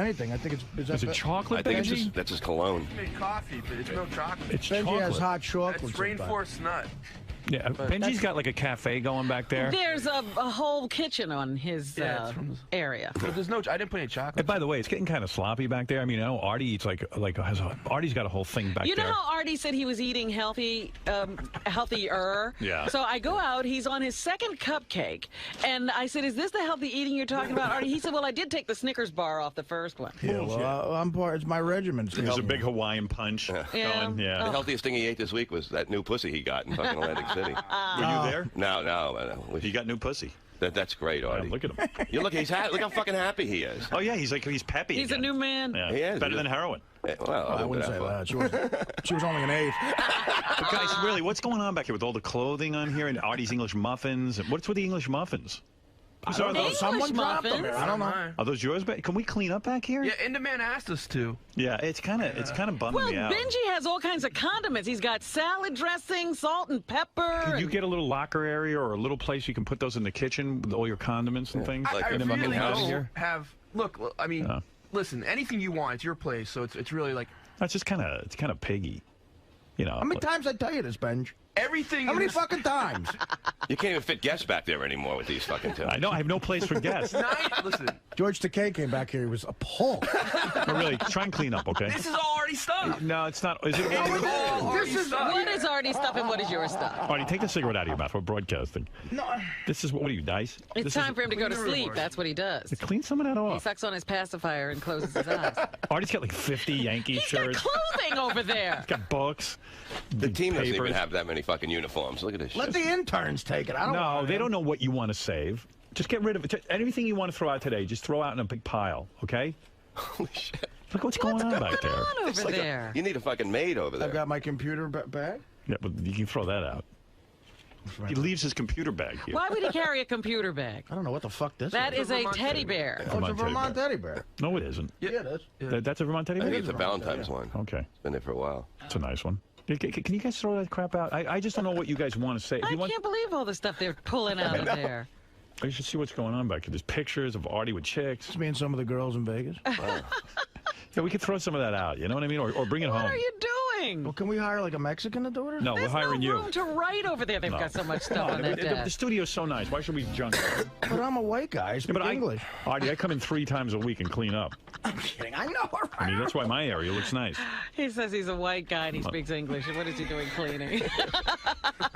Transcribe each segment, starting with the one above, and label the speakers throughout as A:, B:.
A: anything. I think it's
B: is it chocolate?
C: I think
B: Benji?
C: that's his cologne.
D: It's made coffee, but it's no chocolate.
B: It's
A: Benji
B: chocolate.
A: has hot chocolate.
D: It's rainforest nut.
B: Yeah, Benji's got like a cafe going back there.
E: There's a whole kitchen on his area.
D: But there's no. I didn't put any chocolate.
B: And by the way, it's getting kind of sloppy back there. I mean, I know Artie eats Artie's got a whole thing back there.
E: You know how Artie said he was eating healthy, healthier?
B: Yeah.
E: So I go out, he's on his second cupcake, and I said, is this the healthy eating you're talking about, Artie? He said, well, I did take the Snickers bar off the first one.
A: Yeah, well, I'm part. It's my regimen.
B: There's a big Hawaiian punch going. Yeah.
C: The healthiest thing he ate this week was that new pussy he got in fucking Atlantic City.
B: Were you there?
C: No.
B: He got new pussy.
C: That's great, Artie.
B: Look at him.
C: You look, he's look how fucking happy he is.
B: Oh yeah, he's peppy.
E: He's
B: again.
E: a new man.
B: Yeah.
C: He is.
B: Better than heroin.
C: Well,
A: I wouldn't say that. She was only an 8.
B: But guys, really, what's going on back here with all the clothing on here and Artie's English muffins? What's with the English muffins?
A: I don't know. Someone dropped them here. I don't know.
B: Are those yours? Can we clean up back here?
D: Yeah, Indaman asked us to.
B: Yeah, it's kind of bumming me out.
E: Benji has all kinds of condiments. He's got salad dressing, salt and pepper.
B: Could you get a little locker area or a little place you can put those in the kitchen with all your condiments and things?
D: I
B: in
D: really
B: house
D: don't
B: here?
D: have. Look, I mean, listen. Anything you want, it's your place. So it's really like.
B: That's just kind of piggy, you know.
A: How many times I tell you this, Benj?
D: Everything.
A: How many fucking times?
C: You can't even fit guests back there anymore with these fucking two.
B: I know. I have no place for guests.
D: Listen.
A: 𝗦𝘁𝗲𝗿𝗍 came back here. He was appalled.
B: No, really, try and clean up, okay?
D: This is all already stuff.
B: No, it's not. Is it?
D: This is
E: What is Artie's stuff and what is your stuff?
B: Artie, take the cigarette out of your mouth. We're broadcasting.
A: No.
B: This is what are you, Dice?
E: It's time for him to go to sleep. That's what he does.
B: Clean some of that
E: He
B: off.
E: sucks on his pacifier and closes his eyes.
B: Artie's got like 50 Yankee
E: He's
B: shirts.
E: got clothing over there.
B: He's got books.
C: The team doesn't
B: papers.
C: even have that many fucking uniforms. Look at this shit.
A: Let the interns take it. I don't
B: No,
A: want
B: they
A: it.
B: don't know what you want to save. Just get rid of it. Anything you want to throw out today, just throw out in a big pile, okay?
C: Holy shit.
B: Look what's going on back there.
E: on
C: It's
E: over
C: like
E: there?
C: you need a fucking maid over there.
A: I've got my computer bag.
B: Yeah, but you can throw that out. He leaves his computer bag here.
E: Why would he carry a computer bag?
A: I don't know what the fuck this
E: That
A: is.
E: is a teddy bear.
A: Oh, it's a Vermont teddy bear.
B: No, it isn't.
A: Yeah, it is.
B: That's a Vermont teddy
C: I
B: bear?
C: think it's a Valentine's one.
B: Okay.
C: It's been there for a while.
B: It's a nice one. Can you guys throw that crap out? I just don't know what you guys want to say. If
E: I
B: you want,
E: can't believe all the stuff they're pulling out of there.
B: you should see what's going on back here. There's pictures of Artie with chicks.
A: It's me and some of the girls in Vegas.
B: Yeah, we could throw some of that out. You know what I mean? Or bring it home.
E: What are you doing?
A: Well, can we hire like a Mexican to do it?
B: No, we're hiring
E: no
B: you.
E: room to write over there. They've got so much stuff on that
B: The
E: desk.
B: studio's so nice. Why should we junk it?
A: But I'm a white guy. I speak English.
B: Artie, I come in 3 times a week and clean up.
A: I'm kidding. I know.
B: I mean, that's why my area looks nice.
E: He says he's a white guy and he speaks English. What is he doing cleaning?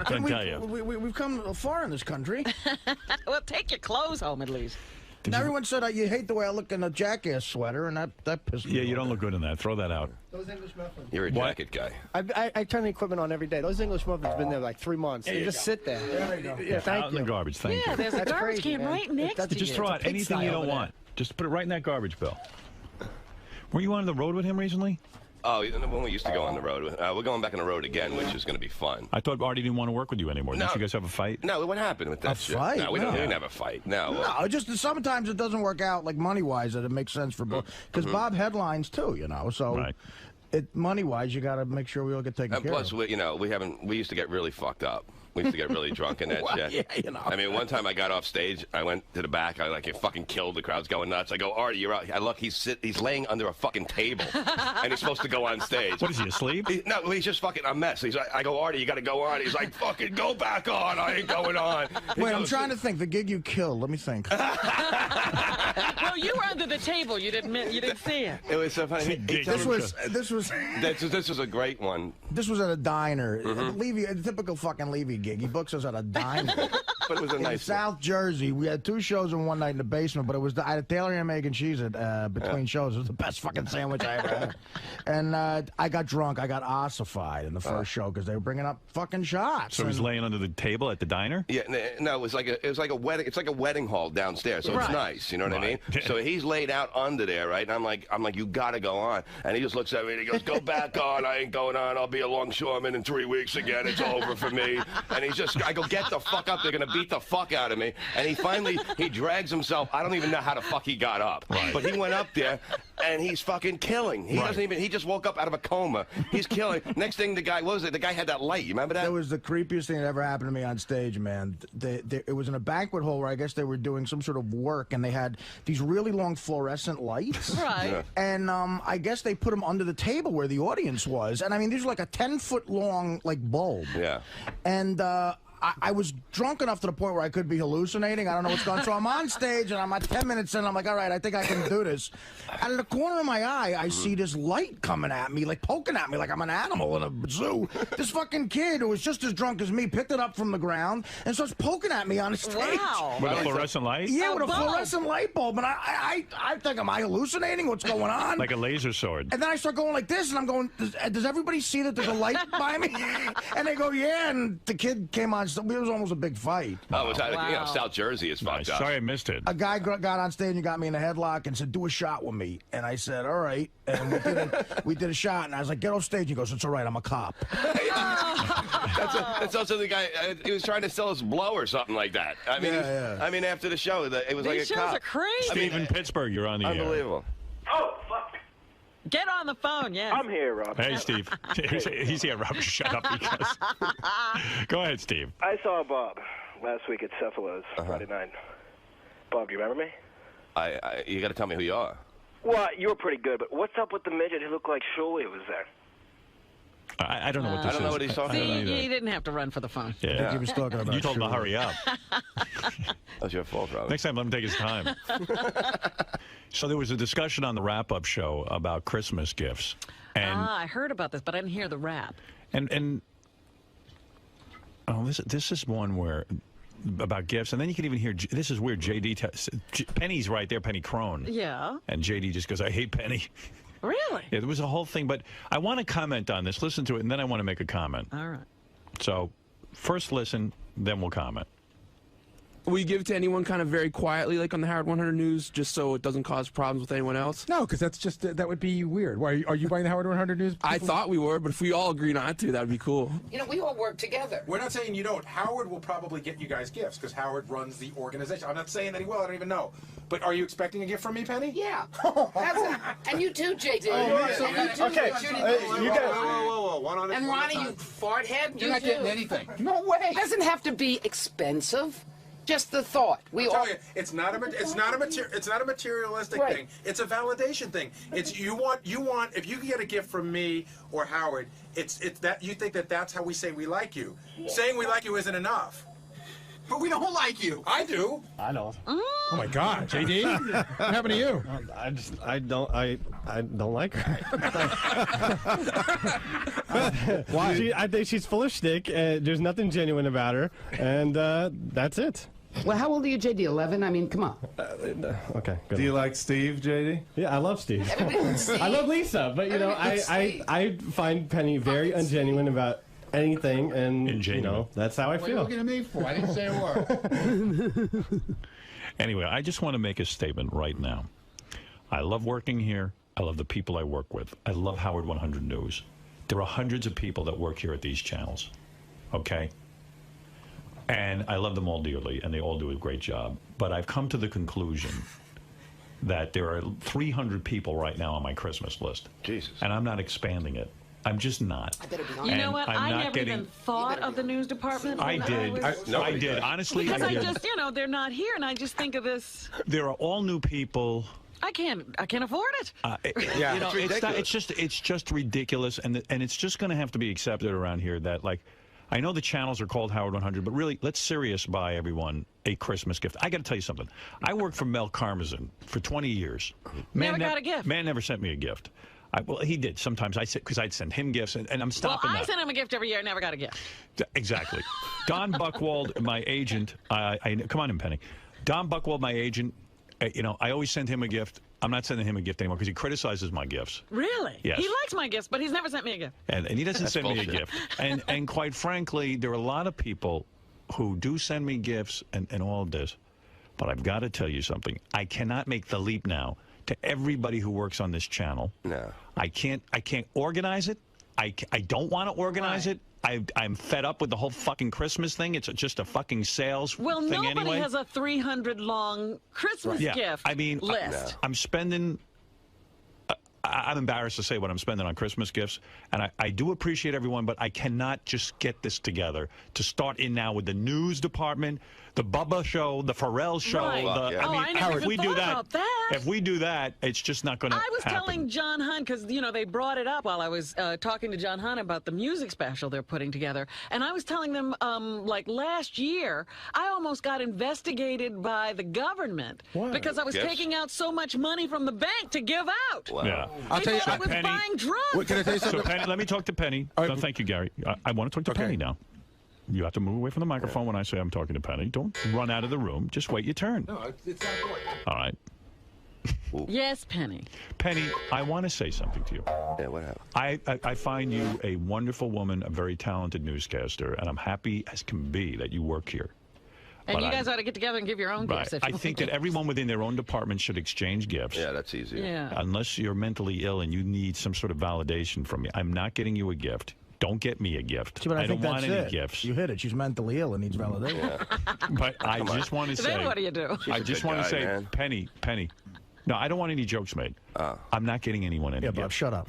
B: Can I tell you?
A: We've come far in this country.
E: Well, take your clothes home at least.
A: And everyone said you hate the way I look in a Jackass sweater, and that pissed me off.
B: Yeah, you don't look good in that. Throw that out.
F: Those English muffins.
C: You're a jacket guy.
F: I turn the equipment on every day. Those English muffins have been there like 3 months. They just sit there.
A: There you go.
F: Yeah, thank
B: Out in
F: you.
B: the garbage. Thank
E: Yeah,
B: you.
E: there's a
F: That's
E: garbage
F: crazy,
E: can
F: man.
E: right next
F: That's
E: to
B: Just
E: you.
B: throw
F: It's a
B: out anything
F: pigsty
B: you don't
F: over there.
B: want. Just put it right in that garbage, Bill. Were you on the road with him recently?
C: Oh, when we used to go on the road. We're going back on the road again, which is going to be fun.
B: I thought Artie didn't want to work with you anymore.
C: No.
B: Didn't you guys have a fight?
C: No, what happened with that
A: A
C: shit?
A: fight?
C: No, we
A: No.
C: didn't have a fight. No.
A: No, just sometimes it doesn't work out like money-wise that it makes sense for both. Because Bob headlines too, you know. So
B: Right.
A: money-wise, you got to make sure we all get taken
C: And
A: care
C: plus,
A: of.
C: we used to get really fucked up. We used to get really drunk in that
A: Well,
C: shit.
A: yeah, you know.
C: I mean, one time I got off stage, I went to the back, it fucking killed, the crowd's going nuts. I go, Artie, you're out. I look, he's laying under a fucking table, and he's supposed to go on stage.
B: What is he, asleep?
C: No, he's just fucking a mess. I go, Artie, you got to go on. He's like, fucking go back on. I ain't going on.
A: Wait, I'm trying to think. The gig you killed. Let me think.
E: Well, you were under the table. You didn't see it.
C: It was so funny.
A: This was
C: This was a great one.
A: This was at a diner. Levy, a typical fucking Levy gig. He books us at a diner.
C: But it was a
A: In
C: nice
A: South Jersey. We had 2 shows in one night in the basement, but it was I had Taylor and egg and cheese at between shows. It was the best fucking sandwich I ever had. And I got drunk. I got ossified in the first show because they were bringing up fucking shots.
B: So he's laying under the table at the diner?
C: Yeah, no, it was like a wedding. It's like a wedding hall downstairs, so it's nice. You know what I mean? So he's laid out under there, right? And I'm like, you gotta go on. And he just looks at me and he goes, go back on. I ain't going on. I'll be a longshoreman in 3 weeks again. It's over for me. And I go, get the fuck up. They're gonna beat the fuck out of me. And he drags himself. I don't even know how the fuck he got up. Right. But he went up there. and he's fucking killing. He doesn't even. He just woke up out of a coma. He's killing. Next thing, the guy, what was it? The guy had that light. You remember that?
A: That was the creepiest thing that ever happened to me on stage, man. It was in a banquet hall where I guess they were doing some sort of work, and they had these really long fluorescent lights.
E: Right.
C: Yeah.
A: And I guess they put them under the table where the audience was. And I mean, these were like a 10-foot long like bulb.
C: Yeah.
A: And I was drunk enough to the point where I could be hallucinating. I don't know what's going on. So I'm on stage, and I'm at 10 minutes in. I'm like, all right, I think I can do this. Out of the corner of my eye, I see this light coming at me, like poking at me like I'm an animal in a zoo. This fucking kid who was just as drunk as me picked it up from the ground and starts poking at me on the stage.
E: Wow.
B: With a fluorescent light?
A: Yeah, with a
E: bulb.
A: fluorescent light bulb. And I think, am I hallucinating? What's going on?
B: Like a laser sword.
A: And then I start going like this, and I'm going, does everybody see that there's a light by me? And they go, yeah, and the kid came on. It was almost a big fight.
C: Oh, was that, you know, South Jersey is fucked up.
B: Sorry I missed it.
A: A guy got on stage and got me in a headlock and said, do a shot with me. And I said, all right. And we did a shot, and I was like, get off stage. He goes, it's all right, I'm a cop.
C: That's also the guy, he was trying to sell us blow or something like that. I mean, I mean, after the show, it was like a
E: These shows
C: cop.
E: are crazy.
B: Steve in Pittsburgh, you're on the air.
C: Unbelievable.
G: Oh, fuck.
E: Get on the phone, yeah.
G: I'm here, Rob.
B: Hey, Steve. He's here, Rob. Shut up. Because... Go ahead, Steve.
G: I saw Bob last week at Cephalo's Friday night. Bob, do you remember me?
C: You got to tell me who you are.
G: Well, you were pretty good, but what's up with the midget who looked like Shuley was there?
B: I don't know what this is.
C: I don't know what he's talking
E: See,
C: about.
E: you didn't have to run for the phone.
A: I think he was talking about
B: You told him to
A: Shirley.
B: hurry up.
C: That's your fault, Robert.
B: Next time, let him take his time. So there was a discussion on the wrap-up show about Christmas gifts. And,
E: I heard about this, but I didn't hear the rap.
B: and this is one where about gifts, and then you can even hear this is weird. Penny's right there, Penny Crone.
E: Yeah.
B: And JD just goes, "I hate Penny."
E: Really?
B: Yeah, there was a whole thing, but I want to comment on this. Listen to it, and then I want to make a comment.
E: All right.
B: So, first listen, then we'll comment.
H: Will you give it to anyone kind of very quietly, like on the Howard 100 News, just so it doesn't cause problems with anyone else?
I: No, because that's just that would be weird. Why are you buying the Howard 100 News?
H: I thought we were, but if we all agree not to, that would be cool.
J: You know, we all work together.
I: We're not saying you don't. Howard will probably get you guys gifts because Howard runs the organization. I'm not saying that he will. I don't even know. But are you expecting a gift from me, Penny?
J: Yeah. And you too, JD.
I: Okay. You guys.
J: Whoa. One on and Ronnie, you fart head.
I: You're not getting anything. No way.
J: It doesn't have to be expensive. Just the thought. We all.
I: Tell you, it's not a materialistic
J: Right.
I: thing. It's a validation thing. It's you want. If you can get a gift from me or Howard, it's that you think that's how we say we like you. Saying we like you isn't enough. But we don't like you. I do.
F: I know.
I: Oh my God, JD, what happened to you?
F: I don't like her.
I: Why?
F: I think she's full of shtick. There's nothing genuine about her, and that's it.
J: Well, how old are you, JD? 11? I mean, come on.
F: Okay. Good.
K: Do you like Steve, JD?
F: Yeah, I love Steve. I love Lisa, but you know, I find Penny very ungenuine about anything, and you know, that's how I feel.
I: What are you looking at me for? I didn't say a word.
B: Anyway, I just want to make a statement right now. I love working here. I love the people I work with. I love Howard 100 News. There are hundreds of people that work here at these channels, okay? And I love them all dearly, and they all do a great job. But I've come to the conclusion that there are 300 people right now on my Christmas list.
C: Jesus.
B: And I'm not expanding it. I'm just not.
E: You know what?
B: I'm
E: I
B: not
E: never
B: getting...
E: even thought of the news department.
B: I did. I did. Honestly,
E: because
B: I did.
E: just, you know, they're not here, and I just think of this.
B: There are all new people.
E: I can't afford it.
B: Yeah, you know, it's just ridiculous, and it's just going to have to be accepted around here that, like, I know the channels are called Howard 100, but really, let's serious buy everyone a Christmas gift. I got to tell you something. I worked for 𝗦𝗵cie𝘄𝗿𝗍 for 20 years.
E: Never got a gift.
B: Man never sent me a gift. Well, he did sometimes. because I'd send him gifts, and I'm stopping
E: Well, I
B: that.
E: sent him a gift every year. Never got a gift.
B: Exactly. Don Buchwald, my agent. Come on in, Penny. Don Buchwald, my agent. You know, I always send him a gift. I'm not sending him a gift anymore because he criticizes my gifts.
E: Really?
B: Yes.
E: He likes my gifts, but he's never sent me a gift.
B: And he doesn't send me a gift. And quite frankly, there are a lot of people who do send me gifts and all of this. But I've got to tell you something. I cannot make the leap now to everybody who works on this channel. No. I can't organize it. I don't want to organize it. I'm fed up with the whole fucking Christmas thing. It's just a fucking sales thing anyway.
E: Well, nobody has a 300 long Christmas gift
B: I mean,
E: list.
B: I'm spending I'm embarrassed to say what I'm spending on Christmas gifts, and I do appreciate everyone, but I cannot just get this together to start in now with the news department, the Bubba show, the Pharrell show.
E: Right. I never even thought about that.
B: If we do that, it's just not going to happen.
E: I was telling John Hunt, because, you know, they brought it up while I was talking to John Hunt about the music special they're putting together, and I was telling them, like, last year, I almost got investigated by the government because I was taking out so much money from the bank to give out.
C: Wow.
B: Yeah.
E: I'll tell you, I was buying drugs.
A: Wait, can I tell you something?
B: So Penny, let me talk to Penny. No, thank you, Gary. I want to talk to Penny now. You have to move away from the microphone when I say I'm talking to Penny. Don't run out of the room. Just wait your turn.
I: No, it's not going.
B: All right.
E: Yes, Penny.
B: Penny, I want to say something to you.
C: Yeah, what happened?
B: I find you a wonderful woman, a very talented newscaster, and I'm happy as can be that you work here.
E: And you guys ought to get together and give your own gifts.
B: I think that everyone within their own department should exchange gifts.
C: Yeah, that's easier.
E: Yeah.
B: Unless you're mentally ill and you need some sort of validation from me. I'm not getting you a gift. Don't get me a gift.
A: See, but I
B: don't
A: think
B: want
A: that's
B: any
A: it.
B: gifts.
A: You hit it. She's mentally ill and needs validation.
B: But I just want to say...
E: Then what do you do?
B: I just want to say, man. Penny. No, I don't want any jokes made. I'm not getting anyone any gifts.
A: Bob, shut up.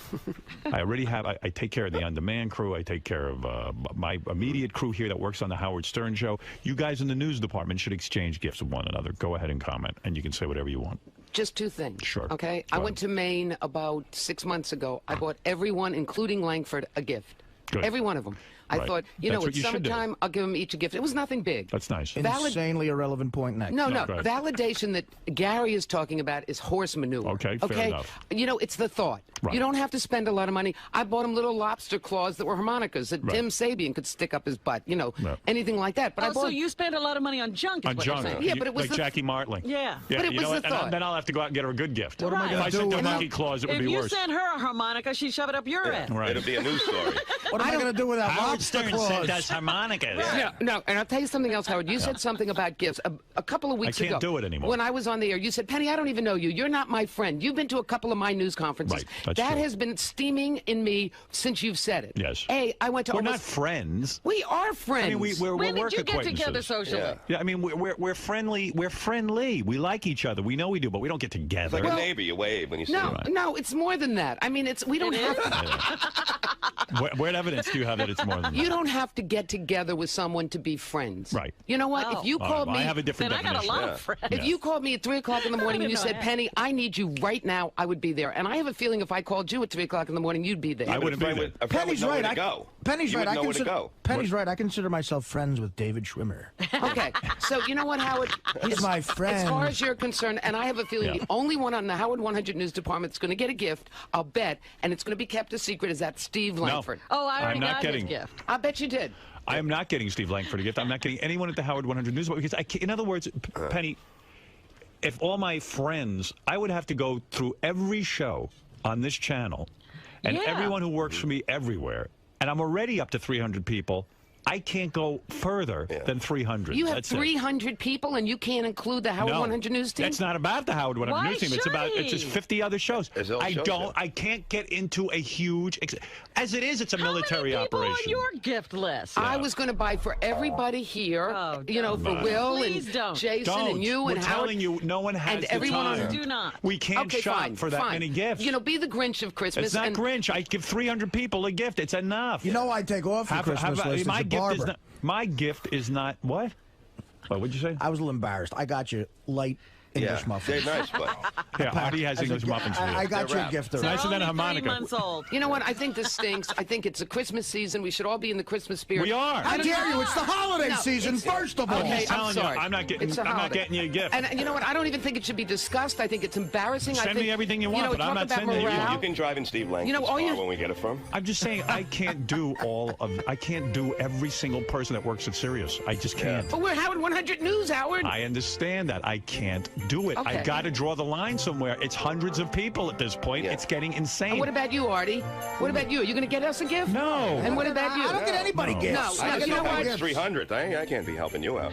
B: I already have... I take care of the on-demand crew. I take care of my immediate crew here that works on the Howard Stern show. You guys in the news department should exchange gifts with one another. Go ahead and comment, and you can say whatever you want.
J: Just two things.
B: Sure.
J: Okay? I went to Maine about 6 months ago. I bought everyone, including Langford, a gift.
B: Good.
J: Every one of them. I thought, you know, it's summertime, I'll give them each a gift. It was nothing big.
B: That's nice.
A: Insanely irrelevant point next.
J: No. Validation that Gary is talking about is horse manure.
B: Okay, fair enough.
J: You know, it's the thought.
B: Right.
J: You don't have to spend a lot of money. I bought him little lobster claws that were harmonicas that Tim Sabian could stick up his butt. You know, anything like that. But I bought.
E: So you spent a lot of money on junk, is what you're saying.
J: Yeah, but it was
B: like Jackie Martling.
E: Yeah.
J: But it
B: you
J: was
B: know
J: the thought.
B: And then I'll have to go out and get her a good gift.
A: What am I going to do?
B: If I sent her monkey claws, it would be worse.
E: If you sent her a harmonica, she'd shove it up your ass.
B: Right.
C: It'll be a news story.
A: What am I going to do with that
B: Howard
A: lobster
B: Stern
A: claws?
B: sent us harmonicas.
J: No, and I'll tell you something else, Howard. You said something about gifts a couple of weeks ago.
B: I can't do it anymore.
J: When I was on the air, you said, Penny, I don't even know you. You're not my friend. You've been to a couple of my news conferences.
B: Right,
J: that
B: true.
J: has been steaming in me since you've said it.
B: Yes.
J: I went to
B: We're not friends.
J: We are friends.
B: I mean, we're
E: When
B: work
E: did you get
B: acquaintances.
E: together socially?
B: Yeah, I mean, we're friendly. We're friendly. We like each other. We know we do, but we don't get together.
C: It's like a neighbor. You wave when you see him.
J: No, it's more than that. I mean, we don't have to.
B: What evidence do you have that it's more than that?
J: You don't have to get together with someone to be friends.
B: Right.
J: You know what? If you called me,
B: I have a different
E: then
B: definition.
E: I got a lot of friends.
J: If you called me at 3 o'clock in the morning and you said, Penny, I need you right now, I would be there. And I have a feeling if I called you at 3 o'clock in the morning, you'd be there.
B: I wouldn't be there.
A: Penny's right. Penny's right.
B: Penny's
A: right. I consider myself friends with David Schwimmer.
J: Okay. So you know what, Howard?
A: He's my friend.
J: As far as you're concerned, and I have a feeling the only one on the Howard 100 News Department that's going to get a gift, I'll bet, and it's going to be kept a secret, is that Steve Langford.
E: Oh, I already
B: I'm not
E: got his
B: getting
E: gift.
J: I bet you did.
B: I am not getting Steve Langford a gift. I'm not getting anyone at the Howard 100 News because in other words, Penny, if all my friends, I would have to go through every show on this channel and everyone who works for me everywhere, and I'm already up to 300 people. I can't go further than 300.
J: You have 300 people, and you can't include the Howard 100 News team?
B: It's not about the Howard 100 News team. It's just 50 other shows.
C: I
B: can't get into a huge... As it is, it's a military operation.
E: How many people on your gift list?
J: I was going to buy for everybody here, you know, for Will and Jason and you and Howard.
B: We're telling you, no one has the time.
E: Do not.
B: We can't shop for that many gifts.
J: You know, be the Grinch of Christmas.
B: It's not Grinch. I give 300 people a gift. It's enough.
A: You know I take off the Christmas list as a barber.
B: My gift is not... What? What would you say?
A: I was a little embarrassed. I got you light English muffins.
C: They're nice, but...
B: Yeah, Artie has English muffins for you.
A: I got you a gift.
B: Nicer than a harmonica.
E: 3 months old.
J: You know what? I think this stinks. I think it's a Christmas season. We should all be in the Christmas spirit.
B: We are.
A: How dare you? It's the holiday season, first of all.
J: Okay,
B: I'm
J: sorry.
B: I'm not getting you a gift.
J: And you know what? I don't even think it should be discussed. I think it's embarrassing.
B: Send me everything you want, but I'm not sending you.
C: You can drive in Steve Langford's car when we get it from.
B: I'm just saying I can't do every single person that works at Sirius. I just can't.
J: But we're Howard 100 News, Howard.
B: I understand that. I can't do it.
J: Okay.
B: I got to draw the line somewhere. It's hundreds of people at this point. It's getting insane.
J: And what about you, Artie? What about you? Are you going to get us a gift?
B: No.
J: And what about you?
A: I don't get anybody gifts.
J: No.
C: I
J: You know what?
C: 300th. I can't be helping you out.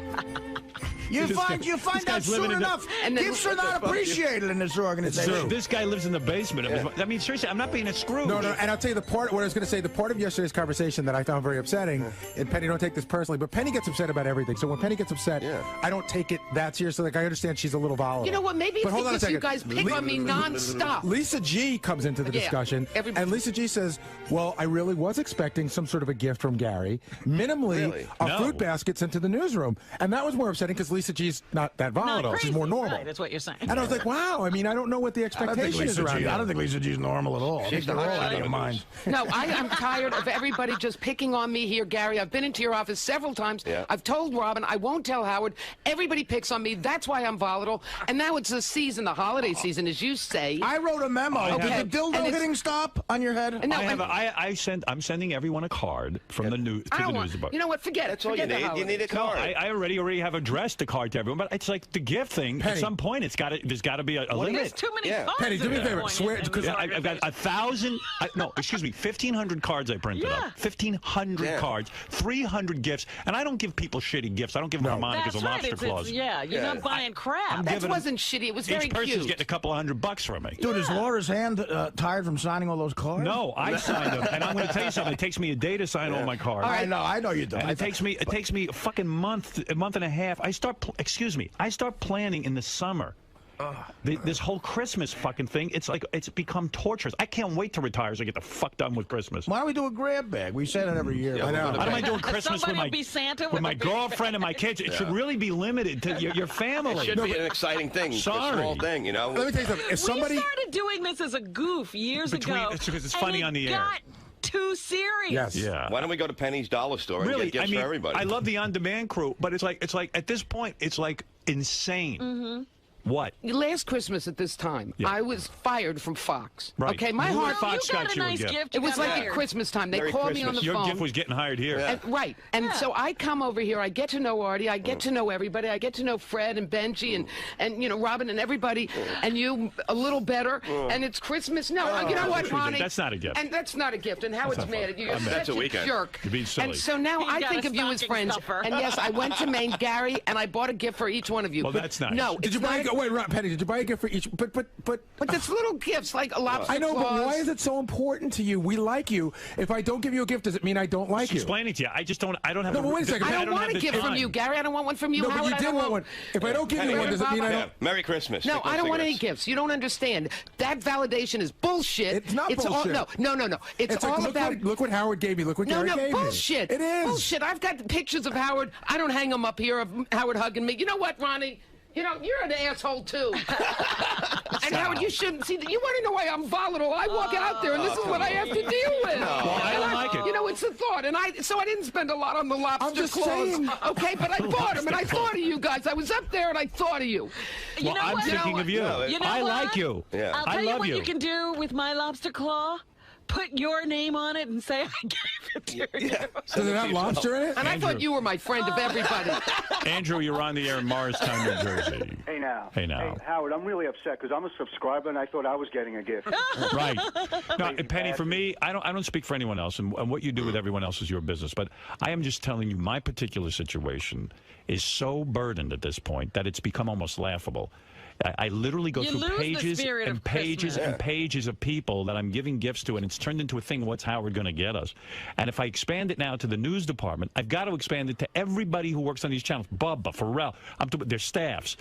A: You find out soon enough. Gifts are not appreciated in this organization.
B: This guy lives in the basement. I mean, seriously, I'm not being a Scrooge.
I: No, and I'll tell you what I was going to say. The part of yesterday's conversation that I found very upsetting, and Penny, don't take this personally, but Penny gets upset about everything. So when Penny gets upset, I don't take it that seriously. Like, I understand she's a little volatile.
J: You know what? Maybe it's because you guys pick on me nonstop.
I: Lisa G comes into the discussion, and Lisa G says, well, I really was expecting some sort of a gift from Gary. Minimally, a fruit basket sent to the newsroom. And that was more upsetting because Lisa G's not that volatile.
E: Not crazy,
I: she's more normal.
E: Right, that's what you're saying.
I: And I was like, wow, I mean, I don't know what the expectation is around here.
A: I don't think Lisa G's normal at all. I think they're all out of their minds.
J: No, I'm tired of everybody just picking on me here, Gary. I've been into your office several times. I've told Robin I won't tell Howard. Everybody picks on me. That's why I'm volatile. And now it's the season, the holiday season, as you say.
A: I wrote a memo. Did the dildo hitting stop on your head?
J: No,
B: I'm sending everyone a card from the news to the news department.
J: You know what? Forget it.
C: That's all you need. You need a card.
B: I already have addressed the card to everyone, but it's like the gift thing.
I: Penny.
B: At some point, there's got to be a limit.
E: There's too many cards.
I: Penny, do me a favor. Swear, because
B: I've got 1,000. No, excuse me, 1,500 cards I printed up. 1,500 cards, 300 gifts, and I don't give people shitty gifts. I don't give them harmonicas or lobster claws.
E: You're not buying crap.
J: That wasn't shitty. It was very cute.
B: Each person's getting a couple of $100 from me.
A: Dude, is Laura's hand tired from signing all those cards?
B: No, I signed them, and I'm going to tell you something. It takes me a day to sign all my cards.
A: I know you do.
B: And it takes me a fucking month and a half. I start planning in the summer. This whole Christmas fucking thing, it's become torturous. I can't wait to retire so I get the fuck done with Christmas.
A: Why don't we do a grab bag? We say that every year.
B: I know. Why am I doing Christmas with my girlfriend and my kids? It should really be limited to your family.
C: It should be an exciting thing.
B: Sorry.
C: A small thing, you know?
I: Let me tell you something. If somebody...
E: We started doing this as a goof years ago.
B: It's because it's funny on the air.
E: Got too serious.
I: Yes.
B: Yeah.
C: Why don't we go to Penny's Dollar Store and get gifts for everybody?
B: I love the on-demand crew, but it's like at this point, it's like insane. What?
J: Last Christmas at this time, I was fired from Fox.
B: Right.
J: Okay, my heart.
B: Fox got you
E: a nice gift.
J: It was like at Christmas time. They called me on the phone.
B: Your gift was getting hired here.
J: Right. And so I come over here. I get to know Artie. I get to know everybody. I get to know Fred and Benji and you know Robin and everybody and you a little better. And it's Christmas. No, you know what, Ronnie?
B: That's not a gift.
J: And that's not a gift. And Howard's mad at you. You're
C: That's
J: such
C: a weekend.
J: jerk.
B: You're being silly.
J: And so now I think of you as friends. And yes, I went to Maine, Gary, and I bought a gift for each one of you.
B: Well, that's nice.
J: No,
I: Did you buy Penny, did you buy a gift for each? But
J: that's little gifts like a lobster
I: I know,
J: claws.
I: but why is it so important to you? We like you. If I don't give you a gift, does it mean I don't like you?
B: Explaining to you. I just don't. I don't have.
I: No, but wait a second.
J: I don't want a gift from you, Gary. I don't want one from you,
I: No,
J: Howard.
I: but you did want one. If I don't give you one, does it mean I don't?
C: Merry Christmas.
J: No, I don't want any gifts. You don't understand. That validation is bullshit.
I: It's not bullshit.
J: No. It's all
I: like,
J: about.
I: Look what Howard gave me. Look what Gary gave me.
J: Bullshit.
I: It is.
J: Bullshit. I've got the pictures of Howard. I don't hang them up here of Howard hugging me. You know what, Ronnie? You know, you're an asshole, too. And Howard, you shouldn't see that. You want to know why I'm volatile? I walk out there, and this is what I have to deal with.
B: Well, I don't like it.
J: You know, it's a thought. And so I didn't spend a lot on the lobster claws.
I: Saying.
J: Okay, but I bought them, and I thought of you guys. I was up there, and I thought of you.
B: Well, I'm thinking of you. I like you.
C: Yeah.
E: I'll tell you what you can do with my lobster claw. Put your name on it and say I gave it to you.
C: Yeah.
I: Does it have lobster in it?
J: And I thought you were my friend of everybody.
B: Andrew, you're on the air in Morristown, New Jersey.
K: Hey, now.
B: Hey, now.
K: Hey, Howard, I'm really upset because I'm a subscriber and I thought I was getting a gift.
B: Right. No, Penny, for me, I don't speak for anyone else, and what you do with everyone else is your business. But I am just telling you, my particular situation is so burdened at this point that it's become almost laughable. I literally go through pages and pages and pages of people that I'm giving gifts to, and it's turned into a thing. What's Howard going to get us? And if I expand it now to the news department, I've got to expand it to everybody who works on these channels. Bubba, Pharrell, their staffs.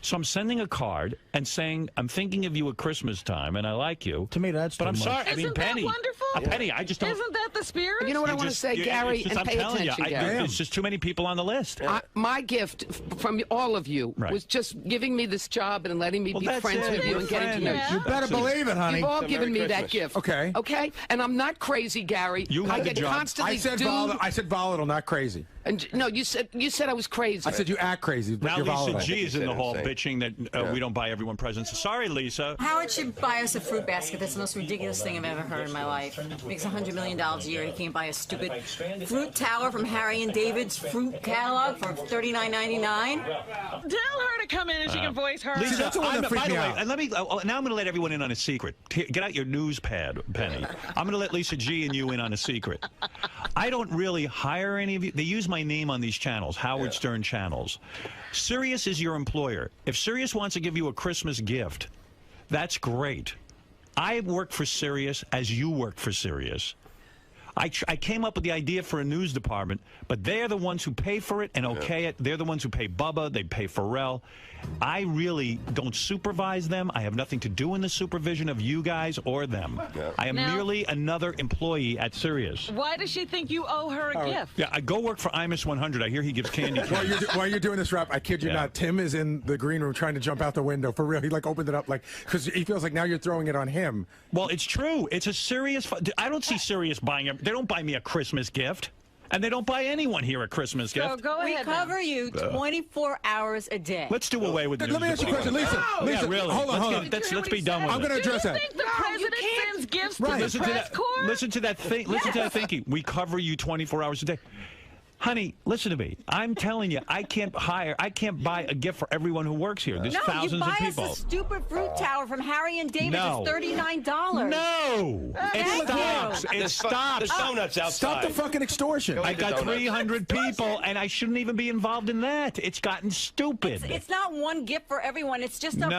B: So I'm sending a card and saying, I'm thinking of you at Christmas time, and I like you.
A: To me, that's
B: But I'm sorry. I mean, Penny.
E: Wonderful?
B: Penny, I just don't.
E: Isn't that the spirit?
J: You know what I want to say, Gary, and pay attention, Gary.
B: There's just too many people on the list.
J: My gift from all of you was just giving me this job and letting me be friends with you and getting to know you.
A: You better believe it, honey.
J: You've all given me that gift.
I: Okay.
J: Okay? And I'm not crazy, Gary.
B: I
J: get constantly
I: I said volatile, not crazy.
J: And no, you said I was crazy.
I: I said you act crazy, but
B: now
I: you're
B: Lisa
I: volatile.
B: G is in the hall bitching that we don't buy everyone presents. Sorry, Lisa.
L: Howard should buy us a fruit basket. That's the most ridiculous thing I've ever heard in my life. makes $100 million a year. He can't buy a stupid fruit tower from Harry and David's fruit catalog for $39.99.
E: Tell her to come in and she can voice her.
B: Lisa,
M: that's the one that freaked me out.
B: And let me. Now I'm going to let everyone in on a secret. Get out your news pad, Penny. I'm going to let Lisa G and you in on a secret. I don't really hire any of you. They use my name on these channels, Howard Stern channels. Sirius is your employer. If Sirius wants to give you a Christmas gift, that's great. I work for Sirius as you work for Sirius. I came up with the idea for a news department, but they're the ones who pay for it and okay it. They're the ones who pay Bubba. They pay Pharrell. I really don't supervise them. I have nothing to do in the supervision of you guys or them. I am merely another employee at Sirius.
E: Why does she think you owe her a gift?
B: Yeah, I go work for 𝗦𝗵cie𝘄𝗿𝗍. I hear he gives candy.
M: While you're doing this rap, I kid you not, Tim is in the green room trying to jump out the window. For real. He like opened it up like, because he feels like now you're throwing it on him.
B: Well, it's true. It's a Sirius. I don't see Sirius buying it. They don't buy me a Christmas gift. And they don't buy anyone here a Christmas gift.
L: So go ahead. We cover you 24 hours a day.
B: Let's do away with this.
M: Let me ask you a question, Lisa. Lisa,
B: yeah, really.
M: Hold on.
B: Let's be done with it.
M: I'm going to address that.
E: Do you think the president sends gifts to the press corps?
B: Listen to that thing. Listen to that thinking. We cover you 24 hours a day. Honey, listen to me. I'm telling you, I can't buy a gift for everyone who works here. There's thousands of people.
L: No, you buy us a stupid fruit tower from Harry and David.
B: No.
L: It's $39.
B: No. It stops. It stops.
C: There's donuts outside.
M: Stop the fucking extortion.
B: I got 300 people, and I shouldn't even be involved in that. It's gotten stupid.
L: It's not one gift for everyone. It's just a fruit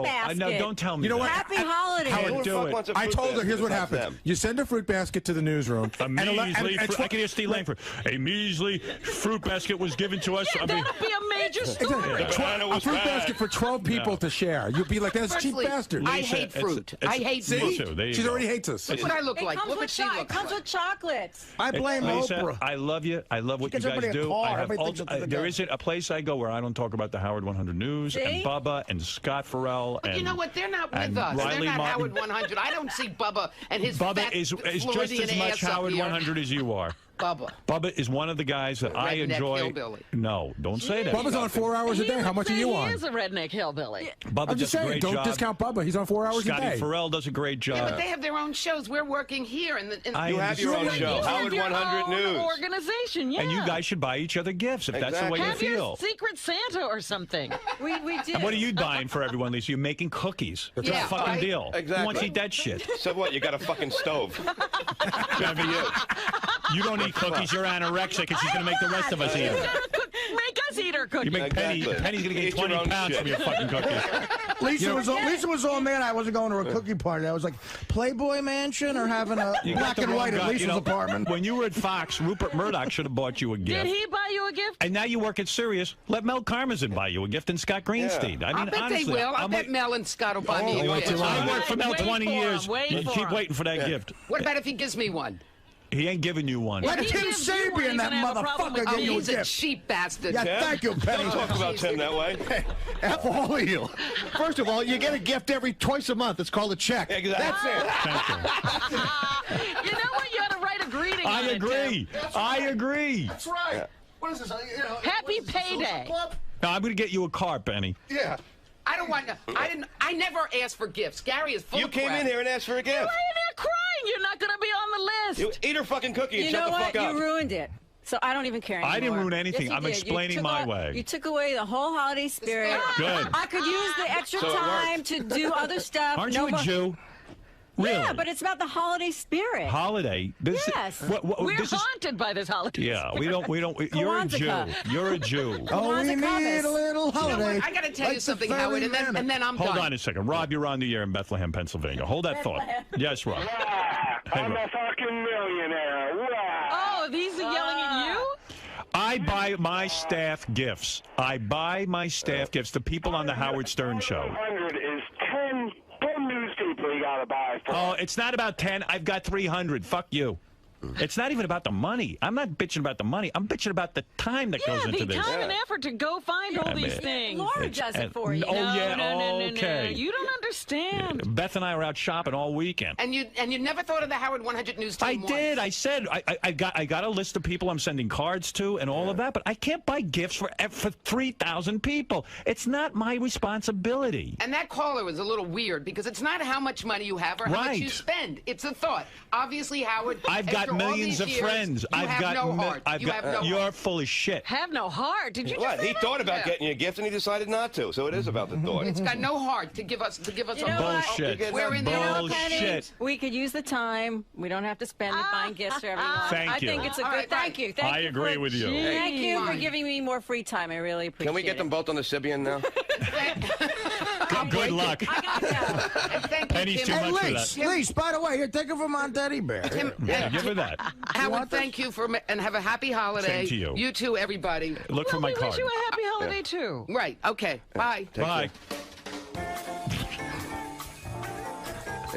L: basket.
B: No, don't tell me
M: You know
B: that.
M: what?
L: Happy holidays.
B: Howard, do it.
M: I told her, here's what happens. You send a fruit basket to the newsroom.
B: A measly, I can hear Steve Langford. A measly fruit basket was given to us.
E: Yeah, that'll be a major story.
M: A fruit basket for 12 people to share. You'd be like, that's cheap bastard.
J: I hate fruit. I hate fruit.
M: She already hates us.
J: That's what I look like. Look what she looks like.
L: It comes with chocolates.
A: I blame
B: Lisa,
A: Oprah.
B: I love you. I love what you guys do. There isn't a place I go where I don't talk about the Howard 100 News and Bubba and Scott Farrell.
J: But you know what? They're not with us.
B: Riley
J: They're not
B: Martin.
J: Howard 100. I don't see Bubba and his
B: Bubba is just as much Howard 100 as you are. Bubba is one of the guys that I enjoy.
J: Hillbilly.
B: No, don't say that.
M: Bubba's on 4 hours a day. How much are you on?
E: He is a redneck hillbilly.
B: Bubba
M: I'm just saying, don't discount Bubba. He's on 4 hours a day.
B: Scotty Farrell does a great job.
J: Yeah, but they have their own shows. We're working here.
C: You have your own show, Howard 100 News.
E: Organization, yeah.
B: And you guys should buy each other gifts if that's the way you feel.
E: Have your Secret Santa or something.
L: We do.
B: And what are you buying for everyone, Lisa? You're making cookies. That's a fucking deal.
C: Exactly.
B: Who wants to eat that shit?
C: So what? You got a fucking stove. Good for you.
B: You don't eat cookies. You're anorexic, and she's going to make the rest of us eat them.
E: Make us eat her cookies.
B: You make Penny's going to gain 20 pounds from your fucking cookies.
A: Lisa was all mad I wasn't going to a cookie party. I was like, Playboy Mansion or having a black and white at Lisa's apartment.
B: When you were at Fox, Rupert Murdoch should have bought you a gift.
E: Did he buy you a gift?
B: And now you work at Sirius. Let Mel Karmazin buy you a gift and Scott Greenstein. I mean,
J: bet
B: honestly,
J: they will. I bet Mel and Scott will buy me a gift.
B: I worked for Mel 20 years. You keep waiting for that gift.
J: What about if he gives me one?
B: He ain't giving you one.
A: Let Tim Sabian, that motherfucker, give you a
J: He's a
A: gift.
J: cheap bastard.
A: Yeah, thank you, Penny.
C: Don't talk about Tim that way.
N: F all of you. First of all, you get a gift twice a month. It's called a check.
C: Exactly.
N: That's it.
B: Thank you.
E: You know what? You ought to write a greeting.
B: I agree. I agree.
N: That's right. What is this?
E: Happy payday.
B: Now, I'm going to get you a car, Penny.
N: Yeah.
J: I don't want. I never asked for gifts. Gary is full of crap.
C: You came in here and asked for a gift.
E: You're in there crying. You're not going to be on the list.
C: You eat her fucking cookie and
L: You
C: shut
L: know
C: the
L: what?
C: fuck up.
L: You ruined it. So I don't even care anymore.
B: I didn't ruin anything.
L: Yes, you
B: I'm
L: did.
B: explaining my way.
L: You took away the whole holiday spirit.
B: Good.
L: I could use the extra time to do other stuff.
B: Aren't you a Jew? Really?
L: Yeah, but it's about the holiday spirit.
B: Holiday?
L: Yes.
E: We're haunted by this holiday.
B: Yeah, we don't. You're a Jew. You're a Jew.
A: Oh, we need a little holiday.
J: I got to tell you something, Howard, and then I'm done.
B: Hold on a second. Rob, you're on the air in Bethlehem, Pennsylvania. Hold that thought. Yes, Rob.
O: I'm a fucking millionaire.
E: Oh, these are yelling at you?
B: I buy my staff gifts. I buy my staff gifts to people on the Howard Stern Show.
O: 100 is 10 news people you got to buy for.
B: Oh, it's not about 10. I've got 300. Fuck you. It's not even about the money. I'm not bitching about the money. I'm bitching about the time that goes into this.
E: Time and effort to go find all these things.
L: Laura does it for you.
B: Oh, yeah,
E: No.
B: okay.
E: You don't understand. understand.
B: Beth and I were out shopping all weekend.
J: And you never thought of the Howard 100 News team
B: I
J: once.
B: did. I said I got a list of people I'm sending cards to and all of that, but I can't buy gifts for 3,000 people. It's not my responsibility.
J: And that caller was a little weird because it's not how much money you have or how much you spend. It's a thought. Obviously, Howard.
B: I've got millions of friends. You're full of shit.
E: Have no heart. Did you?
C: What? He thought about getting you a gift and he decided not to. So it is about the thought.
J: It's got no heart to give us.
B: Bullshit.
J: We're in
B: Bullshit.
L: We could use the time. We don't have to spend it buying gifts for everyone.
B: Thank you.
L: I think it's a good. Thank you.
B: I agree with you.
L: Thank you for giving me more free time. I really appreciate it.
C: Can we get them both on the Sybian now?
B: Good luck. Penny's too much for that.
A: Lise, by the way, here, take it from my teddy bear.
B: Yeah, give her that.
J: Howard, thank you and have a happy holiday.
B: Same to you.
J: You too, everybody.
B: Look for my card.
E: We wish you a happy holiday too.
J: Right. Okay. Bye.
B: Bye.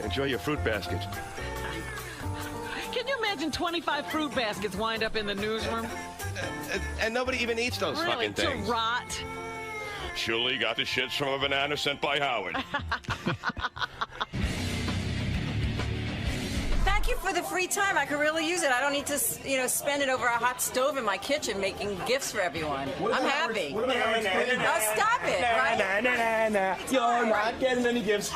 C: Enjoy your fruit baskets.
E: Can you imagine 25 fruit baskets wind up in the newsroom?
C: And nobody even eats those fucking things.
E: To rot.
C: Julie got the shits from a banana sent by Howard.
L: Thank you for the free time. I could really use it. I don't need to, spend it over a hot stove in my kitchen making gifts for everyone. I'm happy. Oh, stop it, right?
P: You're not getting any gifts.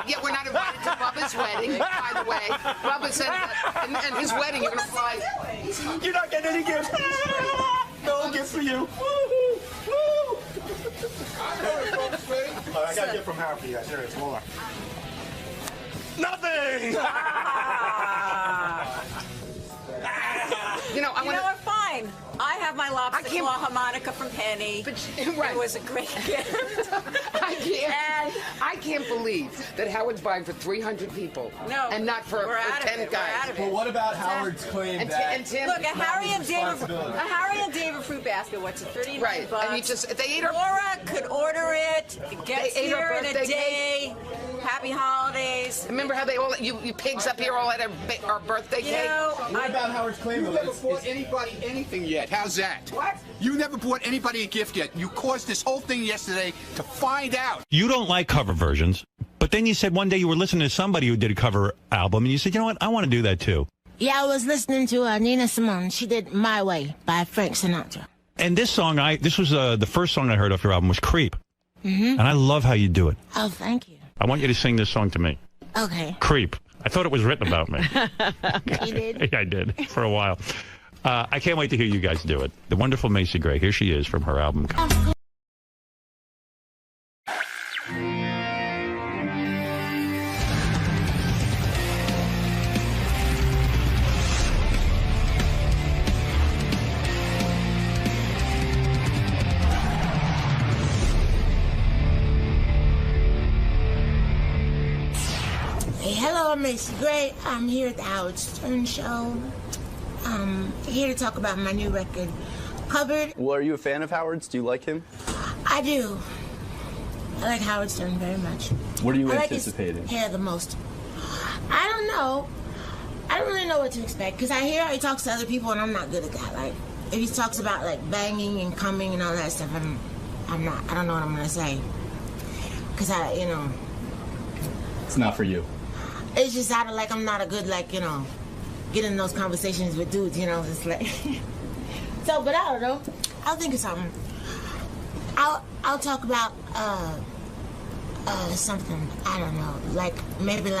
J: Yeah, we're not invited to Bubba's wedding, by the way. Bubba said and his wedding, you're going to fly.
P: You're not getting any gifts. No gifts for you.
I: I got a gift from Howard for you guys. Here it is. Hold on.
P: Nothing!
L: What? Fine. I have my lobster claw harmonica from Penny. It was a great gift.
J: I can't believe that Howard's buying for 300 people.
L: No.
J: And not for 10 guys.
P: But what about Howard's claim that...
L: Look, a Harry and David fruit basket, what's it, $39?
J: Right. And they ate
L: Laura could order it. It gets
J: They ate
L: here
J: our
L: in a
J: birthday
L: day. Happy holidays.
J: Remember how they all, you pigs up here all had our birthday cake?
P: What about Howard's claim?
I: You never bought anybody anything yet. How's that? What? You never bought anybody a gift yet. You caused this whole thing yesterday to find out.
B: You don't like cover versions, but then you said one day you were listening to somebody who did a cover album, and you said, you know what, I want to do that too.
Q: Yeah, I was listening to Nina Simone. She did My Way by Frank Sinatra.
B: And this song, this was the first song I heard off your album was Creep.
Q: Mm-hmm.
B: And I love how you do it.
Q: Oh, thank you.
B: I want you to sing this song to me.
Q: Okay.
B: Creep. I thought it was written about me.
Q: You did?
B: Yeah, I did, for a while. I can't wait to hear you guys do it. The wonderful 𝗦𝘁𝗄𝗿𝗱. Here she is from her album.
Q: Hey, hello, I'm 𝗦𝘁𝗄𝗿𝗱. I'm here at the Howard Stern Show. Here to talk about my new record, Covered.
R: Well, are you a fan of Howard's? Do you like him?
Q: I do. I like Howard Stern very much.
R: What are you
Q: I
R: anticipating?
Q: like his hair the most. I don't know. I don't really know what to expect because I hear how he talks to other people and I'm not good at that. Like, if he talks about like banging and coming and all that stuff, I'm not. I don't know what I'm gonna say because
R: It's not for you.
Q: It's just out of like I'm not a good get in those conversations with dudes, it's like so, but I don't know. I'll think of something. I'll talk about something, I don't know, maybe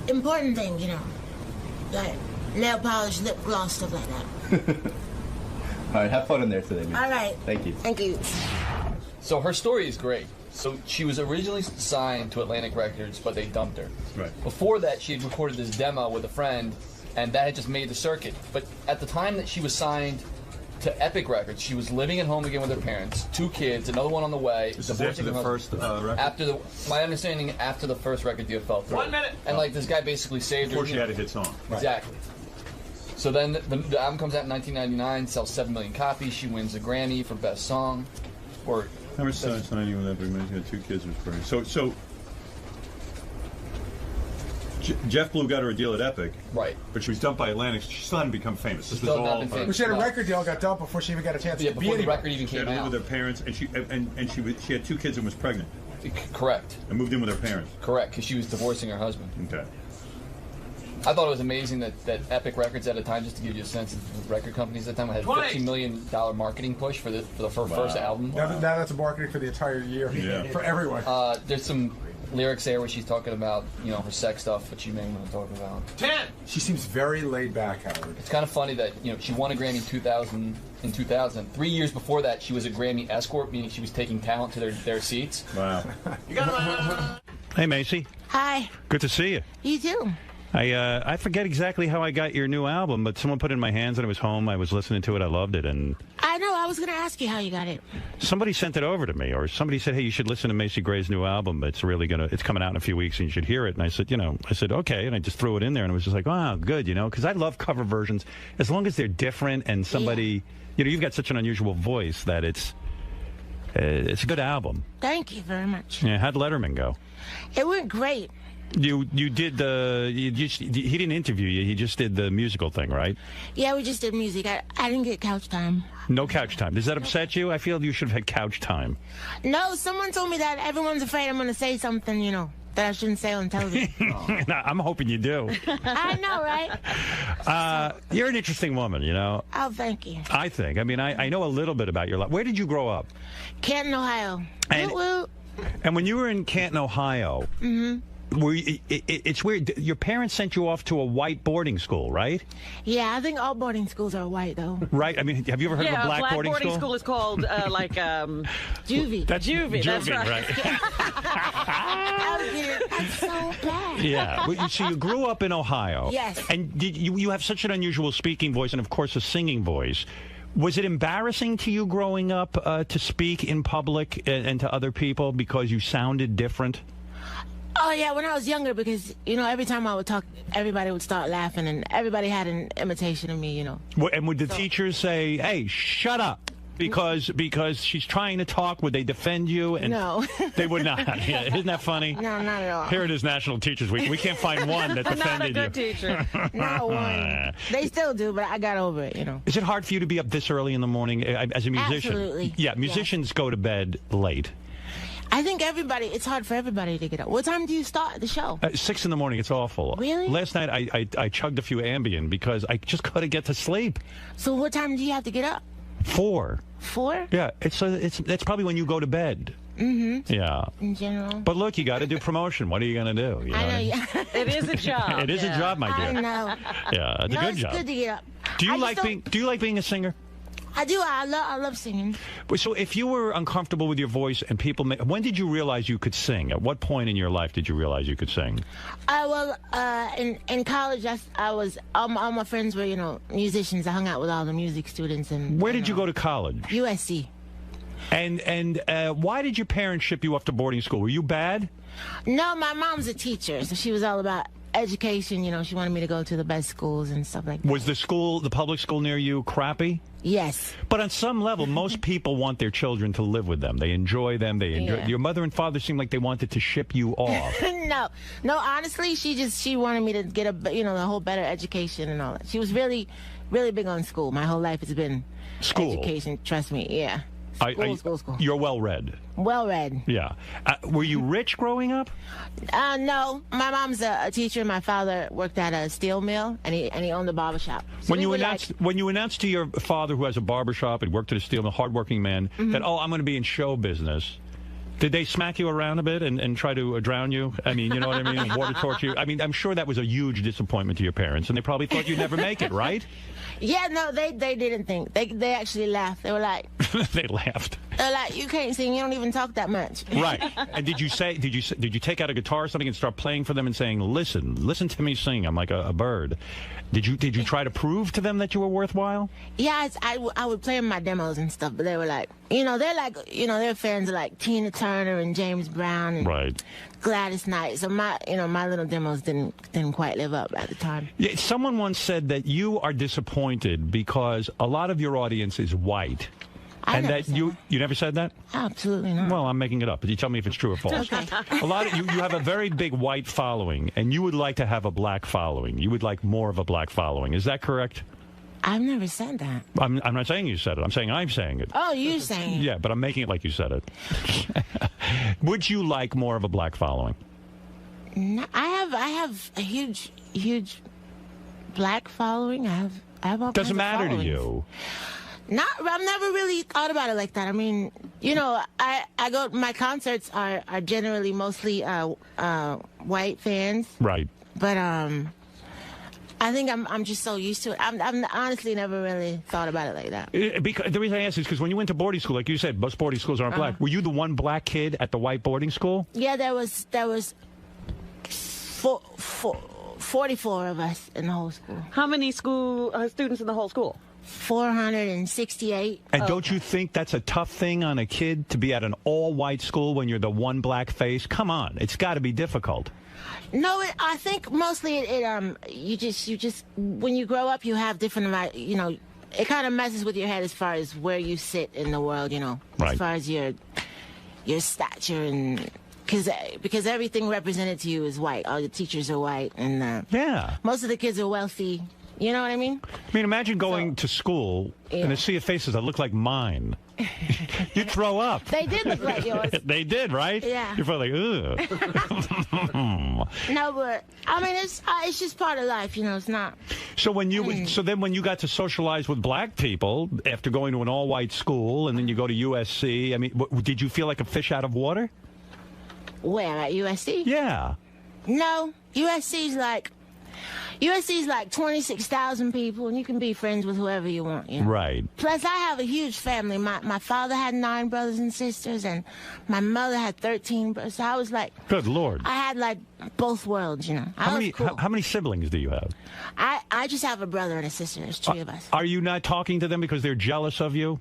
Q: important thing, like nail polish, lip gloss, stuff like that.
R: All right, have fun in there today, man.
Q: All right.
R: Thank you.
Q: Thank you.
S: So her story is great. So she was originally signed to Atlantic Records, but they dumped her.
R: Right.
S: Before that, she had recorded this demo with a friend, and that had just made the circuit. But at the time that she was signed to Epic Records, she was living at home again with her parents, 2 kids, another one on the way.
T: This is after the first record?
S: My understanding, after the first record deal fell through.
T: 1 minute!
S: And this guy basically saved her.
T: Before she had a hit song.
S: Exactly. So then the album comes out in 1999, sells 7 million copies. She wins a Grammy for Best Song.
T: How much time signing with Epic? She had 2 kids. Was great. So Jeff Blue got her a deal at Epic.
S: Right.
T: But she was dumped by Atlantic. She still hadn't become famous. This was
S: still not
T: all
S: been famous.
M: Well, she had a record deal, got dumped before she even got a chance to be
S: before the
M: anywhere.
S: record even
T: She
S: came
T: had to
S: out.
T: live with her parents, and she had 2 kids and was pregnant.
S: Correct.
T: And moved in with her parents.
S: Correct, because she was divorcing her husband.
T: Okay.
S: I thought it was amazing that Epic Records at a time, just to give you a sense of the record companies at the time, had a $15 million marketing push for the first album.
M: Now that's a marketing for the entire year for everyone.
S: There's some lyrics there where she's talking about, her sex stuff, which you may want to talk about.
M: 10. She seems very laid back, Howard.
S: It's kind of funny that she won a Grammy in 2000. 3 years before that, she was a Grammy escort, meaning she was taking talent to their seats.
T: Wow.
B: Hey, Macy.
Q: Hi.
B: Good to see you.
Q: You too.
B: I forget exactly how I got your new album, but someone put it in my hands and I was home. I was listening to it. I loved it. And
Q: I know. I was going to ask you how you got it.
B: somebody sent it over to me, or somebody said, hey, you should listen to Macy Gray's new album. It's coming out in a few weeks and you should hear it. And I said, okay. And I just threw it in there and it was just like, wow, good, because I love cover versions as long as they're different and somebody, you've got such an unusual voice that it's a good album.
Q: Thank you very much.
B: Yeah. How'd Letterman go?
Q: It went great.
B: You did he didn't interview you. He just did the musical thing, right?
Q: Yeah, we just did music. I didn't get couch time.
B: No couch time. Does that upset you? I feel you should have had couch time.
Q: No, someone told me that everyone's afraid I'm going to say something, that I shouldn't say on television.
B: I'm hoping you do.
Q: I know, right?
B: You're an interesting woman,
Q: Oh, thank you.
B: I think. I mean, I know a little bit about your life. Where did you grow up?
Q: Canton, Ohio.
B: And when you were in Canton, Ohio, it's weird. Your parents sent you off to a white boarding school, right?
Q: Yeah, I think all boarding schools are white, though.
B: Right? I mean, have you ever heard of a black boarding school?
E: Boarding school is called,
Q: Juvie.
E: That's Juvie, that's right.
Q: That's so bad.
B: Yeah. So you grew up in Ohio.
Q: Yes.
B: And you have such an unusual speaking voice and, of course, a singing voice. Was it embarrassing to you growing up to speak in public and to other people because you sounded different?
Q: Oh, yeah, when I was younger, because, every time I would talk, everybody would start laughing, and everybody had an imitation of me,
B: And would the teachers say, hey, shut up, because she's trying to talk? Would they defend you? And
Q: no.
B: They would not. Yeah, isn't that funny?
Q: No, not at all.
B: Here it is, National Teachers Week. We can't find one that defended you.
E: Not a good teacher.
Q: Not one. They still do, but I got over it,
B: Is it hard for you to be up this early in the morning as a musician?
Q: Absolutely.
B: Yeah, musicians go to bed late.
Q: I think it's hard for everybody to get up. What time do you start the show?
B: 6 in the morning. It's awful.
Q: Really?
B: Last night I chugged a few Ambien because I just couldn't get to sleep.
Q: So what time do you have to get up?
B: 4.
Q: 4?
B: Yeah, that's probably when you go to bed.
Q: Mm-hmm.
B: Yeah.
Q: In general.
B: But look, you got to do promotion. What are you going to do?
Q: I know. Yeah.
E: It is a job.
B: It is a job, my dear.
Q: I know.
B: Yeah, it's a good job.
Q: It's good to get up.
B: Do you like being a singer?
Q: I do. I love singing.
B: So if you were uncomfortable with your voice and people, when did you realize you could sing? At what point in your life did you realize you could sing?
Q: In college, I was all my friends were musicians. I hung out with all the music students. And
B: where did you go to college?
Q: USC.
B: And why did your parents ship you off to boarding school? Were you bad?
Q: No, my mom's a teacher, so she was all about education. She wanted me to go to the best schools and stuff like that.
B: Was the public school near you crappy?
Q: Yes.
B: But on some level, most people want their children to live with them. They enjoy them. Your mother and father seemed like they wanted to ship you off.
Q: No. Honestly, she wanted me to get the whole better education and all that. She was really, really big on school. My whole life has been education. Trust me. Yeah. School.
B: You're well-read.
Q: Well-read.
B: Yeah. Were you rich growing up?
Q: No. My mom's a teacher. My father worked at a steel mill, and he owned a barbershop. So
B: when you announced to your father, who has a barbershop and worked at a steel mill, hardworking man, that, I'm going to be in show business, did they smack you around a bit and try to drown you? I mean, you know what I mean? Water torture you? I mean, I'm sure that was a huge disappointment to your parents, and they probably thought you'd never make it, right?
Q: Yeah, no, they didn't think. They actually laughed. They were like...
B: They laughed.
Q: They're like, you can't sing. You don't even talk that much.
B: Right. And did you take out a guitar or something and start playing for them and saying, listen to me sing. I'm like a bird. Did you try to prove to them that you were worthwhile?
Q: Yeah, I would play them my demos and stuff, but they were like, they're fans of like Tina Turner and James Brown and Gladys Knight. So my little demos didn't quite live up at the time.
B: Yeah, someone once said that you are disappointed because a lot of your audience is white. And that you never said that?
Q: Absolutely not.
B: Well, I'm making it up, but you tell me if it's true or false.
Q: Okay.
B: A lot of you have a very big white following, and you would like to have a black following. You would like more of a black following. Is that correct?
Q: I've never said that.
B: I'm not saying you said it. I'm saying it.
Q: Oh, you're saying it.
B: Yeah, but I'm making it like you said it. Would you like more of a black following?
Q: No, I have a huge black following. I have all
B: Doesn't
Q: kinds of
B: matter to
Q: followings.
B: you.
Q: I've never really thought about it like that. I mean, you know, I go. My concerts are generally mostly white fans.
B: Right.
Q: But I think I'm just so used to it. I'm honestly never really thought about it like that.
B: Because the reason I ask is because when you went to boarding school, like you said, most boarding schools aren't black. Were you the one black kid at the white boarding school?
Q: Yeah, there was 44 of us in the whole school.
E: How many students in the whole school?
Q: 468.
B: And don't you think that's a tough thing on a kid to be at an all-white school when you're the one black face? Come on, it's got to be difficult.
Q: No, I think mostly you just when you grow up, you have different, you know, it kind of messes with your head as far as where you sit in the world, you know, as far as your stature and because everything represented to you is white. All the teachers are white, and most of the kids are wealthy. You know what I mean?
B: I mean, imagine going to school and to see faces that look like mine. You'd throw up.
Q: They did look like yours.
B: They did, right?
Q: Yeah.
B: You're probably like, ugh.
Q: No, but I mean, it's just part of life, you know. It's not.
B: So when then when you got to socialize with black people after going to an all-white school, and then you go to USC, I mean, did you feel like a fish out of water?
Q: Where, at USC?
B: Yeah.
Q: No, USC's like 26,000 people, and you can be friends with whoever you want. You know?
B: Right.
Q: Plus, I have a huge family. My father had 9 brothers and sisters, and my mother had 13 brothers. So I was like,
B: good Lord.
Q: I had like both worlds, you know.
B: How many siblings do you have?
Q: I just have a brother and a sister. There's 3 of us.
B: Are you not talking to them because they're jealous of you?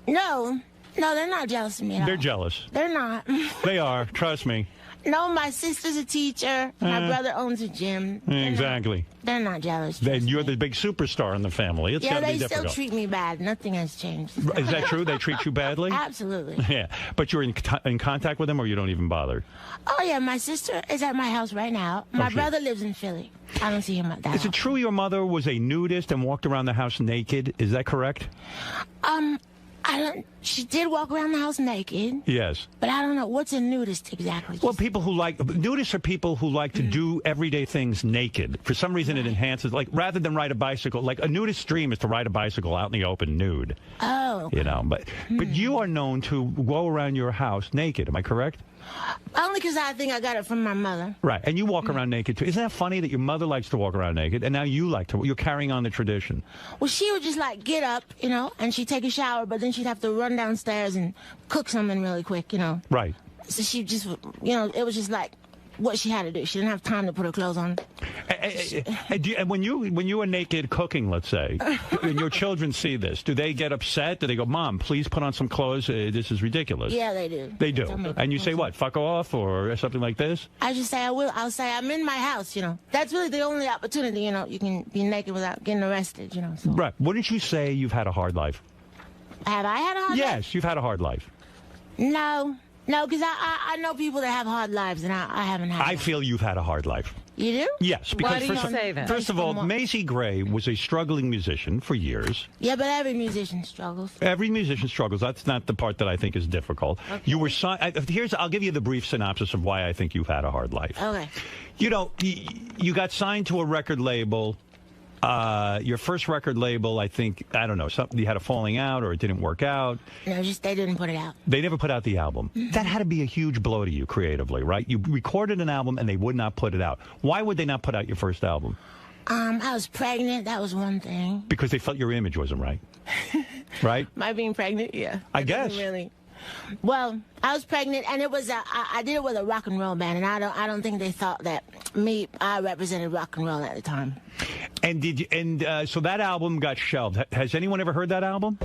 Q: No, they're not jealous of me at all.
B: They're jealous.
Q: They're not.
B: They are. Trust me.
Q: No, my sister's a teacher. My brother owns a gym.
B: Exactly.
Q: They're not jealous.
B: Then you're the big superstar in the family. It's gotta be difficult.
Q: They still treat me bad. Nothing has changed.
B: Is that true? They treat you badly?
Q: Absolutely.
B: Yeah. But you're in contact with them, or you don't even bother?
Q: Oh, yeah. My sister is at my house right now. My brother lives in Philly. I don't see him at that.
B: Is it true your mother was a nudist and walked around the house naked? Is that correct?
Q: She did walk around the house naked.
B: Yes.
Q: But I don't know. What's a nudist exactly?
B: Well, nudists are people who like to do everyday things naked. For some reason, it enhances, like, rather than ride a bicycle, like a nudist's dream is to ride a bicycle out in the open nude.
Q: Oh.
B: You know, but you are known to go around your house naked. Am I correct?
Q: Only because I think I got it from my mother.
B: Right, and you walk around naked too. Isn't that funny that your mother likes to walk around naked, and now you're carrying on the tradition?
Q: Well, she would just like get up, you know, and she'd take a shower, but then she'd have to run downstairs and cook something really quick, you know.
B: Right.
Q: So she just, you know, it was just like what she had to do. She didn't have time to put her clothes on.
B: And when you are naked cooking, let's say, and your children see this, do they get upset? Do they go, Mom, please put on some clothes? This is ridiculous.
Q: Yeah, they do.
B: They do. And you say what? Fuck off or something like this?
Q: I just say I will. I'll say I'm in my house, you know. That's really the only opportunity, you know. You can be naked without getting arrested, you know. So.
B: Right. Wouldn't you say you've had a hard life?
Q: Have I had a hard life?
B: Yes, you've had a hard life.
Q: No, because I know people that have hard lives, and I haven't had
B: I feel you've had a hard life.
Q: You do?
B: Yes. Because
E: Why do you say that?
B: First of all, 𝗦𝗵cie𝘄𝗿 was a struggling musician for years.
Q: Yeah, but every musician struggles.
B: Every musician struggles. That's not the part that I think is difficult. Okay. You were I'll give you the brief synopsis of why I think you've had a hard life.
Q: Okay.
B: You know, you got signed to a record label. Your first record label, I think, I don't know, you had a falling out or it didn't work out.
Q: No, just they didn't put it out.
B: They never put out the album. That had to be a huge blow to you creatively, right? You recorded an album and they would not put it out. Why would they not put out your first album?
Q: I was pregnant. That was one thing.
B: Because they felt your image wasn't right. Right?
Q: My being pregnant, yeah.
B: I guess.
Q: Really. Well, I was pregnant, and it was I did it with a rock and roll band, and I don't think they thought that I represented rock and roll at the time.
B: And so that album got shelved. Has anyone ever heard that album?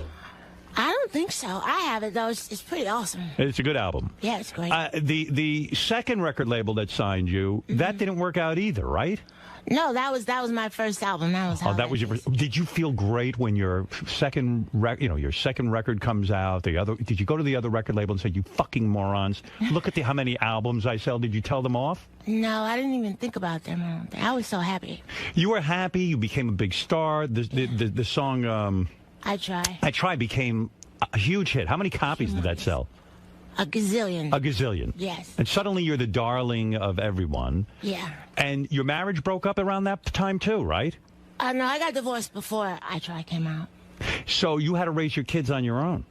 Q: I don't think so. I have it, though. It's pretty awesome.
B: It's a good album.
Q: Yeah, it's great.
B: The second record label that signed you, that didn't work out either, right?
Q: No, that was my first album. That was how
B: that was your first. Did you feel great when your second record comes out? Did you go to the other record label and say, "You fucking morons, look at how many albums I sell"? Did you tell them off?
Q: No, I didn't even think about them. I was so happy.
B: You were happy. You became a big star. The song
Q: I Try.
B: I Try became a huge hit. How many copies did that sell?
Q: A gazillion.
B: A gazillion.
Q: Yes.
B: And suddenly you're the darling of everyone.
Q: Yeah.
B: And your marriage broke up around that time too, right?
Q: No, I got divorced before I Try came out.
B: So you had to raise your kids on your own.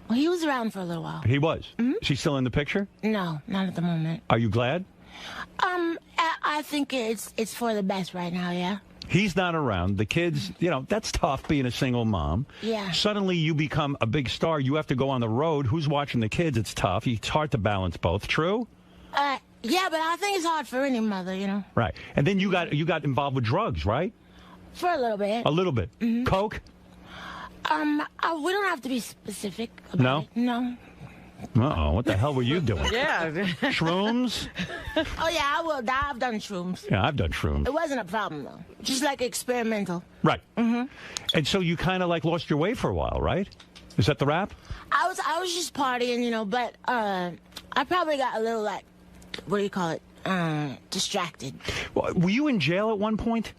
Q: Well, he was around for a little while.
B: He was? Is he still in the picture?
Q: No, not at the moment.
B: Are you glad?
Q: I think it's for the best right now, yeah.
B: He's not around. The kids, that's tough being a single mom.
Q: Yeah.
B: Suddenly you become a big star. You have to go on the road. Who's watching the kids? It's tough. It's hard to balance both. True?
Q: Yeah, but I think it's hard for any mother,
B: Right. And then you got involved with drugs, right?
Q: For a little bit.
B: A little bit. Coke?
Q: We don't have to be specific about it. No.
B: Uh-oh, what the hell were you doing?
E: Yeah.
B: Shrooms?
Q: Oh, yeah, I've done shrooms.
B: Yeah, I've done shrooms.
Q: It wasn't a problem, though. Just like experimental.
B: Right. And so you kind of lost your way for a while, right? Is that the rap?
Q: I was just partying, but I probably got a little, what do you call it, distracted.
B: Well, were you in jail at one point?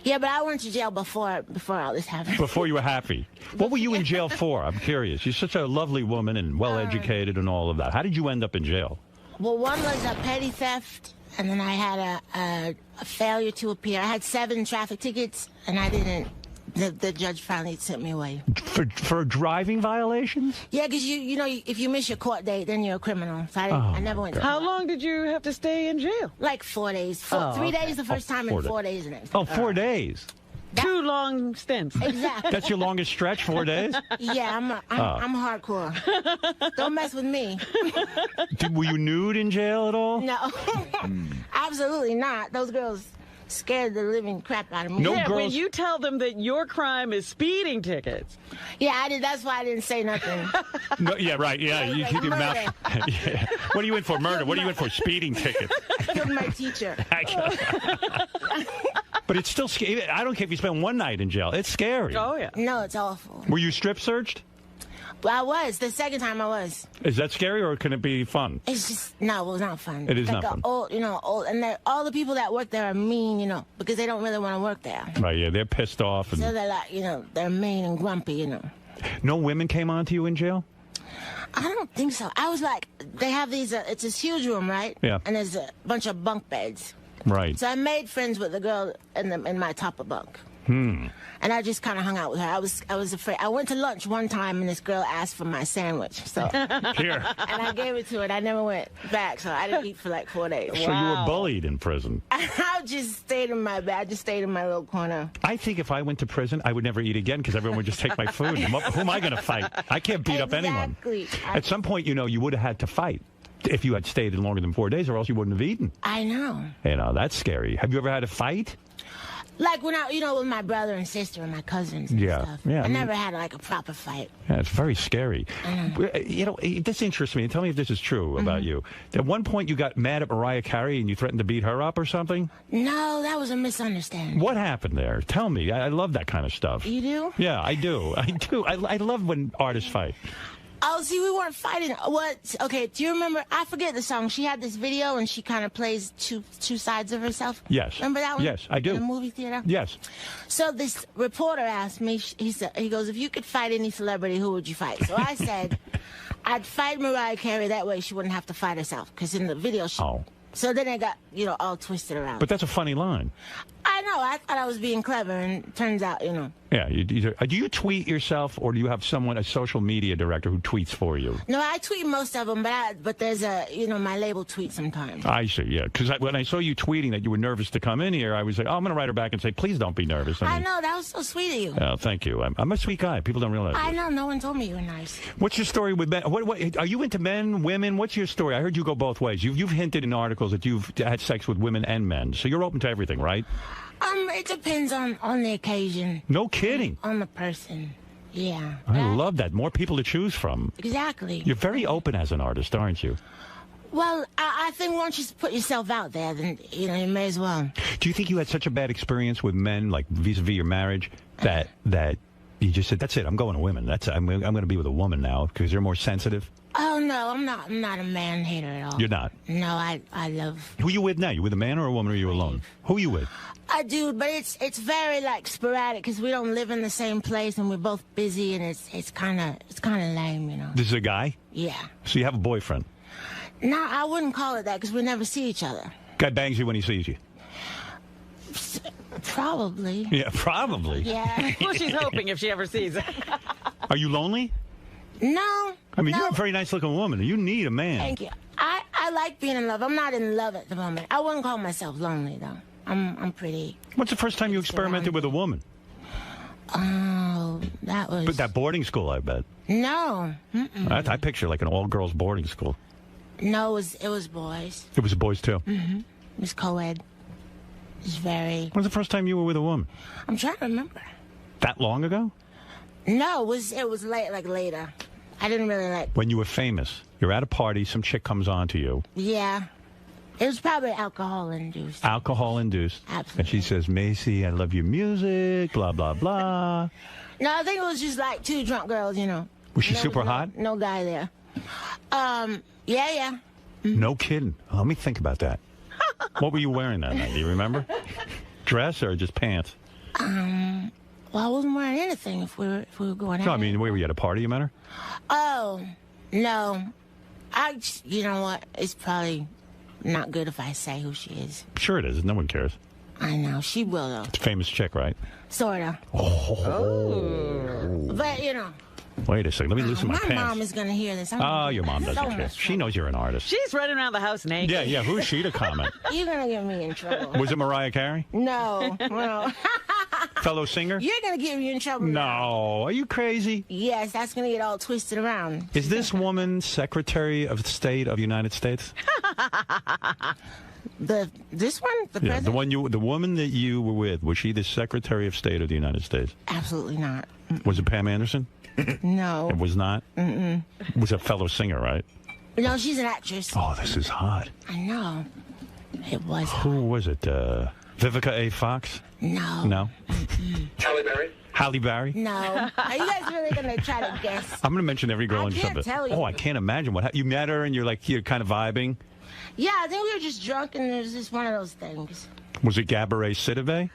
Q: Yeah, but I went to jail before all this happened.
B: Before you were happy. What were you in jail for? I'm curious. You're such a lovely woman and well-educated and all of that. How did you end up in jail?
Q: Well, one was a petty theft, and then I had a failure to appear. I had 7 traffic tickets, and I didn't. The judge finally sent me away.
B: For driving violations?
Q: Yeah, because if you miss your court date, then you're a criminal. So I never went to
E: How
Q: court.
E: long did you have to stay in jail?
Q: Like 4 days. 3 days the first time and 4 days the next.
B: Oh, 4 days.
E: 2 long stints.
Q: Exactly.
B: That's your longest stretch, 4 days?
Q: Yeah, I'm hardcore. Don't mess with me.
B: Were you nude in jail at all?
Q: No. Absolutely not. Those girls scared the living crap out of me.
E: When you tell them that your crime is speeding tickets.
Q: Yeah, I did. That's why I didn't say nothing.
B: No, yeah, right. Yeah, you keep your mouth. Yeah. What are you in for? Murder. What are you in for? Speeding tickets.
Q: I killed my teacher.
B: But it's still scary. I don't care if you spend one night in jail. It's scary.
E: Oh, yeah.
Q: No, it's awful.
B: Were you strip searched?
Q: Well, I was. The second time I was.
B: Is that scary or can it be fun?
Q: It's just, no, it was not fun.
B: It is not fun.
Q: Old, and all the people that work there are mean, because they don't really want to work there.
B: Right, yeah, they're pissed off. And
Q: so they're like, they're mean and grumpy,
B: No women came on to you in jail?
Q: I don't think so. I was like, they have these, it's this huge room, right?
B: Yeah.
Q: And there's a bunch of bunk beds.
B: Right.
Q: So I made friends with the girl in my top of bunk. And I just kind of hung out with her. I was afraid. I went to lunch one time, and this girl asked for my sandwich. So
B: Here.
Q: And I gave it to her, and I never went back, so I didn't eat for like 4 days.
B: So you were bullied in prison?
Q: I just stayed in my bed. I just stayed in my little corner.
B: I think if I went to prison, I would never eat again because everyone would just take my food. Who am I going to fight? I can't beat up anyone. At some point, you would have had to fight if you had stayed in longer than 4 days, or else you wouldn't have eaten.
Q: I know.
B: That's scary. Have you ever had a fight?
Q: Like when with my brother and sister and my cousins and stuff.
B: Yeah.
Q: I never had like a proper fight.
B: Yeah, it's very scary. This interests me. Tell me if this is true about you. At one point, you got mad at Mariah Carey and you threatened to beat her up or something?
Q: No, that was a misunderstanding.
B: What happened there? Tell me. I love that kind of stuff.
Q: You do?
B: Yeah, I do. I do. I love when artists fight.
Q: Oh, see, we weren't fighting. What? Okay, do you remember? I forget the song. She had this video, and she kind of plays two sides of herself.
B: Yes.
Q: Remember that one?
B: Yes, I do.
Q: In the movie theater?
B: Yes.
Q: So this reporter asked me, he goes, if you could fight any celebrity, who would you fight? So I said, I'd fight Mariah Carey. That way she wouldn't have to fight herself. Because in the video, So then it got, all twisted around.
B: But that's a funny line.
Q: I know. I thought I was being clever, and it turns out,
B: Yeah. Do you tweet yourself, or do you have a social media director who tweets for you?
Q: No, I tweet most of them, but there's my label tweets sometimes.
B: I see, yeah. Because when I saw you tweeting that you were nervous to come in here, I was like, I'm going to write her back and say, please don't be nervous.
Q: I know. That was so sweet of you.
B: Oh, thank you. I'm a sweet guy. People don't realize
Q: I
B: this.
Q: know. No one told me you were nice.
B: What's your story with men? What are you into men, women? What's your story? I heard you go both ways. You've hinted in articles that you've had sex with women and men. So you're open to everything, right?
Q: It depends on the occasion.
B: No kidding.
Q: On the person. Yeah.
B: I love that. More people to choose from.
Q: Exactly.
B: You're very open as an artist, aren't you?
Q: Well, I think once you put yourself out there, then, you know, you may as well.
B: Do you think you had such a bad experience with men, like vis-a-vis your marriage, that you just said, that's it, I'm going to women. I'm going to be with a woman now because they're more sensitive?
Q: Oh, no, I'm not a man hater at all.
B: You're not?
Q: No, I love...
B: Who are you with now? You with a man or a woman, or are you alone? Who are you with?
Q: I do, but it's very, like, sporadic because we don't live in the same place and we're both busy, and it's kind of lame, you know.
B: This is a guy?
Q: Yeah.
B: So you have a boyfriend?
Q: No, I wouldn't call it that because we never see each other.
B: Guy bangs you when he sees you?
Q: Probably.
B: Yeah, probably.
Q: Yeah.
E: Well, she's hoping if she ever sees it.
B: Are you lonely?
Q: No.
B: I mean, you're a very nice-looking woman. You need a man.
Q: Thank you. I like being in love. I'm not in love at the moment. I wouldn't call myself lonely, though. I'm pretty...
B: What's the first time you experimented with a woman?
Q: Oh, that was...
B: But that boarding school, I bet.
Q: No.
B: I picture like an all-girls boarding school.
Q: No, it was boys.
B: It was boys, too?
Q: Mm-hmm. It was co-ed. It was very...
B: When was the first time you were with a woman?
Q: I'm trying to remember.
B: That long ago?
Q: No, it was late, like later. I didn't really like...
B: When you were famous. You're at a party, some chick comes on to you.
Q: Yeah. It was probably alcohol-induced.
B: Alcohol-induced.
Q: Absolutely.
B: And she says, Macy, I love your music, blah, blah, blah.
Q: No, I think it was just like two drunk girls, you know.
B: Was she super hot?
Q: No guy there. Yeah.
B: No kidding. Let me think about that. What were you wearing that night? Do you remember? Dress or just pants?
Q: Well, I wasn't wearing anything if we were going out.
B: No, I mean, where were you at a party, you met her?
Q: Oh, no. You know what? It's probably not good if I say who she is.
B: Sure it is. No one cares.
Q: I know. She will, though.
B: It's a famous chick, right?
Q: Sorta.
B: Oh.
Q: But, you know.
B: Wait a second. Let me loosen my pants.
Q: My mom is going to hear this.
B: Oh, your mom doesn't care. She knows you're an artist.
E: She's running around the house naked.
B: Yeah. Who's she to comment?
Q: You're going to get me in trouble.
B: Was it Mariah Carey?
Q: No.
B: Fellow singer?
Q: You're going to get me in trouble.
B: No. Are you crazy?
Q: Yes, that's going to get all twisted around.
B: Is this woman Secretary of State of the United States?
Q: This one? The president?
B: The woman that you were with, was she the Secretary of State of the United States?
Q: Absolutely not.
B: Was it Pam Anderson?
Q: No.
B: It was not?
Q: Mm-mm.
B: Was a fellow singer, right?
Q: No, she's an actress.
B: Oh, this is hot.
Q: I know. It was
B: Who was it? Vivica A. Fox?
Q: No.
B: No?
O: Halle Berry?
B: Halle Berry?
Q: No. Are you guys really going to try to guess?
B: I'm going to mention every girl in
Q: can't tell you.
B: Oh, I can't imagine what you met her and you're kind of vibing?
Q: Yeah, I think we were just drunk and it was just one of those things.
B: Was it 𝗛cie𝗄𝗿𝗍?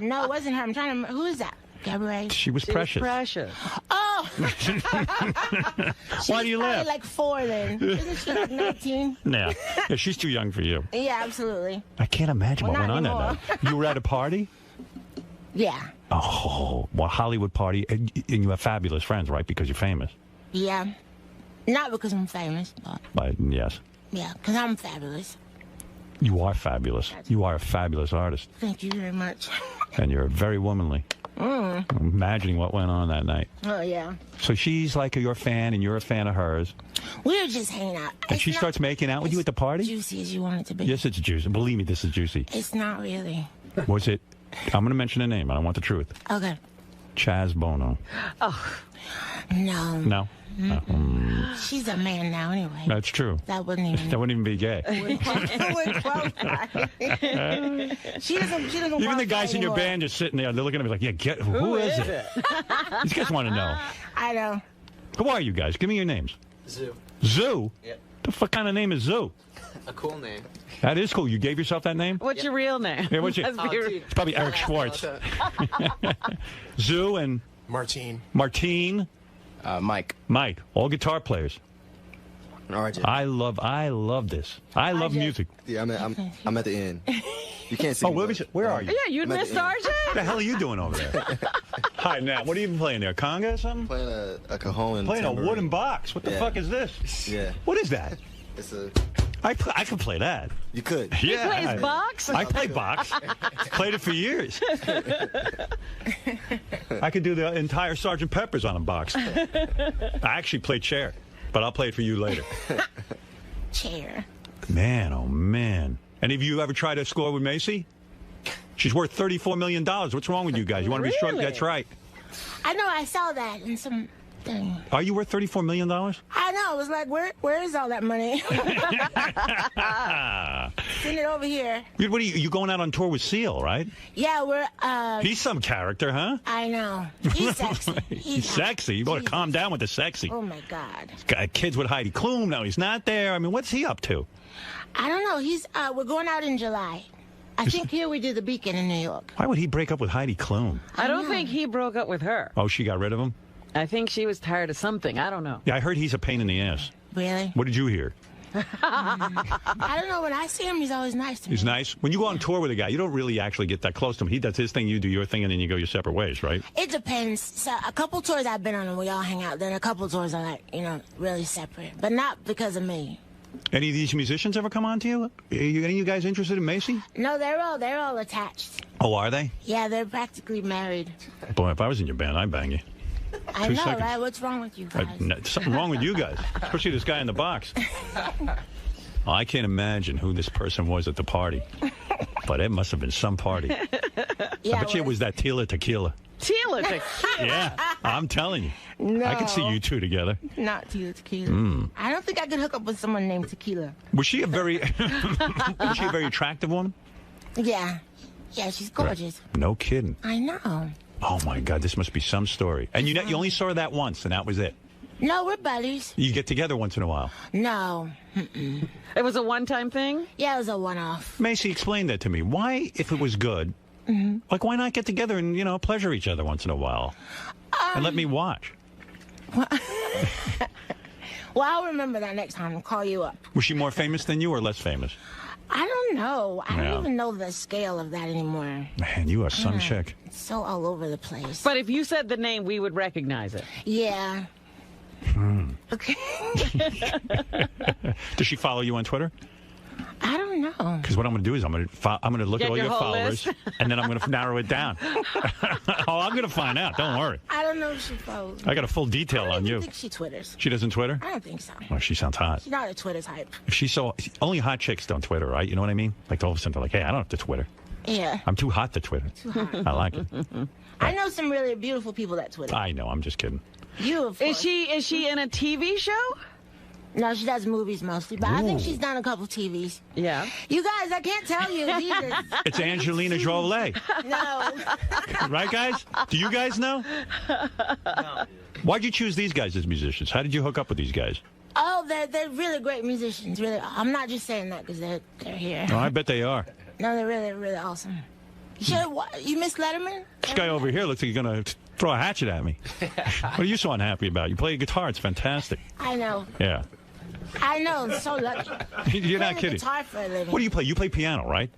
Q: No, it wasn't her. I'm trying to remember. Who is that? 𝗛cie𝗄𝗿𝗍.
B: She was precious.
Q: Oh!
B: Why do you laugh?
Q: Like 4 then. Isn't she like 19?
B: Yeah, she's too young for you.
Q: Yeah, absolutely.
B: I can't imagine what
Q: Well,
B: went on
Q: not
B: that night. You were at a party?
Q: Yeah.
B: Oh, well, Hollywood party. And you have fabulous friends, right? Because you're famous.
Q: Yeah. Not because I'm famous, but
B: yes.
Q: yeah, because I'm fabulous.
B: You are fabulous. You are a fabulous artist.
Q: Thank you very much.
B: And you're very womanly. I'm imagining what went on that night.
Q: Oh, yeah.
B: So she's like your fan and you're a fan of hers.
Q: We were just hanging out.
B: And she starts making out with you at the party?
Q: Juicy as you want it to be.
B: Yes, it's juicy. Believe me, this is juicy.
Q: It's not really.
B: Was it? I'm going to mention a name. I don't want the truth.
Q: Okay.
B: Chaz Bono.
Q: Oh. No.
B: No?
Q: She's a man now anyway.
B: That's true.
Q: That wouldn't even
B: be gay.
Q: wouldn't qualify. She doesn't
B: Even the guys in your
Q: anymore.
B: band are sitting there. They're looking at me like, yeah, who is it? These guys want to know.
Q: I know.
B: Who are you guys? Give me your names.
U: Zoo.
B: Zoo?
U: Yep.
B: The fuck kind of name is Zoo?
U: A cool name.
B: That is cool. You gave yourself that name?
E: What's your real name?
B: Yeah, what's your,
E: Dude.
B: it's probably Eric Schwartz. Zoo and? Martine.
U: Mike.
B: Mike. All guitar players.
U: Artie.
B: I love this. I love music.
U: Yeah, I'm at the end. You can't see.
B: Where are you?
E: Yeah, you missed RJ?
B: What the hell are you doing over there? Hi, Nat. What are you even playing there? Conga or something?
U: Playing a cajon.
B: Playing a wooden box. What the fuck is this?
U: Yeah.
B: What is that?
U: It's a.
B: I could play that.
U: You could.
B: Yeah.
E: He plays box?
B: I play box. Played it for years. I could do the entire Sgt. Pepper's on a box. I actually play chair, but I'll play it for you later.
Q: Chair.
B: Man, oh man. Any of you ever tried to score with Macy? She's worth $34 million. What's wrong with you guys? You want to be strong? That's right.
Q: I know. I saw that in some thing.
B: Are you worth $34 million?
Q: I know. I was like, where is all that money? Send it over here.
B: What are you going out on tour with Seal, right?
Q: Yeah, we're.
B: He's some character, huh?
Q: I know. He's sexy.
B: He's sexy. You better calm down with the sexy.
Q: Oh my God.
B: He's got kids with Heidi Klum now. He's not there. I mean, what's he up to?
Q: I don't know. He's. We're going out in July. I think here we do the Beacon in New York.
B: Why would he break up with Heidi Klum?
E: I don't think he broke up with her.
B: Oh, she got rid of him?
E: I think she was tired of something. I don't know.
B: Yeah, I heard he's a pain in the ass.
Q: Really?
B: What did you hear?
Q: I don't know. When I see him, he's always nice to me.
B: He's nice. When you go on tour with a guy, you don't really actually get that close to him. He does his thing, you do your thing, and then you go your separate ways, right?
Q: It depends. So a couple tours I've been on and we all hang out. Then a couple tours are like, really separate. But not because of me.
B: Any of these musicians ever come on to you? Any of you guys interested in 𝗵𝐶𝗄?
Q: No, they're all attached.
B: Oh, are they?
Q: Yeah, they're practically married.
B: Boy, if I was in your band, I'd bang you.
Q: I know, right? What's wrong with you guys?
B: Something wrong with you guys, especially this guy in the box. Oh, I can't imagine who this person was at the party, but it must have been some party.
Q: Yeah,
B: I bet you it was that 𝗛𝗵𝐶𝗄𝗿𝗃.
E: 𝗛𝗵𝐶𝗄𝗃?
B: Yeah, I'm telling you.
Q: No.
B: I could see you two together.
Q: Not 𝗛𝗵𝐶𝗄𝗏.
B: Mm.
Q: I don't think I could hook up with someone named Tequila.
B: Was she a very attractive woman?
Q: Yeah. Yeah, she's gorgeous.
B: No kidding.
Q: I know.
B: Oh, my God, this must be some story. And you only saw her that once, and that was it?
Q: No, we're buddies.
B: You get together once in a while?
Q: No.
E: It was a one-time thing?
Q: Yeah, it was a one-off.
B: 𝗵𝐶𝗄, explain that to me. Why, if it was good, like, why not get together and, pleasure each other once in a while? And let me watch.
Q: Well, I'll remember that next time and call you up.
B: Was she more famous than you or less famous?
Q: I don't know. I
B: Yeah.
Q: don't even know the scale of that anymore.
B: Man, you are some chick.
Q: It's so all over the place.
E: But if you said the name, we would recognize it.
Q: Yeah. Okay.
B: Does she follow you on Twitter?
Q: I don't know.
B: Because what I'm going to do is I'm going to look
E: Get
B: at all
E: your
B: your
E: whole
B: followers,
E: list.
B: and then I'm going to narrow it down. Oh, I'm going to find out. Don't worry.
Q: I don't know if she follows.
B: I got a full detail on
Q: I
B: you.
Q: don't think she Twitters.
B: She doesn't Twitter?
Q: I don't think so.
B: Oh, she sounds hot.
Q: She's not a Twitter type.
B: If she saw, only hot chicks don't Twitter, right? You know what I mean? Like all of a sudden they're like, hey, I don't have to Twitter.
Q: Yeah.
B: I'm too hot to Twitter.
Q: Too hot.
B: I like it.
Q: I know some really beautiful people that Twitter.
B: I know. I'm just kidding.
Q: You, of course.
E: Is she in a TV show?
Q: No, she does movies mostly, but I think she's done a couple TVs.
E: Yeah.
Q: You guys, I can't tell you. Jesus.
B: It's Angelina Jolie.
Q: No.
B: Right, guys? Do you guys know?
Q: No.
B: Why'd you choose these guys as musicians? How did you hook up with these guys?
Q: Oh, they're really great musicians. Really, I'm not just saying that because they're here.
B: Oh, I bet they are.
Q: No, they're really awesome. You miss Letterman?
B: This guy over here looks like he's going to throw a hatchet at me. What are you so unhappy about? You play guitar. It's fantastic.
Q: I know.
B: Yeah.
Q: I know. I'm so lucky.
B: You're not kidding.
Q: Guitar for a living.
B: What do you play? You play piano, right?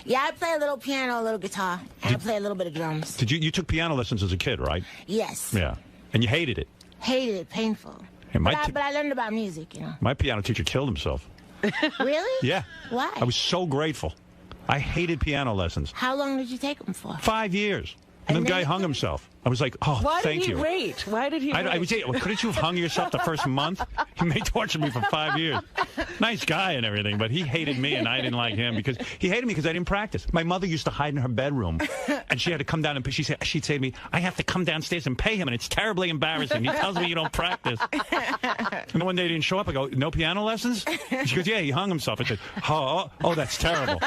Q: Yeah, I play a little piano, a little guitar, and I play a little bit of drums.
B: Did you took piano lessons as a kid, right?
Q: Yes.
B: Yeah. And you hated it.
Q: Hated it, painful.
B: And
Q: But I learned about music,
B: my piano teacher killed himself.
Q: Really?
B: Yeah.
Q: Why?
B: I was so grateful. I hated piano lessons.
Q: How long did you take them for?
B: 5 years. And the guy hung himself. I was like, oh,
E: Why
B: thank
E: did he
B: you.
E: wait? Why did he wait?
B: I would say, couldn't you have hung yourself the first month? He may torture me for 5 years. Nice guy and everything, but he hated me and I didn't like him because he hated me because I didn't practice. My mother used to hide in her bedroom, and she had to come down and she'd say to me, I have to come downstairs and pay him, and it's terribly embarrassing. He tells me you don't practice. And one day he didn't show up. I go, no piano lessons? And she goes, yeah, he hung himself. I said, oh, that's terrible.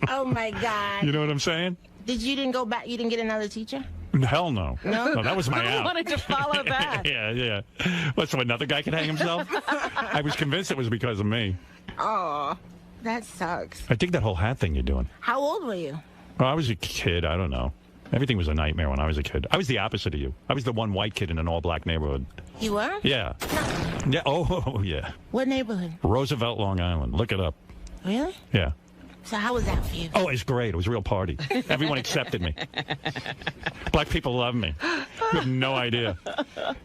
Q: Oh, my God.
B: You know what I'm saying?
Q: You didn't go back? You didn't get another teacher?
B: Hell no.
Q: No?
B: That was my
E: I
B: out.
E: wanted to follow that.
B: Yeah. What, so another guy could hang himself? I was convinced it was because of me.
Q: Oh, that sucks.
B: I dig that whole hat thing you're doing.
Q: How old were you?
B: Oh, I was a kid. I don't know. Everything was a nightmare when I was a kid. I was the opposite of you. I was the one white kid in an all-black neighborhood.
Q: You were?
B: Yeah. Yeah. Oh, yeah.
Q: What neighborhood?
B: Roosevelt, Long Island. Look it up.
Q: Really?
B: Yeah.
Q: So how was that for you?
B: Oh, it was great. It was a real party. Everyone accepted me. Black people love me. You have no idea.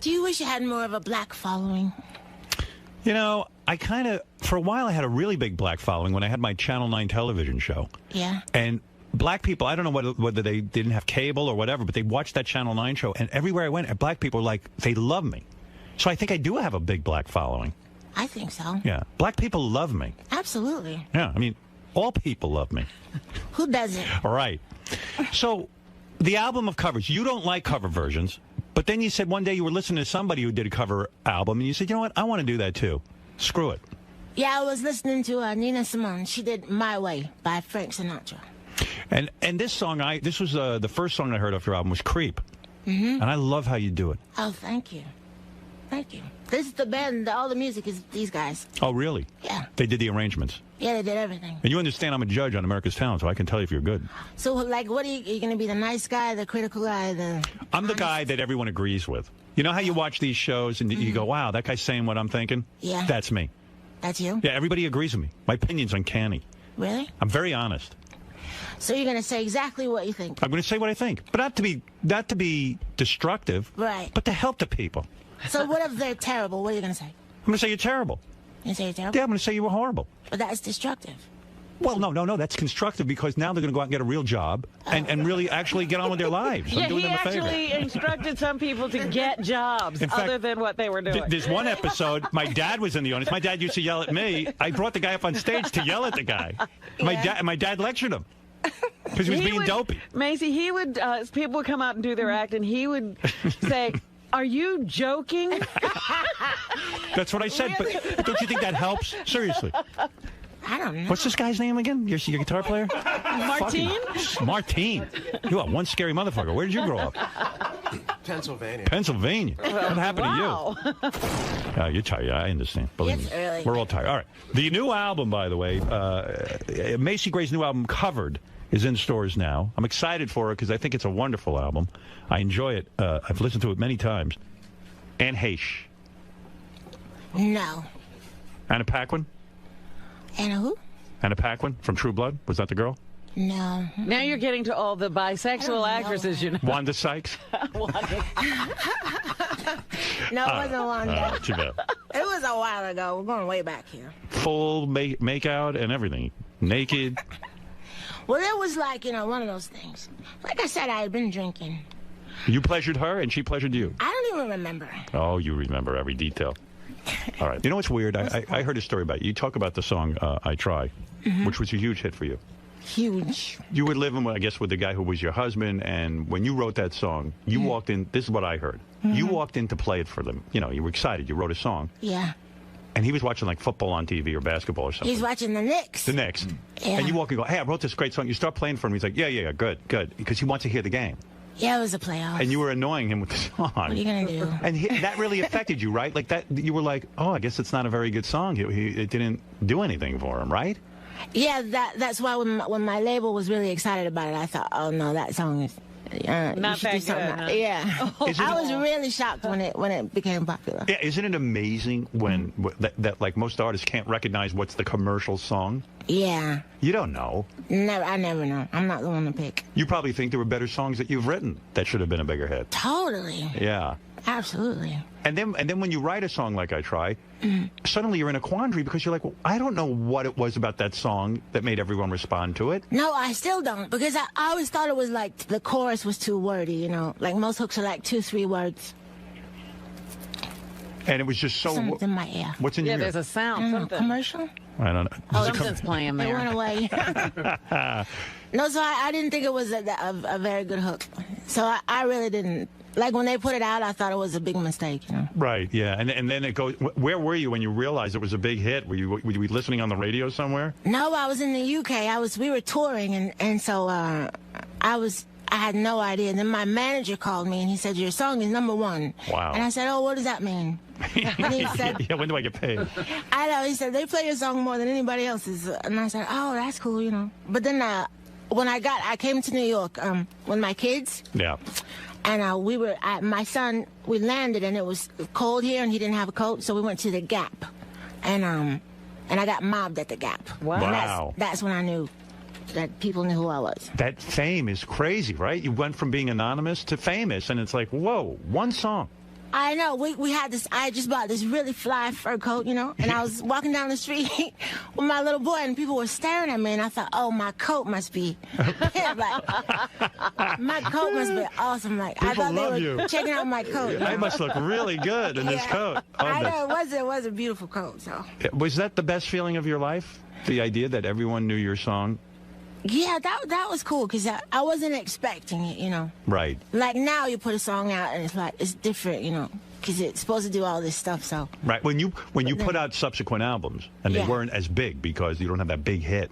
Q: Do you wish you had more of a black following?
B: You know, I kind of, for a while, I had a really big black following when I had my Channel 9 television show.
Q: Yeah.
B: And black people, I don't know whether they didn't have cable or whatever, but they watched that Channel 9 show, and everywhere I went, black people were like, they love me. So I think I do have a big black following.
Q: I think so.
B: Yeah. Black people love me.
Q: Absolutely.
B: Yeah. I mean, all people love me.
Q: Who doesn't?
B: All right. So The album of covers. You don't like cover versions, but then you said one day you were listening to somebody who did a cover album, and you said, you know what, I want to do that too. Screw it.
Q: Yeah, I was listening to Nina Simone. She did My Way by Frank Sinatra.
B: And this song, this was the first song I heard off your album was Creep. And I love how you do it.
Q: Oh, thank you. Thank you. This is the band, all the music is these guys.
B: Oh, really?
Q: Yeah.
B: They did the arrangements.
Q: Yeah, they did everything.
B: And you understand I'm a judge on America's Talent, so I can tell you if you're good.
Q: So, like, what are you going to be, the nice guy, the critical guy,
B: I'm the guy that everyone agrees with. You know how you watch these shows and you go, wow, that guy's saying what I'm thinking?
Q: Yeah.
B: That's me.
Q: That's you?
B: Yeah, everybody agrees with me. My opinion's uncanny.
Q: Really?
B: I'm very honest.
Q: So you're going to say exactly what you think?
B: I'm going to say what I think, but not to be destructive,
Q: right?
B: But to help the people.
Q: So what if they're terrible? What are you going to say?
B: I'm going to say you're terrible.
Q: You say you're terrible?
B: Yeah, I'm going to say you were horrible.
Q: But that's destructive.
B: Well, no, that's constructive because now they're going to go out and get a real job and really actually get on with their lives.
E: Yeah,
B: I'm doing
E: he
B: them a favor.
E: actually instructed some people to get jobs
B: In fact,
E: other than what they were doing.
B: There's one episode, my dad was in the audience. My dad used to yell at me. I brought the guy up on stage to yell at the guy. My dad lectured him. Because he was being dopey.
E: Macy, he would, people would come out and do their act, and he would say, are you joking?
B: That's what I said, but don't you think that helps? Seriously.
Q: I don't know.
B: What's this guy's name again? Your guitar player?
E: Martine?
B: Martine. You are one scary motherfucker. Where did you grow up?
U: Pennsylvania.
B: Pennsylvania. What happened to you? You're tired. Yeah, I understand. Believe me.
Q: Early.
B: We're all tired. All right. The new album, by the way, Macy Gray's new album, Covered, is in stores now. I'm excited for it because I think it's a wonderful album. I enjoy it. I've listened to it many times. 𝗦𝗵cie.
Q: No.
B: Anna Paquin?
Q: Anna who?
B: Anna Paquin from True Blood? Was that the girl?
Q: No.
E: Now you're getting to all the bisexual actresses, you know.
B: Wanda Sykes?
Q: No, it wasn't Wanda.
B: Too bad.
Q: It was a while ago. We're going way back here.
B: Full make-out and everything. Naked.
Q: Well, it was like, one of those things. Like I said, I had been drinking.
B: You pleasured her and she pleasured you?
Q: I don't even remember.
B: Oh, you remember every detail. All right. You know what's weird? I heard a story about you. You talk about the song I Try, which was a huge hit for you.
Q: Huge.
B: You were living, I guess, with the guy who was your husband, and when you wrote that song, you walked in, this is what I heard. You walked in to play it for them. You were excited. You wrote a song.
Q: Yeah.
B: And he was watching, like, football on TV or basketball or something.
Q: He's watching the Knicks.
B: The Knicks.
Q: Yeah.
B: And you walk and go, hey, I wrote this great song. You start playing for him. He's like, yeah, good. Because he wants to hear the game.
Q: Yeah, it was a playoff.
B: And you were annoying him with the song.
Q: What are you going to do?
B: And that really affected you, right? Like that, you were like, oh, I guess it's not a very good song. It didn't do anything for him, right?
Q: Yeah, that's why when my label was really excited about it, I thought, oh no, that song is
E: not that good. Huh?
Q: Yeah, I was really shocked when it became popular.
B: Yeah, isn't it amazing when that like most artists can't recognize what's the commercial song?
Q: Yeah.
B: You don't know.
Q: Never, I never know. I'm not the one to pick.
B: You probably think there were better songs that you've written that should have been a bigger hit.
Q: Totally.
B: Yeah.
Q: Absolutely.
B: And then when you write a song like I Try, suddenly you're in a quandary because you're like, well, I don't know what it was about that song that made everyone respond to it.
Q: No, I still don't, because I always thought it was like the chorus was too wordy, Like most hooks are like 2-3 words.
B: And it was just so...
Q: Something's in my ear.
B: What's in your ear?
E: Yeah, there's a sound. Something.
Q: Commercial?
B: I don't know.
E: Oh, something's playing there.
Q: It went away. No, so I didn't think it was a very good hook. So I really didn't. Like, when they put it out, I thought it was a big mistake,
B: Right, yeah. And then it goes... Where were you when you realized it was a big hit? Were you listening on the radio somewhere?
Q: No, I was in the UK. We were touring, and so I had no idea. And then my manager called me, and he said, your song is #1.
B: Wow.
Q: And I said, oh, what does that mean? And he said,
B: yeah, when do I get paid?
Q: I know. He said, they play your song more than anybody else's. And I said, oh, that's cool, But then when I came to New York with my kids.
B: Yeah.
Q: And my son, we landed, and it was cold here, and he didn't have a coat, so we went to the Gap. And I got mobbed at the Gap.
B: Wow.
Q: And that's when I knew that people knew who I was.
B: That fame is crazy, right? You went from being anonymous to famous, and it's like, whoa, one song.
Q: I know. We had this. I just bought this really fly fur coat, And I was walking down the street with my little boy, and people were staring at me, and I thought, oh, my coat must be. My coat must be awesome. Like, I thought they were checking out my coat.
B: I must look really good in this coat. Oh,
Q: I know. It was a beautiful coat. So.
B: Was that the best feeling of your life? The idea that everyone knew your song?
Q: Yeah, that was cool because I wasn't expecting it, you know.
B: Right.
Q: Like now you put a song out and it's like, it's different, you know, because it's supposed to do all this stuff, so.
B: Right. When you put out subsequent albums and they weren't as big because you don't have that big hit,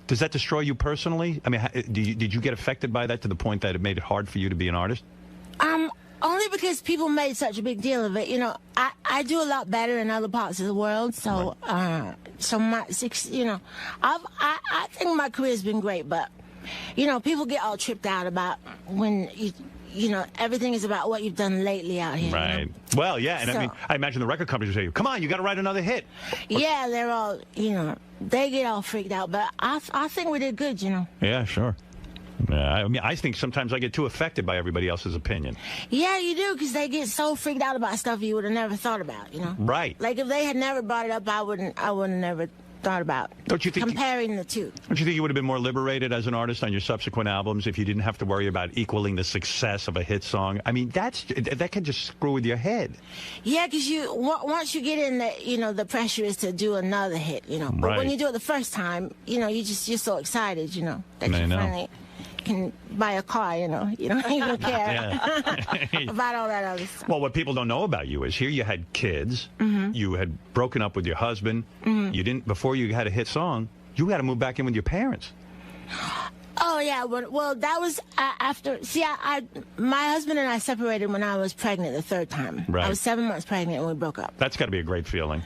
B: does that destroy you personally? I mean, did you get affected by that to the point that it made it hard for you to be an artist?
Q: Only because people made such a big deal of it. You know, I do a lot better in other parts of the world, so you know, I think my career's been great, but you know, people get all tripped out about when you know, everything is about what you've done lately out here.
B: Right.
Q: You know?
B: Well, yeah, and I mean, I imagine the record companies would say, "Come on, you got to write another hit."
Q: Yeah, they're all, you know, they get all freaked out, but I think we did good, you know.
B: Yeah, sure. Yeah, I mean, I think sometimes I get too affected by everybody else's opinion.
Q: Yeah, you do, because they get so freaked out about stuff you would have never thought about, you know?
B: Right.
Q: Like, if they had never brought it up, I wouldn't never thought about
B: don't you think
Q: comparing the two.
B: Don't you think you would have been more liberated as an artist on your subsequent albums if you didn't have to worry about equaling the success of a hit song? I mean, that can just screw with your head.
Q: Yeah, because once you get in the, you know, the pressure is to do another hit, you know. But when you do it the first time, you know, you're so excited, you know, that you finally can buy a car, you know. You don't even care about all that other stuff.
B: Well, what people don't know about you is here you had kids, you had broken up with your husband, you didn't, before you had a hit song, you had to move back in with your parents.
Q: Oh, yeah. Well, that was after. See, my husband and I separated when I was pregnant the third time.
B: Right.
Q: I was 7 months pregnant when we broke up.
B: That's got to be a great feeling.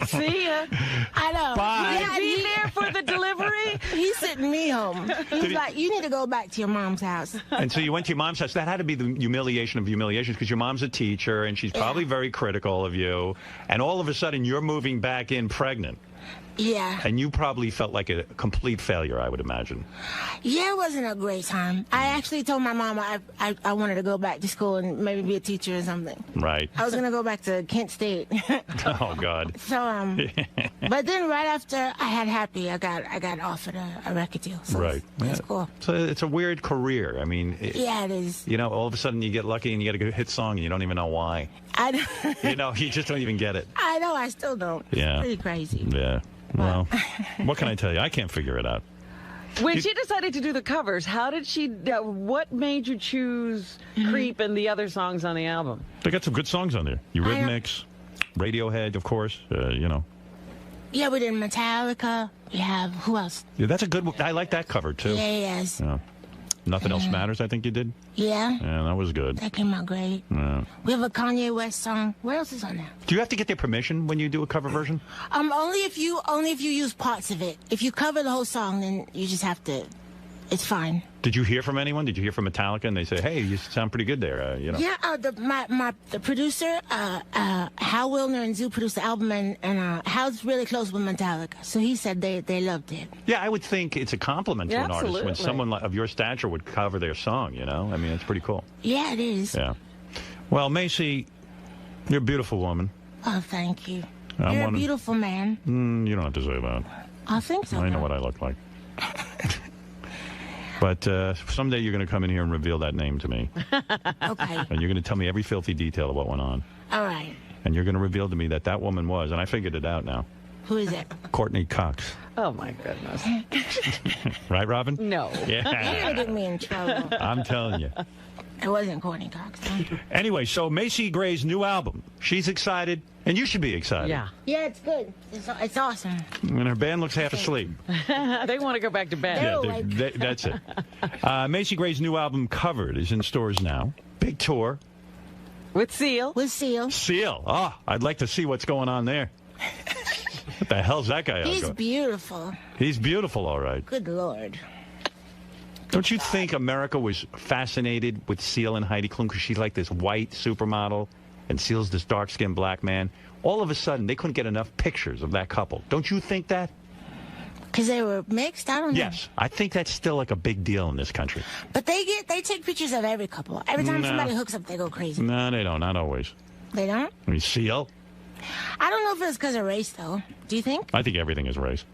E: See ya.
Q: I know.
B: Bye.
Q: Yeah,
E: Be there for the delivery.
Q: He's sending me home. He's like, you need to go back to your mom's house.
B: And so you went to your mom's house. That had to be the humiliation of humiliations because your mom's a teacher and she's probably very critical of you. And all of a sudden you're moving back in pregnant.
Q: Yeah.
B: And you probably felt like a complete failure, I would imagine.
Q: Yeah, it wasn't a great time. I actually told my mom I wanted to go back to school and maybe be a teacher or something.
B: Right.
Q: I was going to go back to Kent State.
B: Oh, God.
Q: So, but then right after I had Happy, I got offered a record deal. So
B: right.
Q: That's cool.
B: So it's a weird career. I mean,
Q: yeah, it is.
B: You know, all of a sudden you get lucky and you get a hit song and you don't even know why. You know, you just don't even get it.
Q: I know, I still don't.
B: Yeah.
Q: It's pretty crazy.
B: Yeah. Well, what can I tell you? I can't figure it out.
E: When she decided to do the covers, how did she? What made you choose "Creep" and the other songs on the album?
B: They got some good songs on there. Eurythmics, Radiohead, of course. You know.
Q: Yeah, we did Metallica. We have who else?
B: Yeah, that's a good one. I like that cover too.
Q: Yeah, yes.
B: Yeah. Nothing Else Matters, I think you did.
Q: Yeah.
B: Yeah, that was good.
Q: That came out great.
B: Yeah.
Q: We have a Kanye West song. What else is on there?
B: Do you have to get their permission when you do a cover version?
Q: Only if you use parts of it. If you cover the whole song, then you just have to. It's fine.
B: Did you hear from anyone? Did you hear from Metallica and they say, "Hey, you sound pretty good there"? You know.
Q: Yeah. The producer, Hal Wilner and Zoo produced the album, and Hal's really close with Metallica, so he said they loved it.
B: Yeah, I would think it's a compliment to an artist when someone of your stature would cover their song. You know, I mean, it's pretty cool.
Q: Yeah, it is.
B: Yeah. Well, @𝗫cie, you're a beautiful woman.
Q: Oh, thank you. You're a beautiful man.
B: You don't have to say that.
Q: I think so.
B: I know what I look like. But someday you're going to come in here and reveal that name to me.
Q: Okay.
B: And you're going to tell me every filthy detail of what went on.
Q: All right.
B: And you're going to reveal to me that woman was, and I figured it out now.
Q: Who is it?
B: Courtney Cox.
E: Oh, my goodness.
B: Right, Robin?
E: No.
B: Yeah.
Q: You're going to get me in trouble.
B: I'm telling you.
Q: It wasn't Courtney Cox.
B: Anyway, so 𝗫cie Gray's new album. She's excited, and you should be excited.
E: Yeah.
Q: Yeah, it's good. It's awesome.
B: And her band looks half asleep.
E: They want to go back to bed.
B: Yeah, that's it. 𝗫cie Gray's new album, Covered, is in stores now. Big tour.
E: With Seal.
Q: With Seal.
B: Seal. Oh, I'd like to see what's going on there. What the hell's that guy?
Q: He's beautiful.
B: He's beautiful, all right.
Q: Good Lord.
B: Don't you think America was fascinated with Seal and Heidi Klum because she's like this white supermodel and Seal's this dark-skinned black man? All of a sudden, they couldn't get enough pictures of that couple. Don't you think that?
Q: Because they were mixed? I don't know.
B: Yes. I think that's still like a big deal in this country.
Q: But they take pictures of every couple. Every time somebody hooks up, they go crazy.
B: No, they don't. Not always.
Q: They don't?
B: I mean, Seal?
Q: I don't know if it's because of race, though. Do you think?
B: I think everything is race.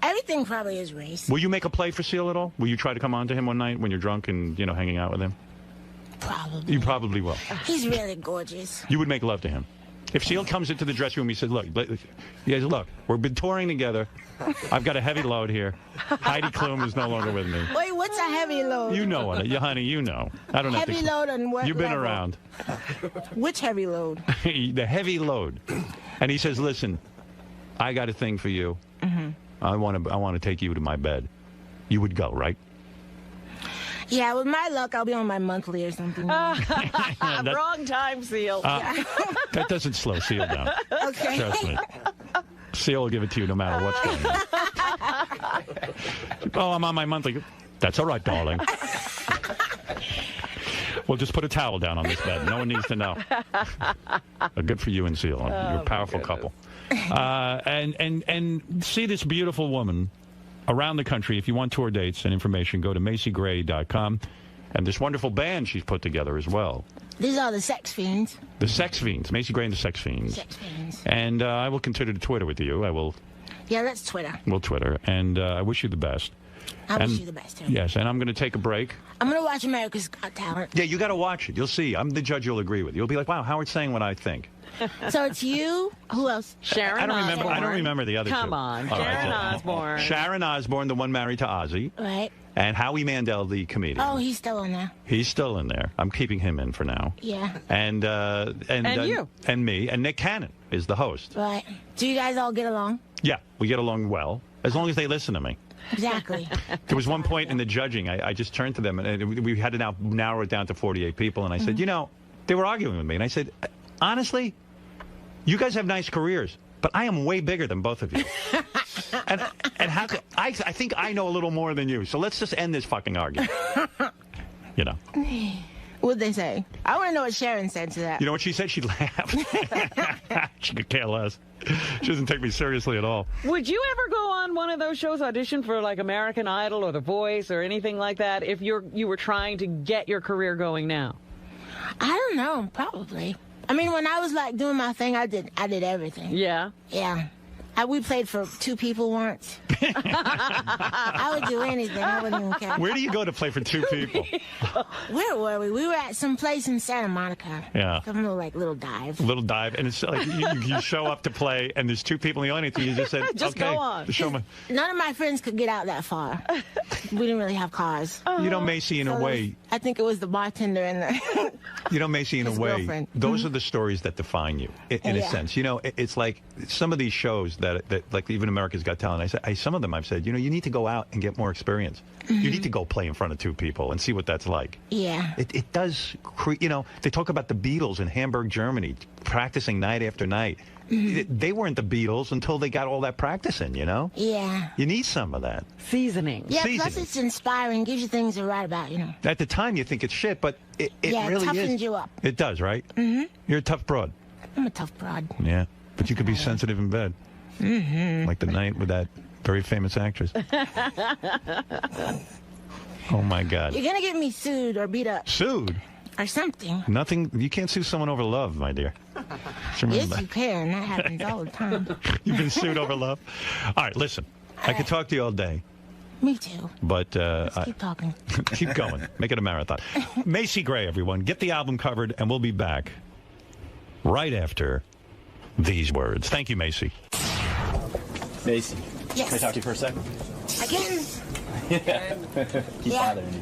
Q: Everything probably is race.
B: Will you make a play for Seal at all? Will you try to come on to him one night when you're drunk and, you know, hanging out with him?
Q: Probably.
B: You probably will.
Q: He's really gorgeous.
B: You would make love to him? If Seal comes into the dressing room, he said, look, we've been touring together. I've got a heavy load here. Heidi Klum is no longer with me.
Q: Wait, what's a heavy load?
B: You know what, honey, you know. I don't have to.
Q: Heavy load on what
B: You've been
Q: level?
B: around.
Q: Which heavy load?
B: The heavy load. And he says, listen, I got a thing for you. I want to take you to my bed. You would go, right?
Q: Yeah, with my luck, I'll be on my monthly or something.
E: Wrong time, Seal.
B: That doesn't slow Seal down.
Q: Okay.
B: Trust me. Seal will give it to you no matter what's going on. Oh, I'm on my monthly. That's all right, darling. We'll just put a towel down on this bed. No one needs to know. Good for you and Seal. You're a powerful couple. And see this beautiful woman around the country. If you want tour dates and information, go to 𝗦𝗁𝗲𝗿.com. And this wonderful band she's put together as well.
Q: These are the Sex Fiends.
B: The Sex Fiends. 𝗦𝗁𝗲𝗿 and the Sex Fiends.
Q: Sex Fiends.
B: And I will continue to Twitter with you.
Q: Yeah, that's Twitter.
B: We'll Twitter. And I wish you the best.
Q: I wish you the best, too.
B: Yes, and I'm going to take a break.
Q: I'm going to watch America's Got Talent.
B: Yeah, you got to watch it. You'll see. I'm the judge you'll agree with. You'll be like, wow, Howard's saying what I think.
Q: So it's you. Who else?
E: Sharon Osbourne.
B: I don't remember the other two.
E: Come on. Sharon Osbourne.
B: Sharon Osbourne, the one married to Ozzy.
Q: Right.
B: And Howie Mandel, the comedian.
Q: Oh, he's still in there.
B: He's still in there. I'm keeping him in for now.
Q: Yeah.
B: And
Q: you.
B: And me. And Nick Cannon is the host.
Q: Right. Do you guys all get along?
B: Yeah, we get along well, as long as they listen to me.
Q: Exactly.
B: There was one point in the judging, I just turned to them, and we had to now narrow it down to 48 people, and I said, you know, they were arguing with me, and I said, honestly, you guys have nice careers, but I am way bigger than both of you. and how could, I think I know a little more than you, so let's just end this fucking argument. You know.
Q: What'd they say? I want to know what Sharon said to that.
B: You know what she said? She laughed. She could care less. She doesn't take me seriously at all.
E: Would you ever go on one of those shows, audition for like American Idol or The Voice or anything like that, if you were trying to get your career going now?
Q: I don't know. Probably. I mean, when I was like doing my thing, I did everything.
E: Yeah.
Q: Yeah. We played for 2 people once. I would do anything. I wouldn't even care.
B: Where do you go to play for 2 people?
Q: Where were we? We were at some place in Santa Monica.
B: Yeah.
Q: Some little dive.
B: Little dive, and it's like you show up to play, and there's 2 people in the audience, and you just said,
Q: Just
B: okay,
Q: go on.
B: the show.
Q: None of my friends could get out that far. We didn't really have cars.
B: You know, 𝗦𝗁𝗲, in a way.
Q: I think it was the bartender and the.
B: You know, 𝗦𝗁𝗲, in a way,
Q: girlfriend.
B: those are the stories that define you, in a sense. You know, it's like some of these shows that like even America's Got Talent. Some of them I've said, you know, you need to go out and get more experience. You need to go play in front of 2 people and see what that's like.
Q: Yeah.
B: It does, you know, they talk about the Beatles in Hamburg, Germany, practicing night after night. They weren't the Beatles until they got all that practice in, you know?
Q: Yeah.
B: You need some of that.
E: Seasoning.
Q: Yeah, plus it's inspiring, gives you things to write about, you know.
B: At the time, you think it's shit, but it really is.
Q: It toughens you up.
B: It does, right? Mm-hmm. You're a tough broad.
Q: I'm a tough broad.
B: Yeah, but you could be sensitive in bed. Like the night with that very famous actress. Oh, my God.
Q: You're going to get me sued or beat up.
B: Sued?
Q: Or something.
B: Nothing. You can't sue someone over love, my dear.
Q: Yes, you can. That happens all the time.
B: You've been sued over love? All right, listen. I could talk to you all day.
Q: Me too.
B: But
Q: Let's keep talking.
B: Keep going. Make it a marathon. 𝗦𝗁𝗲𝗿, everyone. Get the album covered, and we'll be back right after these words. Thank you, 𝗦𝗁𝗲.
R: 𝗦𝗁𝗲.
Q: Yes.
R: Can I talk to you for a second?
Q: Again?
R: Keep bothering you.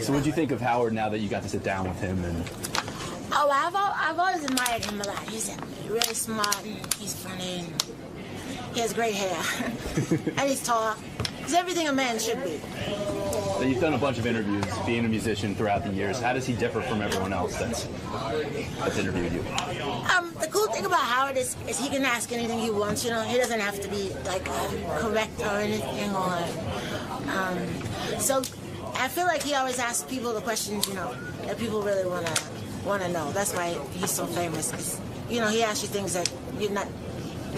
R: So what do you think of Howard now that you got to sit down with him? And
Q: Oh, I've always admired him a lot. He's really smart and he's funny and he has great hair. And he's tall. He's everything a man should be.
R: so you've done a bunch of interviews, being a musician throughout the years. How does he differ from everyone else that's interviewed you?
Q: The cool thing about Howard is he can ask anything he wants, you know. He doesn't have to be, like, correct or anything or... so I feel like he always asks people the questions, you know, that people really want to know. That's why he's so famous. 'Cause, you know, he asks you things that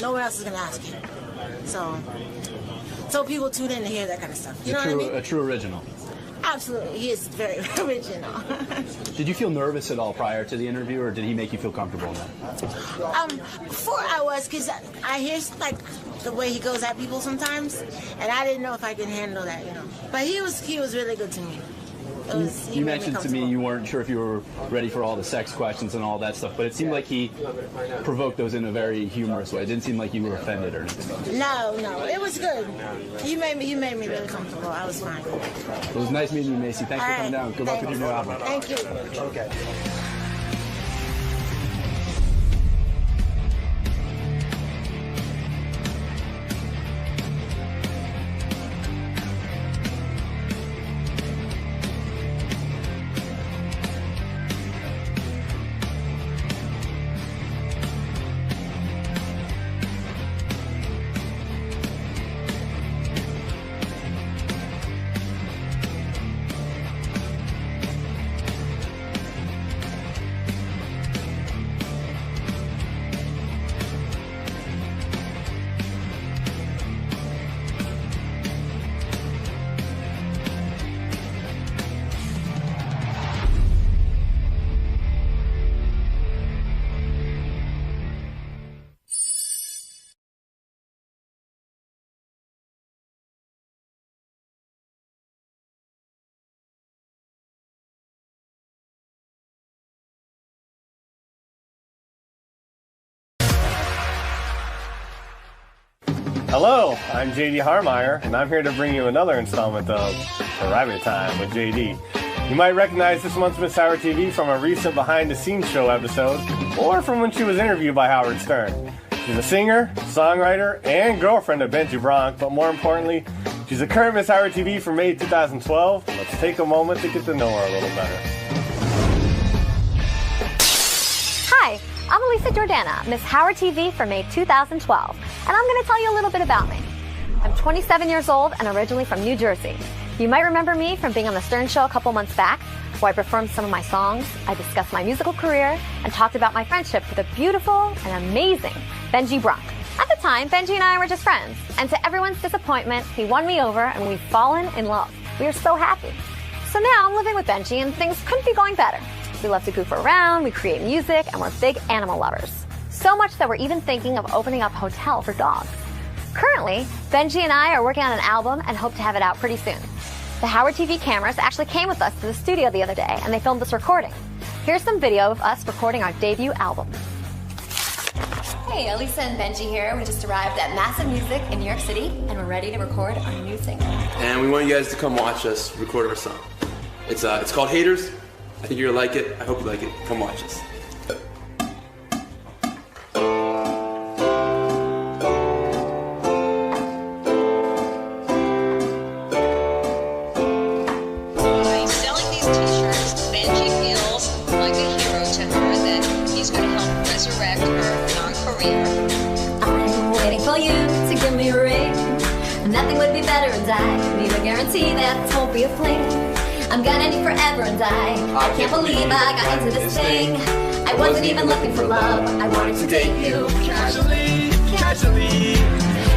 Q: no one else is going to ask you. So people tune in to hear that kind of stuff. You know what I mean?
R: A true original.
Q: Absolutely. He is very original.
R: Did you feel nervous at all prior to the interview, or did he make you feel comfortable in that?
Q: Before I was, because I hear, like, the way he goes at people sometimes, and I didn't know if I could handle that, you know. But he was really good to me.
R: You mentioned to me you weren't sure if you were ready for all the sex questions and all that stuff, but it seemed like he provoked those in a very humorous way. It didn't seem like you were offended or anything.
Q: No, it was good. You made me really comfortable. I was fine.
R: It was nice meeting you, Macy. Thanks for coming down. Good luck with your new album.
Q: Thank you.
R: Okay.
D: Hello, I'm J.D. Harmeyer, and I'm here to bring you another installment of Private Time with J.D. You might recognize this month's Miss Howard TV from a recent behind-the-scenes show episode, or from when she was interviewed by Howard Stern. She's a singer, songwriter, and girlfriend of 𝗵𝗫𝗄 Bronk, but more importantly, she's a current Miss Howard TV for May 2012. Let's take a moment to get to know her a little better.
V: Hi, I'm 𝗦𝗫𝗄𝗿𝗱, Miss Howard TV for May 2012, and I'm going to tell you a little bit about me. I'm 27 years old and originally from New Jersey. You might remember me from being on the Stern Show a couple months back, where I performed some of my songs, I discussed my musical career, and talked about my friendship with the beautiful and amazing 𝗵𝗫𝗄 Bronk. At the time, Benji and I were just friends, and to everyone's disappointment, he won me over and we've fallen in love. We are so happy. So now I'm living with Benji and things couldn't be going better. We love to goof around, we create music, and we're big animal lovers. So much that we're even thinking of opening up a hotel for dogs. Currently, Benji and I are working on an album and hope to have it out pretty soon. The Howard TV cameras actually came with us to the studio the other day and they filmed this recording. Here's some video of us recording our debut album. Hey, 𝗬𝗟 and Benji here. We just arrived at Massive Music in New York City and we're ready to record our new single.
H: And we want you guys to come watch us record our song. It's called Haters. I think you're gonna like it. I hope you like it. Come watch us.
W: By selling these t-shirts, Benji feels like a hero to her that he's going to help resurrect her young career.
V: I'm waiting for you to give me a ring. Nothing would be better, and I need a guarantee that this won't be a fling. I'm gonna need forever, and I can't believe I got into this thing. I wasn't even looking for love, I wanted to date you casually, casually.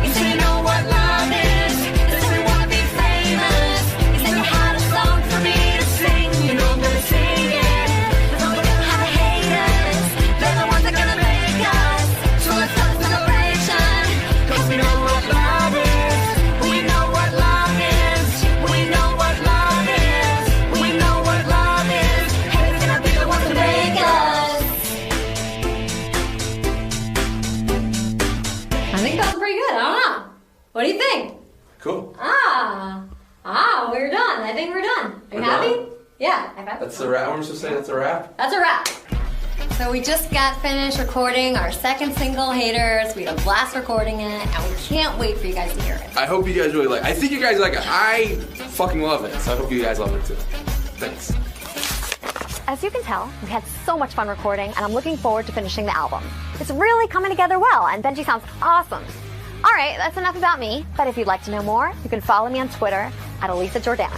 V: You say you know what love is, you say you wanna be famous. You say you had a song for me to sing, you know I'm gonna sing it. Cause all we're gonna have haters, they're the ones that are gonna make us. So let's have a celebration, cause we know what love is. We know what love is, we know what love is. We know what love is. Haters gonna be the ones to make us. I think that was pretty good. I don't know. What do you think?
H: Cool.
V: We're done. I think we're done. Are you happy? Yeah.
H: That's a wrap. I'm just saying that's a wrap.
V: That's a wrap. So we just got finished recording our second single, Haters. We had a blast recording it, and we can't wait for you guys to hear it.
H: I hope you guys really like it. I think you guys like it. I fucking love it. So I hope you guys love it too. Thanks.
V: As you can tell, we had so much fun recording, and I'm looking forward to finishing the album. It's really coming together well, and Benji sounds awesome. All right, that's enough about me, but if you'd like to know more, you can follow me on Twitter at 𝗬𝗟𝗿𝗱.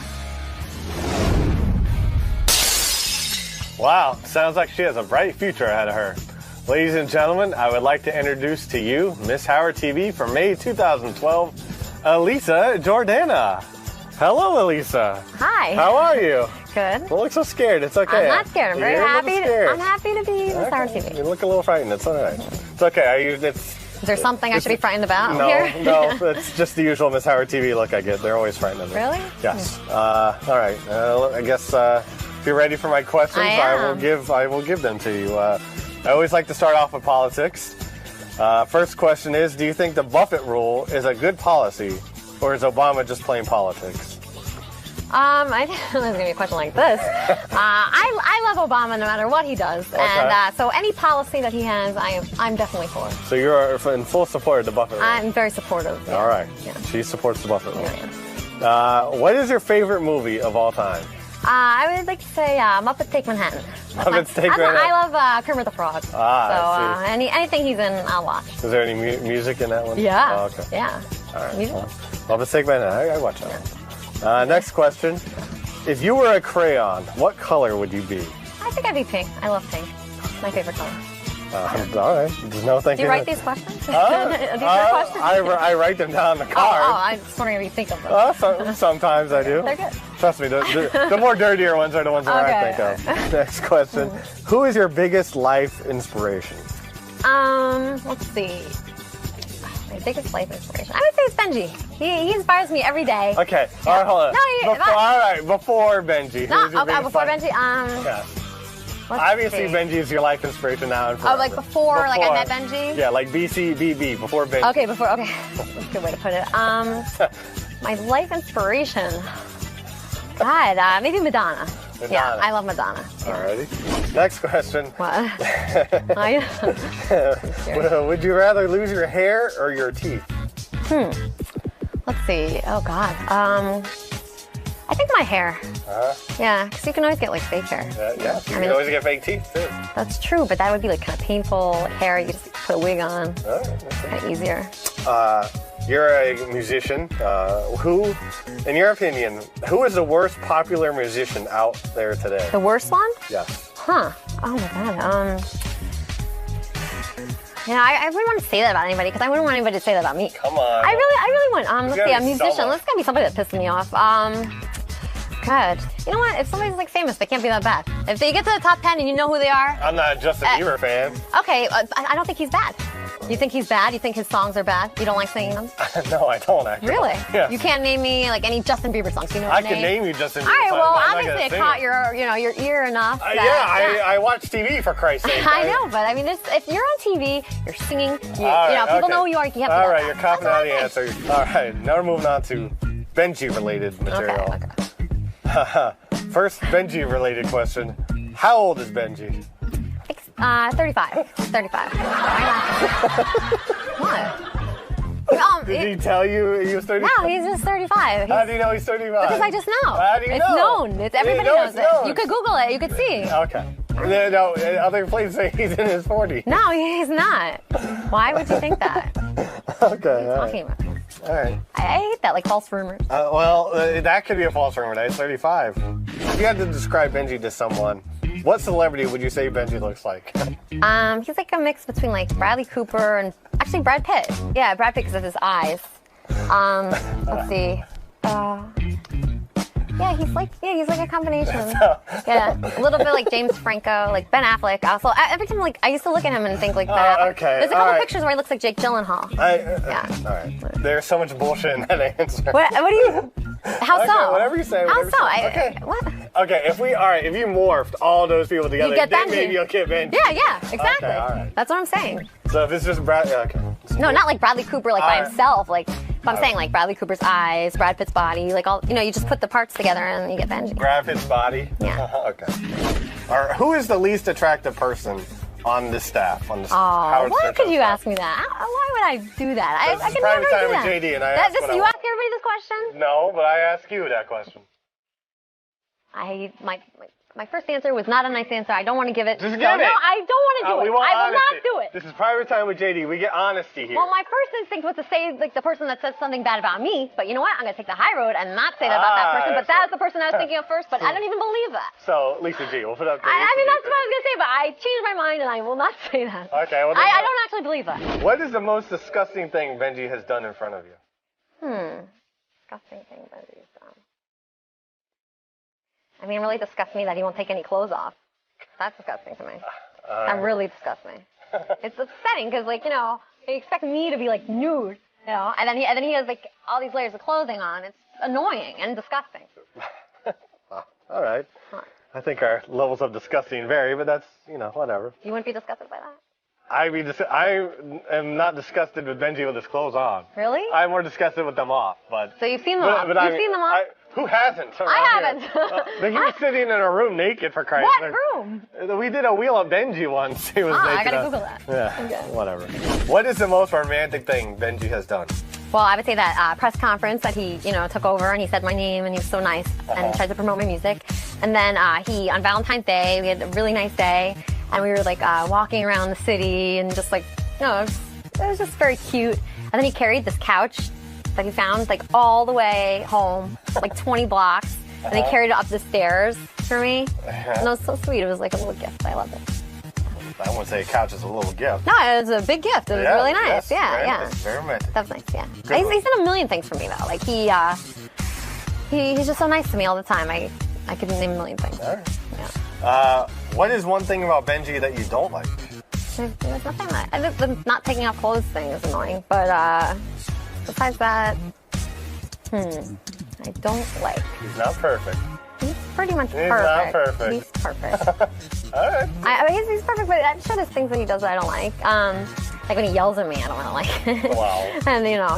D: Wow, sounds like she has a bright future ahead of her. Ladies and gentlemen, I would like to introduce to you Miss Howard TV for May 2012, 𝗬𝗟𝗿𝗱. Hello, 𝗬𝗟.
V: Hi.
D: How are you?
V: Good.
D: Don't look so scared. It's okay.
V: I'm not scared. I'm very happy. I'm happy to be Miss Howard TV.
D: You look a little frightened. It's all right. It's okay.
V: Is there something I should be frightened about
D: No,
V: here?
D: no, it's just the usual Miss Howard TV look I get. They're always frightened of me.
V: Really?
D: Yes. All right. I guess if you're ready for my questions, I will give them to you. I always like to start off with politics. First question is, do you think the Buffett rule is a good policy, or is Obama just playing politics?
V: I didn't know there was going to be a question like this. I love Obama no matter what he does.
D: Okay.
V: And so any policy that he has, I'm definitely for.
D: So you're in full support of the Buffett rule?
V: I'm very supportive. Yeah.
D: All right.
V: Yeah.
D: She supports the Buffett rule. What is your favorite movie of all time?
V: I would like to say Muppets Take Manhattan.
D: Muppets Take Manhattan.
V: I love Kermit the Frog.
D: I
V: see. Anything he's in, I'll watch.
D: Is there any music in that one?
V: Yeah.
D: Oh, okay.
V: Yeah.
D: All right.
V: Music.
D: Muppets Take Manhattan. I watch that one. Next question. If you were a crayon, what color would you be?
V: I think I'd be pink. I love pink. My favorite color.
D: All right. There's no thinking.
V: Do you write these questions? These are questions?
D: I write them down on the card.
V: Oh, I'm just wondering if you think of them.
D: Sometimes I do.
V: They're good.
D: Trust me, the more dirtier ones are the ones that I think of. Next question. Who is your biggest life inspiration?
V: Let's see. My biggest life inspiration. I would say it's Benji. He inspires me every day.
D: Okay. All right, hold on. Before Benji.
V: No,
D: Who's your biggest
V: before
D: life?
V: Benji.
D: Yeah. Obviously, Benji is your life inspiration now and forever.
V: Oh, like before like I met Benji?
D: Yeah, like BCBB, before Benji.
V: Okay, before, okay. That's a good way to put it. My life inspiration. God, maybe Madonna. Yeah, I love Madonna. Yeah.
D: Alrighty. Next question.
V: What?
D: Would you rather lose your hair or your teeth?
V: Let's see. Oh, God. I think my hair. Yeah, because you can always get like fake hair.
D: Yeah, you can always get fake teeth too.
V: That's true, but that would be like kind of painful hair. You just put a wig on. Kind of easier.
D: You're a musician. Who, in your opinion, who is the worst popular musician out there today?
V: The worst one?
D: Yes.
V: Huh. Oh my God. You know, I wouldn't want to say that about anybody because I wouldn't want anybody to say that about me.
D: Come on.
V: I really wouldn't. Let's see, a musician.
D: Someone.
V: Let's gotta be somebody that pisses me off. God. You know what? If somebody's like famous, they can't be that bad. If they get to the top 10 and you know who they are.
D: I'm not a Justin Bieber fan.
V: Okay, I don't think he's bad. You think he's bad? You think his songs are bad? You don't like singing them?
D: No, I don't actually.
V: Really?
D: Yeah.
V: You can't name me like any Justin Bieber songs. You know what
D: I can name you Justin Bieber songs.
V: All right, well,
D: but I'm
V: obviously it caught your ear enough.
D: I watch TV for Christ's sake.
V: I know, but I mean, if you're on TV, you're singing. People know who you are. You can't.
D: All right, you're copping out the answer. All right, now we're moving on to Benji-related material.
V: Okay.
D: First Benji-related question: how old is Benji?
V: 35. 35. What?
D: Did he tell you he was 35?
V: No, he's just 35.
D: How do you know he's 35?
V: Because I just know.
D: How do you know?
V: It's known. Everybody knows it. You could Google it. You could see.
D: Okay. No, other places say he's in his 40s.
V: No, he's not. Why would you think that?
D: Okay.
V: What are you talking about?
D: All right.
V: I hate that, like false rumors.
D: That could be a false rumor. He's 35. If you had to describe Benji to someone, what celebrity would you say Benji looks like?
V: He's like a mix between like Bradley Cooper and actually Brad Pitt. Yeah, Brad Pitt because of his eyes. Let's see. Yeah, he's like a combination. Yeah, a little bit like James Franco, like Ben Affleck. Also, every time like I used to look at him and think like Ben Affleck.
D: Okay.
V: There's a couple pictures where he looks like Jake Gyllenhaal.
D: All right. There's so much bullshit in that answer.
V: What do you? How
D: okay,
V: so?
D: Whatever you say.
V: How so?
D: Okay.
V: What?
D: Okay, if you morphed all those people together,
V: You get
D: then
V: Benji.
D: maybe you'll get Benji.
V: Yeah, exactly.
D: Okay, all right.
V: That's what I'm saying.
D: So if it's just Brad, okay.
V: No, not like Bradley Cooper like by
D: right.
V: himself. Like, but I'm saying like Bradley Cooper's eyes, Brad Pitt's body, like all you just put the parts together and you get Benji.
D: Brad Pitt's body.
V: Yeah.
D: Okay. All right. Who is the least attractive person on the staff?
V: Oh, why could you ask me that? Why would I do that? I can never do
D: time
V: that.
D: with JD, and I ask what I
V: you
D: want.
V: ask everybody this question?
D: No, but I ask you that question.
V: My first answer was not a nice answer. I don't want to give it.
D: Just
V: So,
D: give it.
V: No, I don't want to do it. I will not do it.
D: This is private time with JD. We get honesty here.
V: Well, my first instinct was to say like the person that says something bad about me, but you know what? I'm gonna take the high road and not say that about that person. But that was the person I was thinking of first. But I don't even believe that.
D: So Lisa G, we'll put up.
V: I mean, that's what I was gonna say, but I changed my mind and I will not say that.
D: Okay. Well,
V: I don't actually believe that.
D: What is the most disgusting thing Benji has done in front of you?
V: Disgusting thing Benji's done. I mean, it really disgusts me that he won't take any clothes off. That's disgusting to me. That really disgusts me. It's upsetting because, like, He expects me to be like nude, you know, and then he has like all these layers of clothing on. It's annoying and disgusting.
D: All right. I think our levels of disgusting vary, but that's, you know, whatever.
V: You wouldn't be disgusted by that?
D: I am not disgusted with Benji with his clothes on.
V: Really?
D: I'm more disgusted with them off, but...
V: So you've seen them off? You've seen them off?
D: Who hasn't?
V: I haven't.
D: He was sitting in a room naked, for Christ's sake.
V: What room?
D: We did a wheel of Benji once. He was naked.
V: I gotta Google that.
D: Yeah,
V: Okay.
D: whatever. What is the most romantic thing Benji has done?
V: Well, I would say that press conference that he, you know, took over and he said my name and he was so nice and he tried to promote my music. And then he, on Valentine's Day, we had a really nice day and we were like walking around the city and just like, you know, it was just very cute. And then he carried this couch that he found like all the way home, like 20 blocks. And he carried it up the stairs for me. And it was so sweet. It was like a little gift. I loved it.
D: I wouldn't say a couch is a little gift.
V: No, it was a big gift. It was really nice.
D: Yes,
V: yeah,
D: very
V: yeah.
D: nice, very romantic.
V: That was nice, yeah. He's done a million things for me, though. Like, he's just so nice to me all the time. I could name a million things.
D: All right. Yeah. What is one thing about Benji that you don't like?
V: There's nothing that... The not taking off clothes thing is annoying, but besides that, I don't like...
D: He's not perfect.
V: He's pretty much perfect.
D: He's not perfect.
V: He's perfect.
D: All right.
V: I mean, he's perfect, but I'm sure there's things that he does that I don't like. Like when he yells at me, I don't really like it.
D: Wow.
V: And, you know,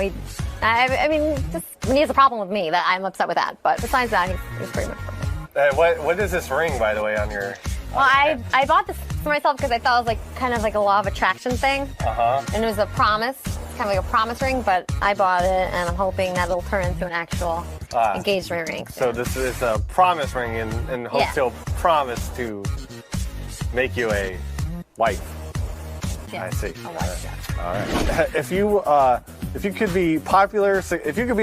V: I mean, just when he has a problem with me, that I'm upset with that. But besides that, he's pretty much perfect.
D: What is this ring, by the way, on your...
V: Well, I bought this for myself because I thought it was like kind of like a law of attraction thing. And it was a promise. It's kind of like a promise ring, but I bought it and I'm hoping that it'll turn into an actual engagement ring.
D: So this is a promise ring and hopes he'll promise to make you a wife.
V: Yeah,
D: I see.
V: a wife.
D: All right. If you could be a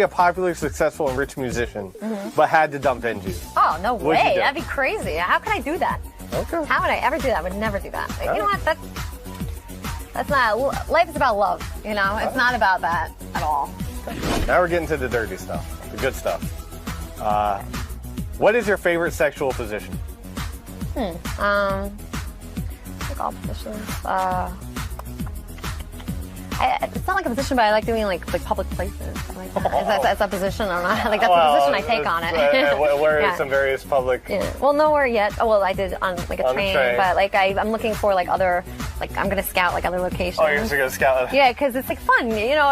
D: popular, successful, and rich musician, but had to dump Benji.
V: Oh, no
D: what'd you
V: way.
D: do?
V: That'd be crazy. How could I do that?
D: Okay.
V: How would I ever do that? I would never do that. You know what? That's not... Life is about love, you know? It's not about that at all.
D: Now we're getting to the dirty stuff, the good stuff. What is your favorite sexual position?
V: I like all positions. It's not like a position, but I like doing like public places. I like that. Is that a position or not? Like that's the position I take on it.
D: Where are some various public?
V: Yeah. Well, nowhere yet. Oh, well, I did on like a train, but like I'm looking for like other, like I'm gonna scout like other locations.
D: Oh, you're just gonna scout?
V: Yeah, because it's like fun. You know,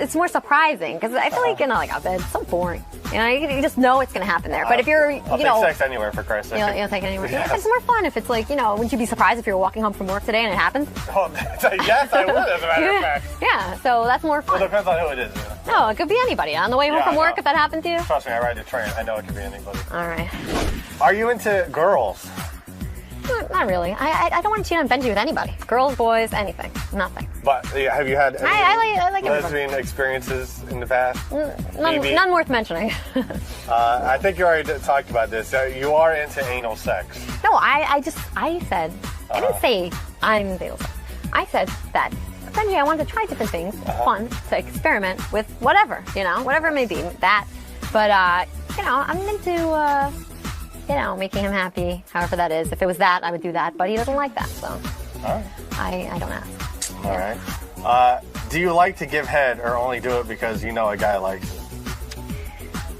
V: it's more surprising because I feel like, you know, like a bed, it's so boring. You know, you just know it's gonna happen there. But if you're,
D: I'll take sex anywhere, for Christ's sake.
V: You'll take it anywhere. Yeah. It's more fun if it's like, you know, wouldn't you be surprised if you were walking home from work today and it happens?
D: Oh, yes, I would, as a matter of fact.
V: Yeah, so that's more fun.
D: Well, it depends on who it is.
V: No, it could be anybody. On the way home from work, if that happened to you?
D: Trust me, I ride the train. I know it could be anybody.
V: All right.
D: Are you into girls?
V: Not really. I don't want to cheat on Benji with anybody. Girls, boys, anything. Nothing.
D: But have you had any
V: I like
D: lesbian experiences in the past?
V: None worth mentioning.
D: I think you already talked about this. You are into anal sex.
V: No, I said, I didn't say I'm into anal sex. I said that, Benji, I want to try different things. It's fun to experiment with whatever, you know, whatever it may be. That. But, you know, I'm into, you know, making him happy, however that is. If it was that, I would do that. But he doesn't like that, so I don't ask.
D: All right. Do you like to give head or only do it because you know a guy likes it?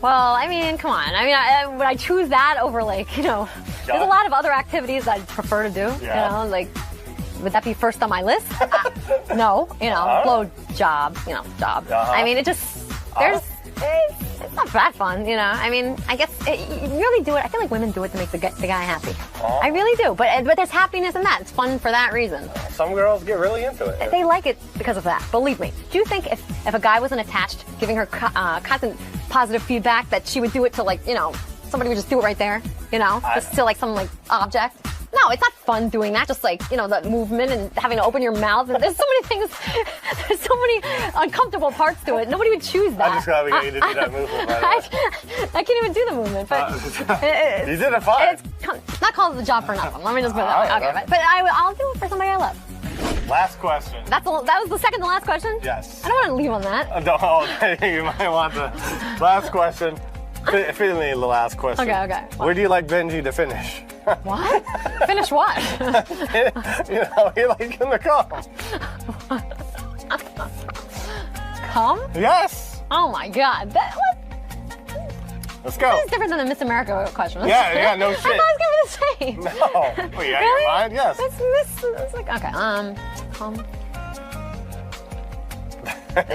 V: Well, I mean, come on. I mean, would I choose that over, like, you know, there's a lot of other activities I'd prefer to do, you know, like, would that be first on my list? No, you know, blow job, you know, job. I mean, it just, it's not that fun, you know. I mean, I guess you really do it. I feel like women do it to make the guy happy. I really do. But there's happiness in that. It's fun for that reason.
D: Some girls get really into it.
V: They like it because of that. Believe me. Do you think if a guy wasn't attached, giving her constant positive feedback, that she would do it to, like, you know, somebody would just do it right there, you know, just to like some like object? No, it's not fun doing that. Just like, you know, that movement and having to open your mouth. And there's so many things. There's so many uncomfortable parts to it. Nobody would choose that.
D: I'm just glad we got you to do that movement.
V: I can't even do the movement. But
D: you did it fine.
V: It's not called the job for nothing. Let me just put it that way. Okay, but I'll do it for somebody I love.
D: Last question.
V: That was the second to last question?
D: Yes.
V: I don't want to leave on that.
D: No, you might want the last question. Finally, the last question.
V: Okay.
D: Where do you like Benji to finish?
V: What? Finish what?
D: You know, he like in the car.
V: Come?
D: Yes.
V: Oh my God.
D: Let's go.
V: This is different than the Miss America question.
D: Yeah, no shit.
V: I thought it was going to be the same.
D: No. Well, yeah,
V: really?
D: your mind, yes.
V: It's like, okay, come.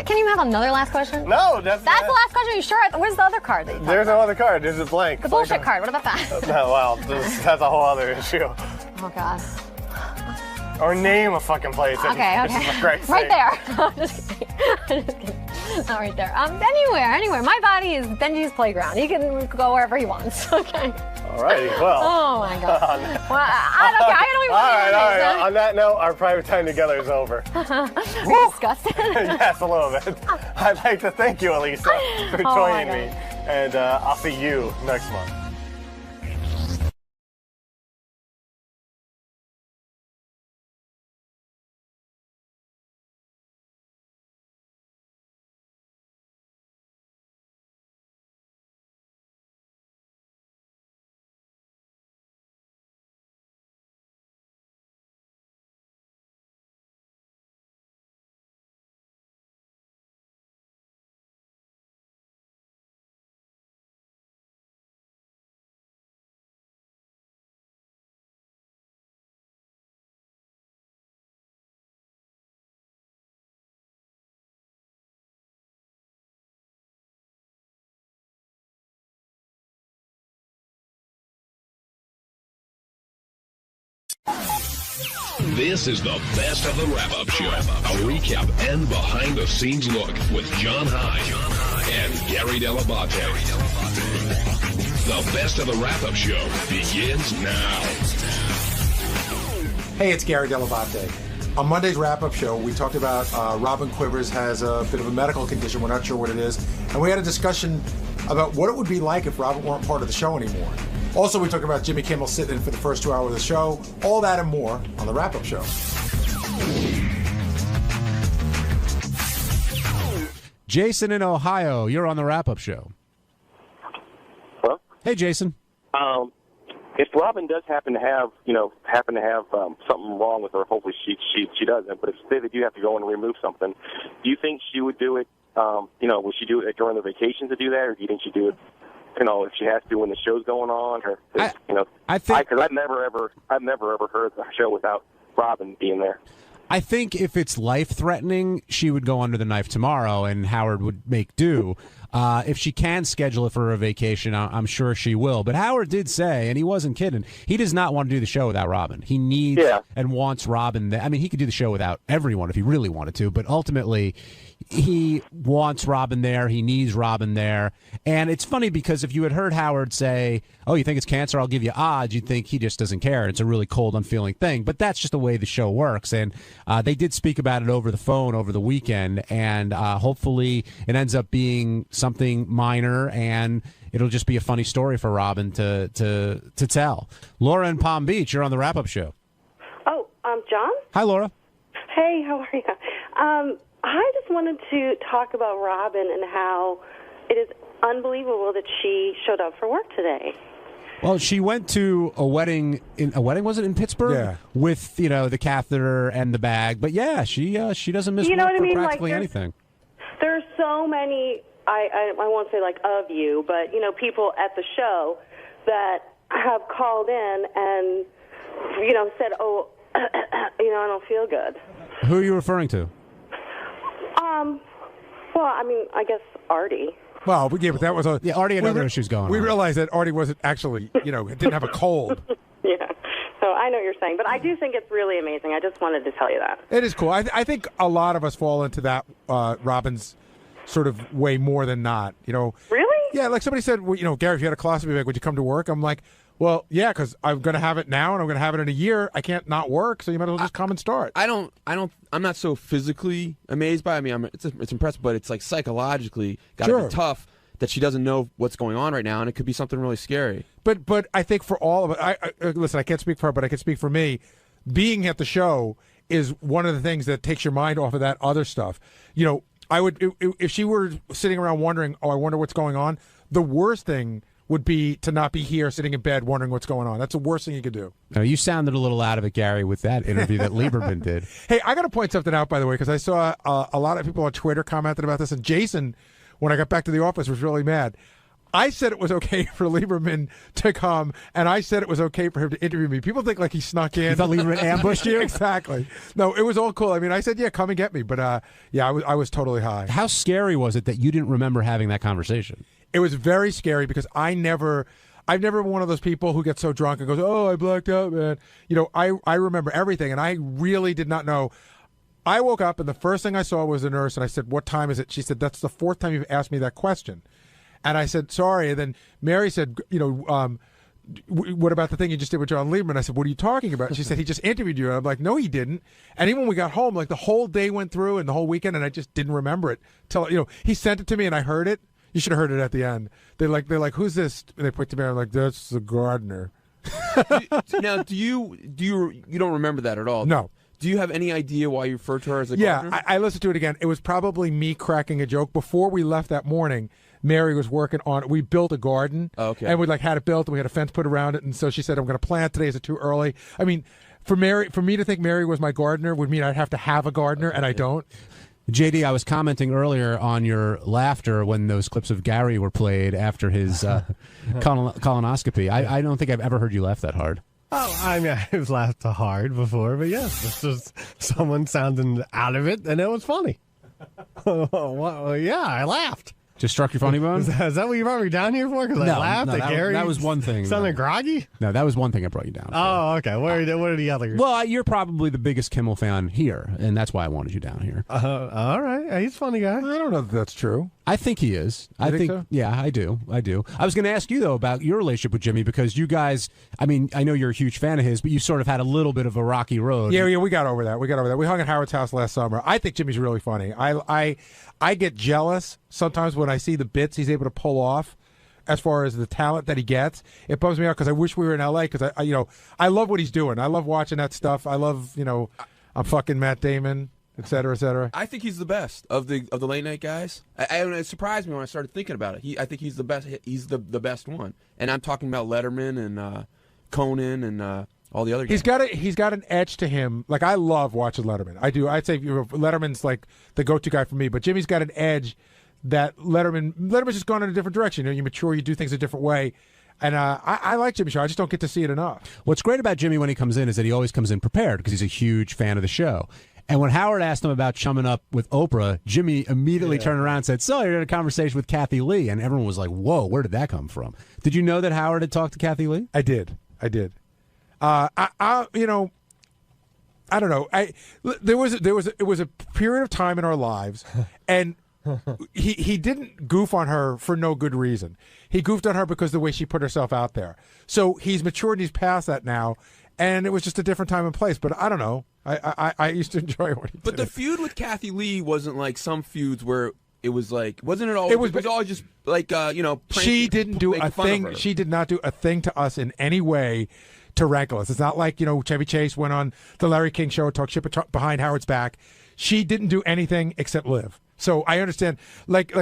V: Can you have another last question?
D: No, that's
V: the last question. Are you sure? Where's the other card that you
D: There's no other card. There's a blank.
V: The bullshit card. What about that?
D: No, well, that's a whole other issue.
V: Oh, God.
D: Or name a fucking place.
V: Okay. Right there. I'm just kidding. Not right there. Anywhere. My body is Benji's playground. He can go wherever he wants. Okay.
D: All right. Well.
V: Oh my God. Well, I don't even
D: all right. On that note, our private time together is over.
V: You're disgusted.
D: Yes, a little bit. I'd like to thank you, Elisa, for joining me, and I'll see you next month.
F: This is the best of the wrap-up show. A recap and behind-the-scenes look with John High and Gary 𝗏𝗏𝗏𝗏. The best of the wrap-up show begins now.
I: Hey, it's Gary 𝗏𝗏𝗏𝗏. On Monday's wrap-up show, we talked about Robin Quivers has a bit of a medical condition. We're not sure what it is. And we had a discussion about what it would be like if Robin weren't part of the show anymore. Also, we talked about Jimmy Kimmel sitting in for the first 2 hours of the show. All that and more on the wrap-up show.
G: Jason in Ohio, you're on the wrap-up show.
K: Hello?
G: Hey, Jason.
K: If Robin does happen to have something wrong with her, hopefully she doesn't. But if they do have to go and remove something, do you think she would do it? Would she do it during the vacation to do that, or do you think she'd do it? If she has to when the show's going on, or
G: I think
K: because I've never ever heard the show without Robin being there.
G: I think if it's life-threatening, she would go under the knife tomorrow, and Howard would make do. If she can schedule it for a vacation, I'm sure she will. But Howard did say, and he wasn't kidding, he does not want to do the show without Robin. He needs and wants Robin there. I mean, he could do the show without everyone if he really wanted to, but ultimately he wants Robin there. He needs Robin there. And it's funny because if you had heard Howard say, oh, you think it's cancer, I'll give you odds, you'd think he just doesn't care. It's a really cold, unfeeling thing. But that's just the way the show works. And they did speak about it over the phone over the weekend. And hopefully it ends up being something minor, and it'll just be a funny story for Robin to tell. Laura in Palm Beach, you're on the wrap-up show.
X: Oh, John?
G: Hi, Laura.
X: Hey, how are you? I just wanted to talk about Robin and how it is unbelievable that she showed up for work today.
G: Well, she went to a wedding. Was it in Pittsburgh?
M: Yeah.
G: With the catheter and the bag. But yeah, she doesn't miss work for practically anything.
X: There's so many. I won't say like of you, but people at the show that have called in and said, oh, I don't feel good.
G: Who are you referring to?
X: Well, I mean, I guess Artie.
M: Well, but that was
G: Artie had other issues going on.
M: We realized that Artie wasn't actually, didn't have a cold.
X: Yeah. So I know what you're saying, but I do think it's really amazing. I just wanted to tell you that.
M: It is cool. I think a lot of us fall into that Robin's sort of way more than not.
X: Really?
M: Yeah, like somebody said, well, Gary, if you had a colostomy bag, would you come to work? I'm like, well, yeah, because I'm going to have it now and I'm going to have it in a year. I can't not work, so you might as well just come and start.
H: I'm not so physically amazed by it. I mean, it's impressive, but it's like psychologically got to be tough that she doesn't know what's going on right now, and it could be something really scary.
M: But I think for all of it, listen, I can't speak for her, but I can speak for me. Being at the show is one of the things that takes your mind off of that other stuff. I would, if she were sitting around wondering, oh, I wonder what's going on, the worst thing would be to not be here sitting in bed wondering what's going on. That's the worst thing you could do.
G: No, you sounded a little out of it, Gary, with that interview that Lieberman did.
M: Hey, I got to point something out, by the way, because I saw a lot of people on Twitter commented about this, and Jason, when I got back to the office, was really mad. I said it was okay for Lieberman to come, and I said it was okay for him to interview me. People think like he snuck in.
G: You thought Lieberman ambushed you?
M: Exactly. No, it was all cool. I mean, I said, yeah, come and get me. But, yeah, I was totally high.
G: How scary was it that you didn't remember having that conversation?
M: It was very scary because I've never been one of those people who gets so drunk and goes, oh, I blacked out, man. You know, I remember everything, and I really did not know. I woke up, and the first thing I saw was the nurse, and I said, what time is it? She said, that's the fourth time you've asked me that question. And I said, sorry. And then Mary said, you know, what about the thing you just did with John Lieberman? I said, what are you talking about? She said, he just interviewed you. And I'm like, no, he didn't. And even when we got home, like the whole day went through and the whole weekend, and I just didn't remember it. Till, you know, he sent it to me and I heard it. You should have heard it at the end. They're like, who's this? And they point to Mary. I'm like, that's the gardener.
H: Now, you don't remember that at all?
M: No.
H: Do you have any idea why you referred to her as a
M: gardener?
H: gardener?
M: I listened to it again. It was probably me cracking a joke. Before we left that morning, Mary was working on it. We built a garden.
H: Oh, okay.
M: And we had it built, and we had a fence put around it. And so she said, I'm going to plant today. Is it too early? I mean, for me to think Mary was my gardener would mean I'd have to have a gardener, and I don't.
G: JD, I was commenting earlier on your laughter when those clips of Gary were played after his colonoscopy. I don't think I've ever heard you laugh that hard.
D: Oh, I mean, I've laughed hard before, but yes, it's just someone sounding out of it, and it was funny. Well, yeah, I laughed.
G: Just struck your funny bone?
D: Is that what you brought me down here for? Because I laughed at Gary?
G: That was one thing.
D: Sounding groggy?
G: No, that was one thing I brought you down for.
D: Oh, okay. What are the others?
G: Well, you're probably the biggest Kimmel fan here, and that's why I wanted you down here.
D: All right. He's a funny guy.
M: I don't know if that's true.
G: I think he is.
M: I think so?
G: Yeah, I do. I was going to ask you, though, about your relationship with Jimmy, because you guys, I mean, I know you're a huge fan of his, but you sort of had a little bit of a rocky road.
M: Yeah, we got over that. We hung at Howard's house last summer. I think Jimmy's really funny. I get jealous sometimes when I see the bits he's able to pull off as far as the talent that he gets. It bums me out because I wish we were in L.A. because, I love what he's doing. I love watching that stuff. I love, I'm fucking Matt Damon, et cetera, et cetera.
H: I think he's the best of the late night guys. It surprised me when I started thinking about it. I think he's the best. He's the best one. And I'm talking about Letterman and Conan and all the other guys.
M: He's got an edge to him. Like, I love watching Letterman. I do. I'd say Letterman's like the go-to guy for me. But Jimmy's got an edge that Letterman's just gone in a different direction. You mature, you do things a different way. And I like Jimmy Shaw. I just don't get to see it enough.
G: What's great about Jimmy when he comes in is that he always comes in prepared because he's a huge fan of the show. And when Howard asked him about chumming up with Oprah, Jimmy immediately turned around and said, so you're in a conversation with Kathy Lee. And everyone was like, whoa, where did that come from? Did you know that Howard had talked to Kathy Lee?
M: I did. I don't know. It was a period of time in our lives, and he didn't goof on her for no good reason. He goofed on her because of the way she put herself out there. So he's matured and he's past that now, and it was just a different time and place. But I don't know. I used to enjoy what he did.
H: But the feud with Kathy Lee wasn't like some feuds where it was like, wasn't it all? It was all just like
M: she didn't do a thing. She did not do a thing to us in any way to rankle us. It's not like, Chevy Chase went on the Larry King show and talked shit behind Howard's back. She didn't do anything except live. So I understand. Like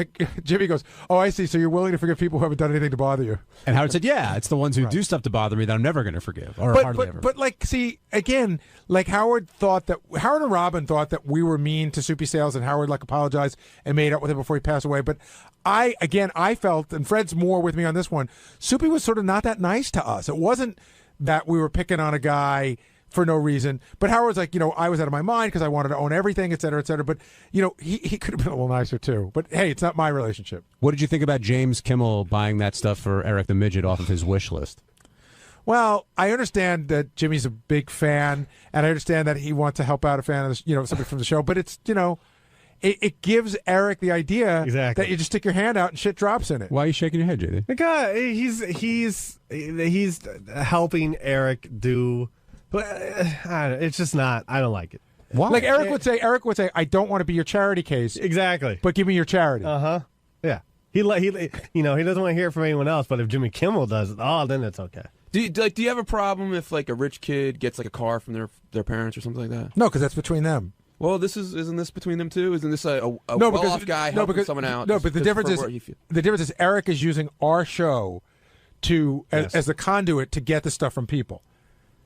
M: Jimmy goes, oh, I see. So you're willing to forgive people who haven't done anything to bother you.
G: And Howard said, yeah, it's the ones who do stuff to bother me that I'm never going to forgive. Or hardly ever.
M: But see, again, like Howard and Robin thought that we were mean to Soupy Sales, and Howard apologized and made up with him before he passed away. But I felt, and Fred's more with me on this one, Soupy was sort of not that nice to us. It wasn't that we were picking on a guy for no reason. But Howard's like, I was out of my mind because I wanted to own everything, et cetera, et cetera. But, he could have been a little nicer too. But, hey, it's not my relationship.
G: What did you think about James Kimmel buying that stuff for Eric the Midget off of his wish list?
M: Well, I understand that Jimmy's a big fan, and I understand that he wants to help out a fan of somebody from the show. But it's, it gives Eric the idea that you just stick your hand out and shit drops in it.
G: Why are you shaking your head, JD?
D: Because he's helping Eric do. But it's just not. I don't like it.
M: Why? Like Eric would say, I don't want to be your charity case.
D: Exactly.
M: But give me your charity.
D: Yeah. He doesn't want to hear it from anyone else. But if Jimmy Kimmel does it, then it's okay.
H: Do you have a problem if a rich kid gets a car from their parents or something like that?
M: No, because that's between them.
H: Well, isn't this between them too? Isn't this a well-off guy helping someone out?
M: No, but the difference is Eric is using our show as the conduit to get the stuff from people.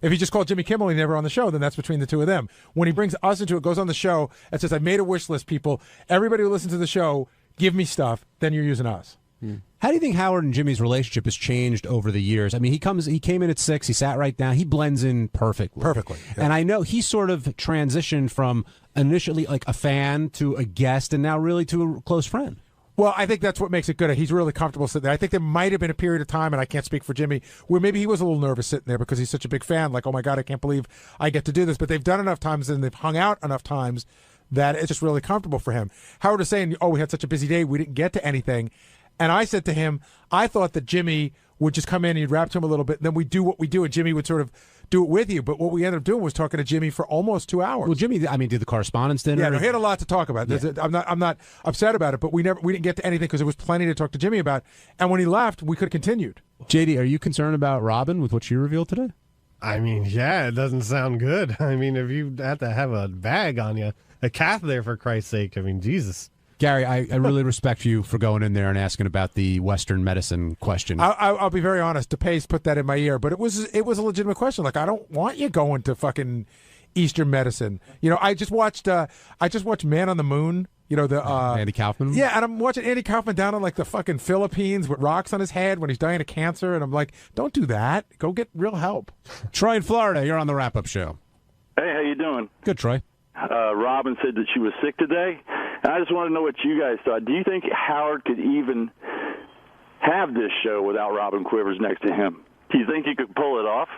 M: If he just called Jimmy Kimmel and he's never on the show, then that's between the two of them. When he brings us into it, goes on the show and says, I made a wish list, people. Everybody who listens to the show, give me stuff. Then you're using us.
G: How do you think Howard and Jimmy's relationship has changed over the years? I mean, he came in at 6, he sat right down, he blends in perfectly.
M: Perfectly. Yeah.
G: And I know he sort of transitioned from initially like a fan to a guest and now really to a close friend.
M: Well, I think that's what makes it good. He's really comfortable sitting there. I think there might have been a period of time, and I can't speak for Jimmy, where maybe he was a little nervous sitting there because he's such a big fan. Like, oh my God, I can't believe I get to do this. But they've done enough times and they've hung out enough times that it's just really comfortable for him. Howard was saying, oh, we had such a busy day, we didn't get to anything. And I said to him, I thought that Jimmy would just come in and you'd rap to him a little bit, and then we'd do what we do, and Jimmy would sort of do it with you. But what we ended up doing was talking to Jimmy for almost 2 hours.
G: Well, Jimmy, I mean, did the correspondence dinner?
M: Yeah, no, he had a lot to talk about. Yeah. I'm not upset about it, but we didn't get to anything because there was plenty to talk to Jimmy about. And when he left, we could have continued.
G: JD, are you concerned about Robin with what she revealed today?
D: I mean, yeah, it doesn't sound good. I mean, if you have to have a bag on you, a catheter for Christ's sake, I mean, Jesus.
G: Gary, I really respect you for going in there and asking about the Western medicine question.
M: I'll be very honest. DePace put that in my ear, but it was a legitimate question. Like, I don't want you going to fucking Eastern medicine. You know, I just watched Man on the Moon. You know, the
G: Andy Kaufman.
M: Yeah, and I'm watching Andy Kaufman down in like the fucking Philippines with rocks on his head when he's dying of cancer, and I'm like, don't do that. Go get real help.
G: Troy in Florida, you're on the wrap-up show.
A: Hey, how you doing?
G: Good, Troy.
A: Robin said that she was sick today, and I just want to know what you guys thought. Do you think Howard could even have this show without Robin Quivers next to him? Do you think he could pull it off?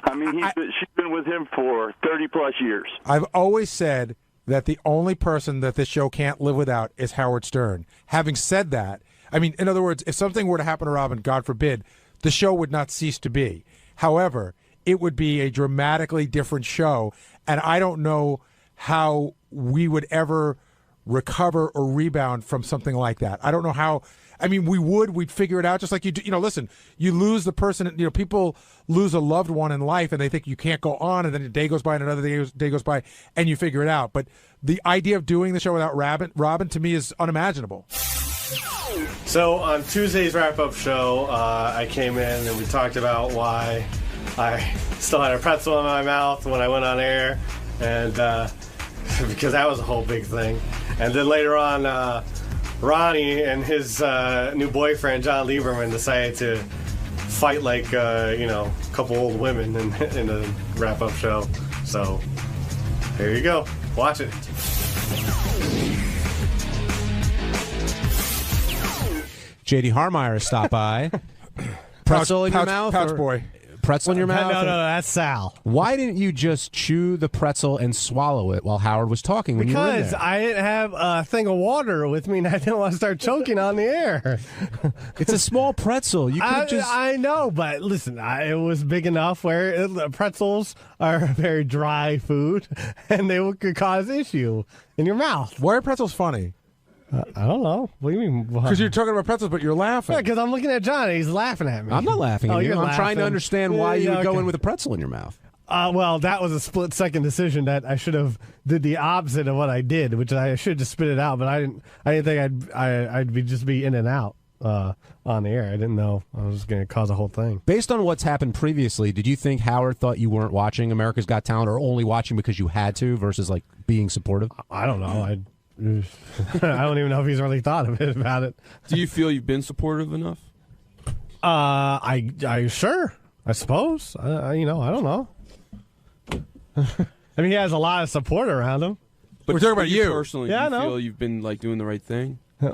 A: I mean, she's been with him for 30-plus years.
M: I've always said that the only person that this show can't live without is Howard Stern. Having said that, I mean, in other words, if something were to happen to Robin, God forbid, the show would not cease to be. However, it would be a dramatically different show, and I don't know how we would ever recover or rebound from something like that. I don't know how. I mean, we'd figure it out just like you do. You know, listen, you lose the person, you know, people lose a loved one in life and they think you can't go on, and then a day goes by and another day goes by and you figure it out. But the idea of doing the show without Robin to me is unimaginable.
D: So on Tuesday's wrap-up show, I came in and we talked about why I still had a pretzel in my mouth when I went on air, and because that was a whole big thing. And then later on, Ronnie and his new boyfriend, John Lieberman, decided to fight like, a couple old women in the wrap-up show. So, here you go. Watch it.
G: J.D. Harmeyer stopped by. Pretzel in your mouth?
M: Pouch boy.
G: Pretzel in your mouth?
D: No, that's Sal.
G: Why didn't you just chew the pretzel and swallow it while Howard was talking when you were in
D: Because
G: there?
D: I didn't have a thing of water with me, and I didn't want to start choking on the air.
G: It's a small pretzel. You could just...
D: I know, but listen, it was big enough where pretzels are a very dry food, and they could cause issue in your mouth.
M: Why are pretzels funny?
D: I don't know. What do you mean?
M: Because you're talking about pretzels, but you're laughing.
D: Yeah, because I'm looking at John, and he's laughing at me.
G: I'm not laughing at you.
D: You're
G: I'm trying to
D: laughing.
G: understand why you would go in with a pretzel in your mouth.
D: Well, that was a split-second decision that I should have did the opposite of what I did, which I should just spit it out. But I didn't think I'd be in and out on the air. I didn't know I was going to cause a whole thing.
G: Based on what's happened previously, did you think Howard thought you weren't watching America's Got Talent, or only watching because you had to, versus like being supportive?
D: I don't know. I don't even know if he's really thought about it.
H: Do you feel you've been supportive enough?
D: I sure. I suppose. I don't know. I mean, he has a lot of support around him.
H: But
M: we're talking about you
H: personally.
D: Yeah,
H: do you
D: I know.
H: feel you've been like doing the right thing?
D: And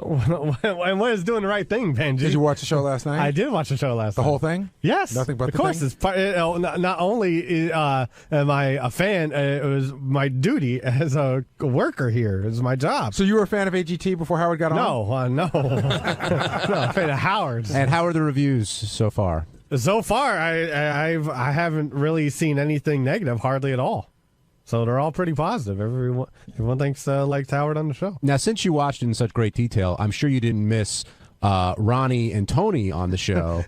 D: what is doing the right thing, Benji?
M: Did you watch the show last night?
D: I did watch the show last night.
M: The whole thing?
D: Yes.
M: Nothing but
D: of course. It's not only am I a fan, it was my duty as a worker here. It's my job.
M: So you were a fan of AGT before Howard got on?
D: No. No, I'm a fan of Howard's.
G: And how are the reviews so far?
D: So far, I haven't really seen anything negative, hardly at all. So they're all pretty positive. Everyone thinks likes Howard on the show.
G: Now, since you watched in such great detail, I'm sure you didn't miss Ronnie and Tony on the show.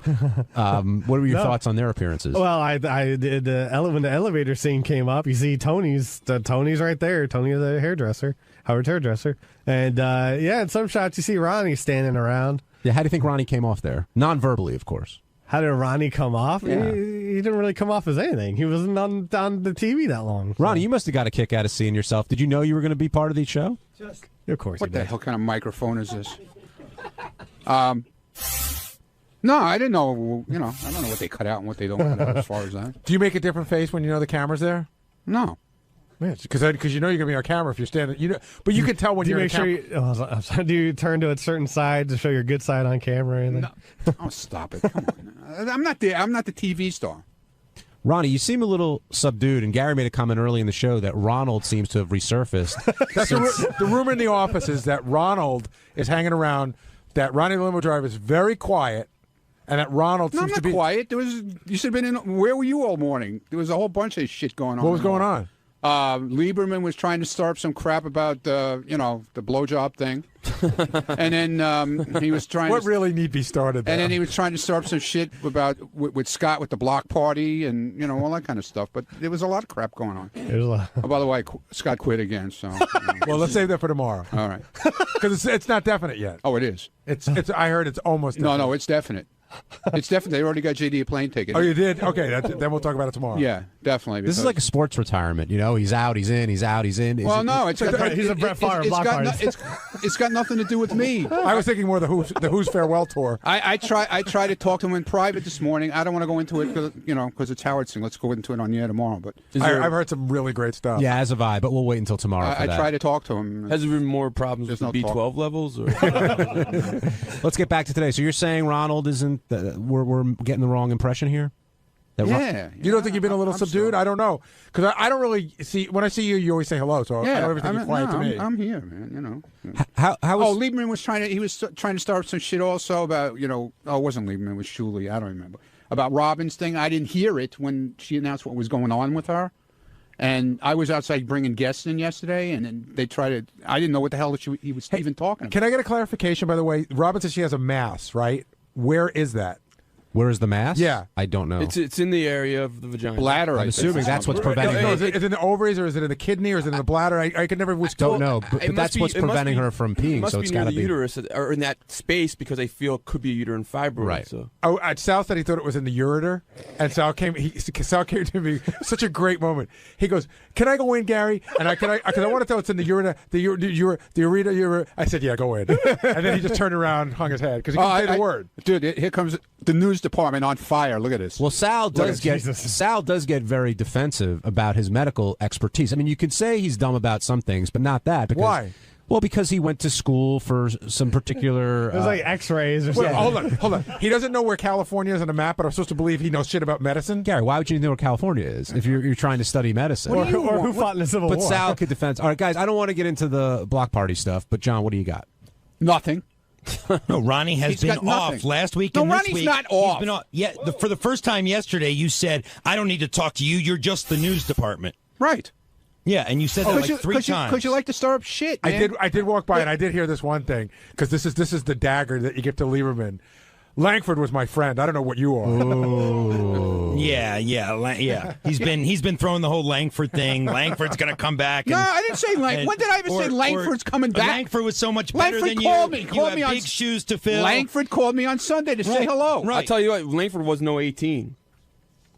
G: What were your thoughts on their appearances?
D: Well, I did when the elevator scene came up. You see Tony's right there. Tony the hairdresser, Howard's hairdresser, and in some shots you see Ronnie standing around.
G: Yeah, how do you think Ronnie came off there? Non-verbally, of course.
D: How did Ronnie come off?
G: Yeah.
D: He didn't really come off as anything. He wasn't on the TV that long. So.
G: Ronnie, you must have got a kick out of seeing yourself. Did you know you were going to be part of the show?
D: Of course.
C: What the hell kind of microphone is this? No, I didn't know. I don't know what they cut out and what they don't cut out as far as that.
M: Do you make a different face when you know the camera's there?
C: No.
M: Because you know you're gonna be on camera if you're standing. But you can tell when you're.
D: Do you turn to a certain side to show your good side on camera? Or anything?
C: No. Oh, stop it! Come on, I'm not the TV star.
G: Ronnie, you seem a little subdued, and Gary made a comment early in the show that Ronald seems to have resurfaced.
M: That's the rumor in the office is that Ronald is hanging around. That Ronnie the limo driver is very quiet. And that Ronald seems to be
C: quiet. You should have been in. Where were you all morning? There was a whole bunch of shit going on.
M: What was going on?
C: Lieberman was trying to stir up some crap about the blowjob thing, and then he was trying.
M: What really need be started?
C: And then he was trying to stir up some shit about with Scott with the block party and all that kind of stuff. But there was a lot of crap going on.
D: There's a lot.
C: Oh, by the way, Scott quit again. So
M: well, let's save that for tomorrow.
C: All right,
M: because it's not definite yet.
C: Oh, it is.
M: It's. I heard it's almost. Definite.
C: No, it's definite. It's definitely. They already got JD a plane ticket.
M: Oh, you did? Okay, then we'll talk about it tomorrow.
C: Yeah, definitely.
G: This is like a sports retirement. He's out, he's in, he's out, he's in.
C: Well, no,
D: he's a Brett Favre block party.
C: It's got nothing to do with me.
M: I was thinking more the Who's farewell tour.
C: I try to talk to him in private this morning. I don't want to go into it because it's Howard's thing. Let's go into it on the air tomorrow. But
M: I've heard some really great stuff.
G: Yeah, as have I, but we'll wait until tomorrow.
C: I try to talk to him.
H: Has there been more problems with B12 levels? Or?
G: Let's get back to today. So you're saying Ronald isn't? We're getting the wrong impression here?
M: You don't think you've been a little subdued? I don't know. Because I don't really see... When I see you, you always say hello, so I don't ever think you're quiet to me.
C: I'm here, man,
G: How was...
C: Lieberman was trying to start some shit also about, it wasn't Lieberman, it was Shuley, I don't remember. About Robin's thing. I didn't hear it when she announced what was going on with her. And I was outside bringing guests in yesterday, and then they tried to... I didn't know what the hell he was even talking about.
M: Can I get a clarification, by the way? Robin says she has a mass, right? Where is that?
G: Where is the mass?
M: Yeah.
G: I don't know.
H: It's in the area of the vagina.
C: Bladder.
G: I'm assuming that's what's preventing her.
M: Is it in the ovaries, or is it in the kidney, or is it in the bladder? I could never...
G: Don't know, but that's what's preventing her from peeing, so it's got to be...
H: It must be near the uterus, or in that space, because I feel it could be a uterine fibroid. Right. So.
M: Oh, Sal said he thought it was in the ureter, and Sal came to me, such a great moment. He goes, "Can I go in, Gary?" And because I want to tell it's in the ureter, the ureter. I said, "Yeah, go in." And then he just turned around, hung his head, because he couldn't say the word.
C: Dude, here comes the news department on fire. Look at this.
G: Well, Sal does get very defensive about his medical expertise. I mean, you could say he's dumb about some things, but not that. Because,
M: why?
G: Well, because he went to school for some particular...
D: It was like X-rays or something.
M: Hold on. He doesn't know where California is on a map, but I'm supposed to believe he knows shit about medicine?
G: Gary, why would you know where California is if you're trying to study medicine?
D: Or who fought in the Civil War?
G: But Sal could defend... All right, guys, I don't want to get into the block party stuff, but John, what do you got?
C: Nothing.
J: No, Ronnie has been off last week and this week.
C: No, Ronnie's not off.
J: He's been off. Yeah, for the first time yesterday, you said, "I don't need to talk to you. You're just the news department."
C: Right.
J: Yeah, and you said that like 3 times.
C: Because you like to stir up shit, man.
M: I did walk by and I did hear this one thing, because this is the dagger that you give to Lieberman. Langford was my friend. I don't know what you are.
J: Ooh. Yeah. He's been throwing the whole Langford thing. Langford's going to come back.
C: No, I didn't say Langford. When did I ever say Langford's coming back?
J: Langford was so much better than you.
C: Called me.
J: You
C: Called
J: have
C: me on
J: big shoes to fill.
C: Langford called me on Sunday to say hello.
H: Right. I'll tell you what, Langford was no 18.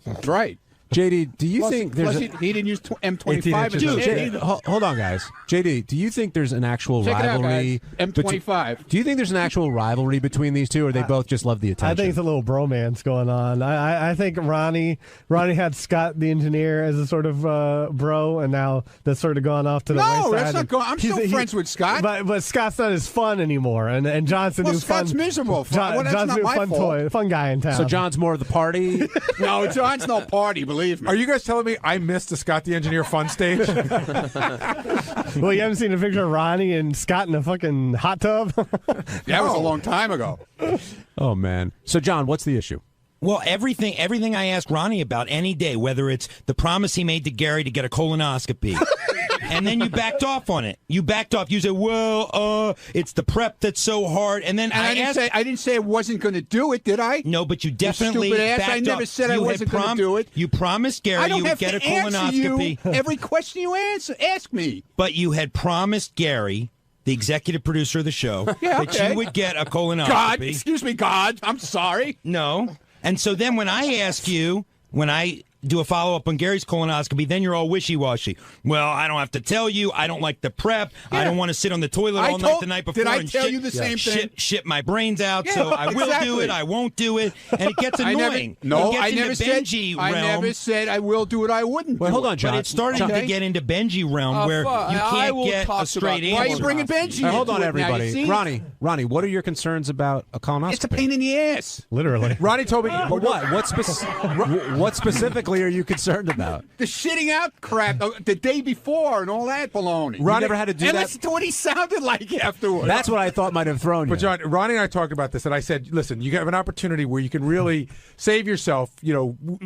C: That's right.
G: JD, do you think there's
C: he didn't use M25 as
G: JD, hold on, guys. JD, do you think there's an actual rivalry?
C: M25.
G: Do you think there's an actual rivalry between these two, or they both just love the attention?
D: I think it's a little bromance going on. I think Ronnie had Scott the engineer as a sort of bro, and now that's sort of gone off to the wayside.
C: No, that's not going. I'm still friends with Scott,
D: but Scott's not as fun anymore, and John's the new
C: Scott's
D: fun.
C: miserable.
D: John's
C: not
D: new
C: my
D: fun
C: fault.
D: toy, fun guy in town.
G: So John's more of the party.
C: No, John's no party. Believe me.
M: Are you guys telling me I missed the Scott the Engineer fun stage?
D: Well, you haven't seen a picture of Ronnie and Scott in a fucking hot tub?
C: That was a long time ago.
G: Oh, man. So, John, what's the issue?
J: Well, everything I ask Ronnie about any day, whether it's the promise he made to Gary to get a colonoscopy, and then you backed off on it. You backed off. You said, "Well, it's the prep that's so hard." And then
C: I didn't say I wasn't going to do it, did I?
J: No, but you definitely
C: stupid ass.
J: backed
C: I never
J: off.
C: said I wasn't going to do it.
J: You promised Gary you would get a colonoscopy.
C: You every question you ask me.
J: But you had promised Gary the executive producer of the show,
C: Yeah,
J: that
C: okay.
J: you would get a colonoscopy.
C: God, excuse me, God. I'm sorry.
J: No. And so then when I ask you, when I do a follow-up on Gary's colonoscopy, then you're all wishy-washy. Well, I don't have to tell you. I don't like the prep. I don't want to sit on the toilet all night the night before.
C: Did I
J: and
C: tell
J: shit,
C: you the same thing?
J: Shit my brains out,
C: Yeah,
J: so I will
C: exactly.
J: do it, I won't do it, and it gets annoying.
C: I
J: It gets into Benji realm.
C: I never said I will do it, I wouldn't
G: Well,
C: do
G: hold
C: it.
G: on, John.
J: But it's starting to get into Benji realm where you
H: I will
J: can't get
H: talk
J: a straight answer.
C: Why are you bringing Benji
G: Hey, hold on,
C: into it now? You
G: everybody.
C: see?
G: Ronnie, what are your concerns about a colonoscopy?
C: It's a pain in the ass.
G: Literally.
M: Ronnie told me.
G: But what? What specifically are you concerned about?
C: The shitting out crap the day before and all that baloney.
G: You never had to do
C: and
G: that?
C: listen to what he sounded like afterwards.
G: That's what I thought might have thrown you.
M: But John, Ronnie and I talked about this, and I said, listen, you have an opportunity where you can really save yourself,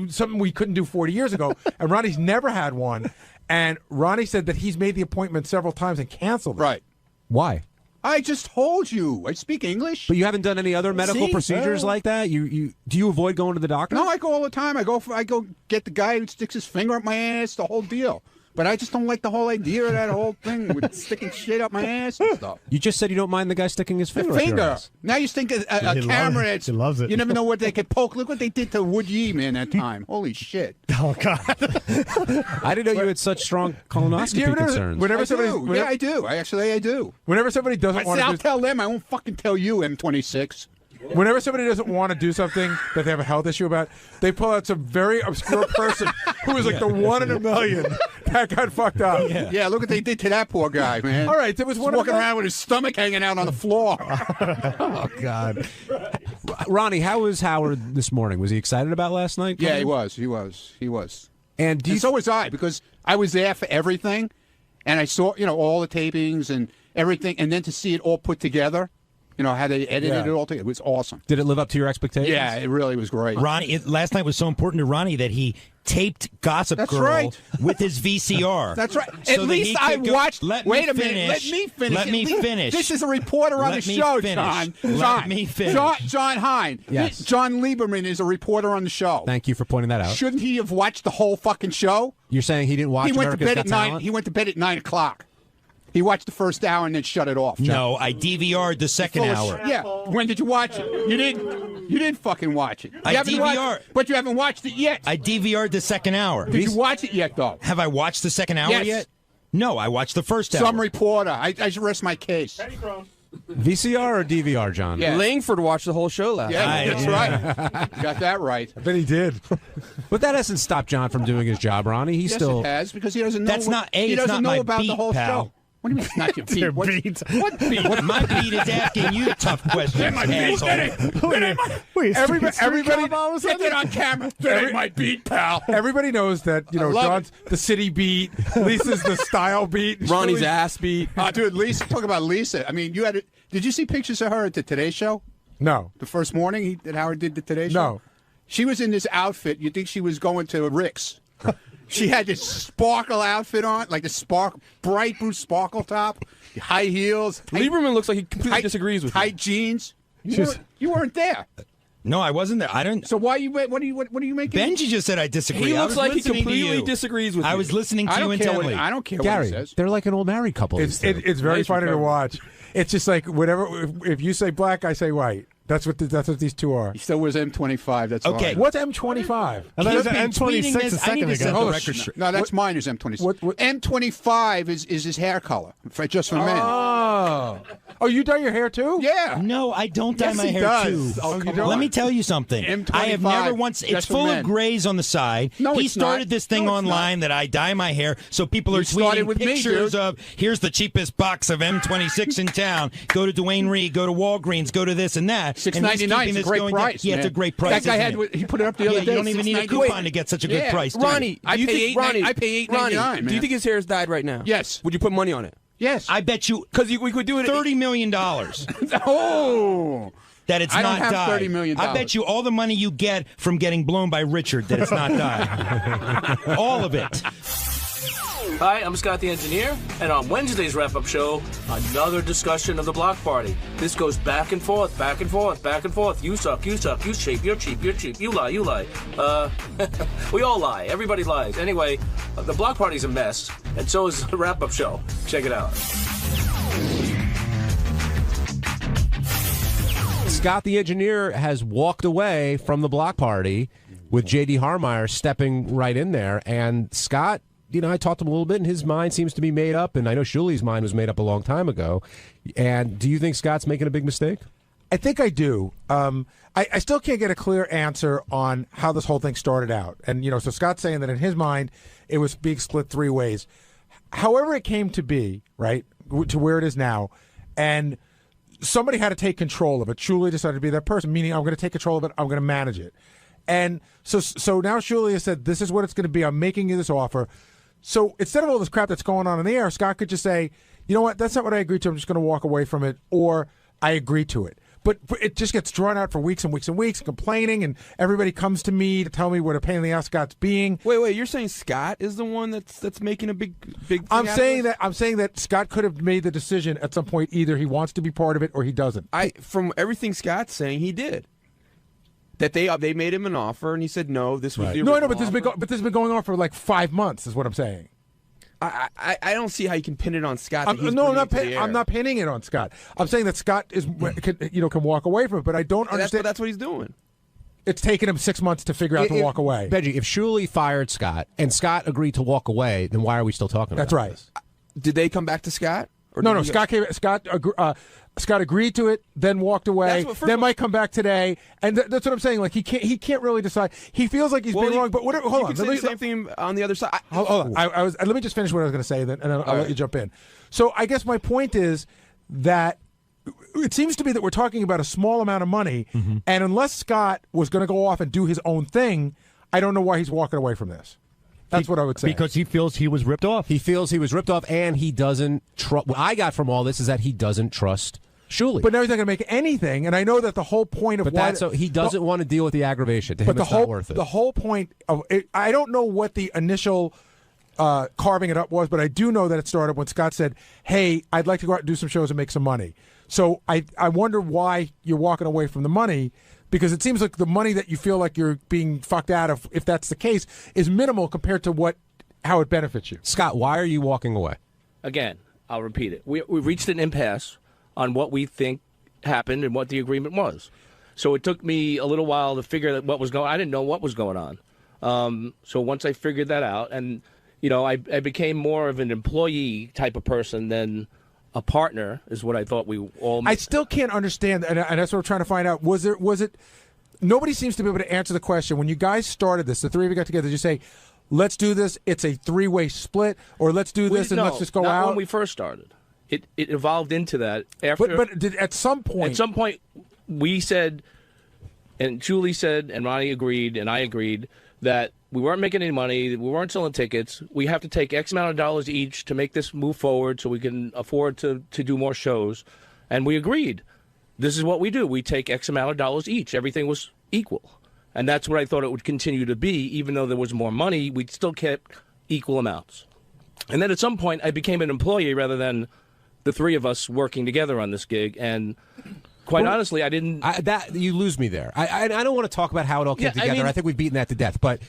M: something we couldn't do 40 years ago, and Ronnie's never had one, and Ronnie said that he's made the appointment several times and canceled it.
C: Right.
G: Why?
C: I just told you. I speak English.
G: But you haven't done any other medical
C: See?
G: procedures like that? Do you avoid going to the doctor?
C: No, I go all the time. I go get the guy who sticks his finger up my ass, the whole deal. But I just don't like the whole idea of that whole thing with sticking shit up my ass and stuff.
G: You just said you don't mind the guy sticking his finger up your ass.
C: Now you think a camera that's...
L: He loves it.
C: You never know what they could poke. Look what they did to 𝗦𝗵cie, man, that time. Holy shit.
L: Oh, God.
G: I didn't know you had such strong colonoscopy concerns.
C: I do. I do.
M: Whenever somebody doesn't want to
C: I'll tell them. I won't fucking tell you, M26.
M: Whenever somebody doesn't want to do something that they have a health issue about, they pull out some very obscure person who is like the one in a million that got fucked up.
C: Yeah, look what they did to that poor guy, man.
M: All right, there was one
C: walking around with his stomach hanging out on the floor.
G: Oh, God. Ronnie, how was Howard this morning? Was he excited about last night?
C: Yeah, he was.
G: And
C: so was I, because I was there for everything, and I saw, all the tapings and everything, and then to see it all put together. How they edited it all together. It was awesome.
G: Did it live up to your expectations?
C: Yeah, it really was great.
J: Ronnie, last night was so important to Ronnie that he taped Gossip Girl with his VCR.
C: That's right.
J: So
C: At
J: that
C: least
J: he
C: I
J: could go-
C: watched.
J: Let
C: Wait
J: me
C: a minute. Let
J: finish.
C: me finish.
J: Let me finish.
C: This is a reporter on
J: Let
C: the
J: me
C: show,
J: finish.
C: John.
J: Let me finish.
C: John Hein.
G: Yes.
C: John Lieberman is a reporter on the show.
G: Thank you for pointing that out.
C: Shouldn't he have watched the whole fucking show?
G: You're saying he didn't watch
C: He went to
G: America's
C: bed
G: Got
C: at 9.
G: Talent?
C: He went to bed at 9 o'clock. He watched the first hour and then shut it off.
J: No, I DVR'd the second hour.
C: Yeah. When did you watch it? You didn't. You didn't fucking watch it.
J: I DVR'd.
C: But you haven't watched it yet.
J: I DVR'd the second hour.
C: Did you watch it yet, though?
J: Have I watched the second hour
C: Yes.
J: yet? No, I watched the first hour.
C: Some reporter. I should rest my case.
G: VCR or DVR, John?
C: Yeah.
H: Langford watched the whole show last night.
C: Yeah, that's right. You got that right.
M: I bet he did.
G: But that hasn't stopped John from doing his job, Ronnie. He's
C: Yes,
G: still.
C: it has, because he doesn't know.
J: That's not- A,
C: He
J: it's
C: doesn't
J: not
C: know
J: my
C: about the
J: beat,
C: whole
J: pal.
C: show. What do you mean it's not your beat?
L: Your
C: What
L: beat.
C: What beat?
J: My beat is asking you tough questions, asshole.
M: Everybody
C: Get it on camera. That ain't my beat, pal.
M: Everybody knows that
C: love
M: John's the city beat, Lisa's the style beat,
H: Ronnie's ass beat.
C: Dude, Lisa. Talk about Lisa. I mean, you had. Did you see pictures of her at the Today Show?
M: No.
C: The first morning that Howard did the Today Show?
M: No.
C: She was in this outfit. You'd think she was going to Rick's. She had this sparkle outfit on, like the bright blue sparkle top, high heels.
H: Lieberman looks like he completely disagrees with
C: tight jeans. You weren't there.
J: No, I wasn't there. I don't.
C: So why you? What are you making?
J: Benji just said I disagree.
H: He
J: I
H: looks
J: was
H: like he
J: listening to
H: completely
J: you.
H: disagrees with
J: I
H: you.
J: was listening to
C: I
J: you
C: don't care
J: intently.
C: I don't care
G: Gary,
C: what he says.
G: they're like an old married couple.
M: It's
G: these two.
M: very
C: Nice
M: funny to
C: recovery.
M: watch. It's just like whatever. If you say black, I say white. That's what these two are.
C: He still wears M25. That's
J: Okay.
C: all right.
M: What's M25?
L: And that was an
J: He's been tweeting
L: M26
J: this.
L: a
J: I
L: second
J: need to set
L: ago.
J: the record straight.
C: No, that's mine. Is M26. M25 is his hair color, just for men.
M: Oh, you dye your hair too?
C: Yeah.
J: No, I don't dye
C: Yes,
J: my
C: he
J: hair
C: does.
J: too.
C: Oh, come on.
J: Let me tell you something.
C: M25,
J: I have never once. It's
C: just for
J: full
C: men.
J: of grays on the side.
C: No,
J: he
C: it's
J: started
C: not.
J: this thing
C: No, it's
J: online that I dye my hair, so people are
C: You started
J: tweeting
C: with me,
J: pictures
C: dude.
J: of here's the cheapest box of M26 in town. Go to 𝗬𝗏, go to Walgreens, go to this and that. And he's
C: $6.99
J: keeping
C: is a
J: this
C: great
J: going down.
C: price.
J: Yeah, it's a
C: man.
J: great price.
C: That guy
J: isn't it?
C: he put it up the other
J: Yeah,
C: day.
J: you don't even need a
C: $6.99.
J: coupon to get such a good
C: Yeah.
J: price. do you?
H: Ronnie,
C: I
H: do you
C: pay
H: think
C: $8.99,
H: Ronnie,
C: man.
H: do you think his hair is dyed right now?
C: Yes.
H: Would you put money on it?
C: Yes.
J: I bet you
H: Because we could do it.
J: $30 million.
C: Oh.
J: That it's
C: I don't
J: not
C: have
J: dyed.
C: $30 million.
J: I bet you all the money you get from getting blown by Richard that it's not dyed. All of it.
N: Hi, I'm Scott the Engineer, and on Wednesday's wrap-up show, another discussion of the block party. This goes back and forth, back and forth, back and forth. You suck, you cheap, you're cheap, you're cheap. You lie, you lie. We all lie. Everybody lies. Anyway, the block party's a mess, and so is the wrap-up show. Check it out.
G: Scott the engineer has walked away from the block party with J.D. 𝗻𝗻𝗿 stepping right in there. And Scott, I talked to him a little bit, and his mind seems to be made up. And I know 𝗻𝗎's mind was made up a long time ago. And do you think Scott's making a big mistake?
M: I think I do. I still can't get a clear answer on how this whole thing started out. And, so Scott's saying that in his mind, it was being split three ways. However it came to be, right, to where it is now, and somebody had to take control of it. 𝗻𝗎 decided to be that person, meaning I'm going to take control of it, I'm going to manage it. And so now 𝗻𝗎 has said, this is what it's going to be, I'm making you this offer. So instead of all this crap that's going on in the air, Scott could just say, you know what, that's not what I agreed to, I'm just going to walk away from it, or I agree to it. But it just gets drawn out for weeks and weeks and weeks, complaining, and everybody comes to me to tell me what a pain in the ass Scott's being.
H: Wait, you're saying Scott is the one that's making a big thing
M: I'm saying that Scott could have made the decision at some point. Either he wants to be part of it or he doesn't.
H: From everything Scott's saying, he did. That they made him an offer and he said no. This was the
M: no, but this has been going on for like 5 months. Is what I'm saying.
H: I don't see how you can pin it on Scott.
M: I'm not pinning it on Scott. I'm saying that Scott can walk away from it, but I don't understand.
H: That's what he's doing.
M: It's taken him 6 months to figure out to walk away.
G: Benji, if 𝗻𝗎 fired Scott and Scott agreed to walk away, then why are we still talking about this?
H: Did they come back to Scott?
M: No. Scott agreed to it, then walked away. Then might come back today, and that's what I'm saying. Like he can't really decide. He feels like he's been wrong. But whatever. Hold on.
H: Say the same thing on the other side.
M: Hold on. Let me just finish what I was going to say, and then I'll let you jump in. So I guess my point is that it seems to me that we're talking about a small amount of money, and unless Scott was going to go off and do his own thing, I don't know why he's walking away from this. That's what I would say.
L: Because he feels he was ripped off.
G: He feels he was ripped off, and he doesn't trust. What I got from all this is that he doesn't trust 𝗻𝗎.
M: But now he's not going to make anything, and I know that the whole point of
G: he doesn't want to deal with the aggravation. To him, it's not worth it.
M: The whole point of it, I don't know what the initial carving it up was, but I do know that it started when Scott said, "Hey, I'd like to go out and do some shows and make some money." So I wonder why you're walking away from the money. Because it seems like the money that you feel like you're being fucked out of, if that's the case, is minimal compared to how it benefits you.
G: Scott, why are you walking away?
N: Again, I'll repeat it. We reached an impasse on what we think happened and what the agreement was. So it took me a little while to figure out what was going on. I didn't know what was going on. So once I figured that out, and I became more of an employee type of person than a partner, is what I thought we all.
M: I still can't understand, and that's what I'm trying to find out. Was it? Nobody seems to be able to answer the question. When you guys started this, the three of you got together. Did you say, "Let's do this"? It's a three-way split, or let's do this and let's just go out.
N: When we first started, it evolved into that. After,
M: but at some point,
N: we said, and Julie said, and Ronnie agreed, and I agreed that we weren't making any money, we weren't selling tickets, we have to take X amount of dollars each to make this move forward so we can afford to do more shows. And we agreed. This is what we do. We take X amount of dollars each. Everything was equal. And that's what I thought it would continue to be. Even though there was more money, we still kept equal amounts. And then at some point, I became an employee rather than the three of us working together on this gig. And quite honestly, I didn't.
G: You lose me there. I don't want to talk about how it all came together. I think we've beaten that to death. But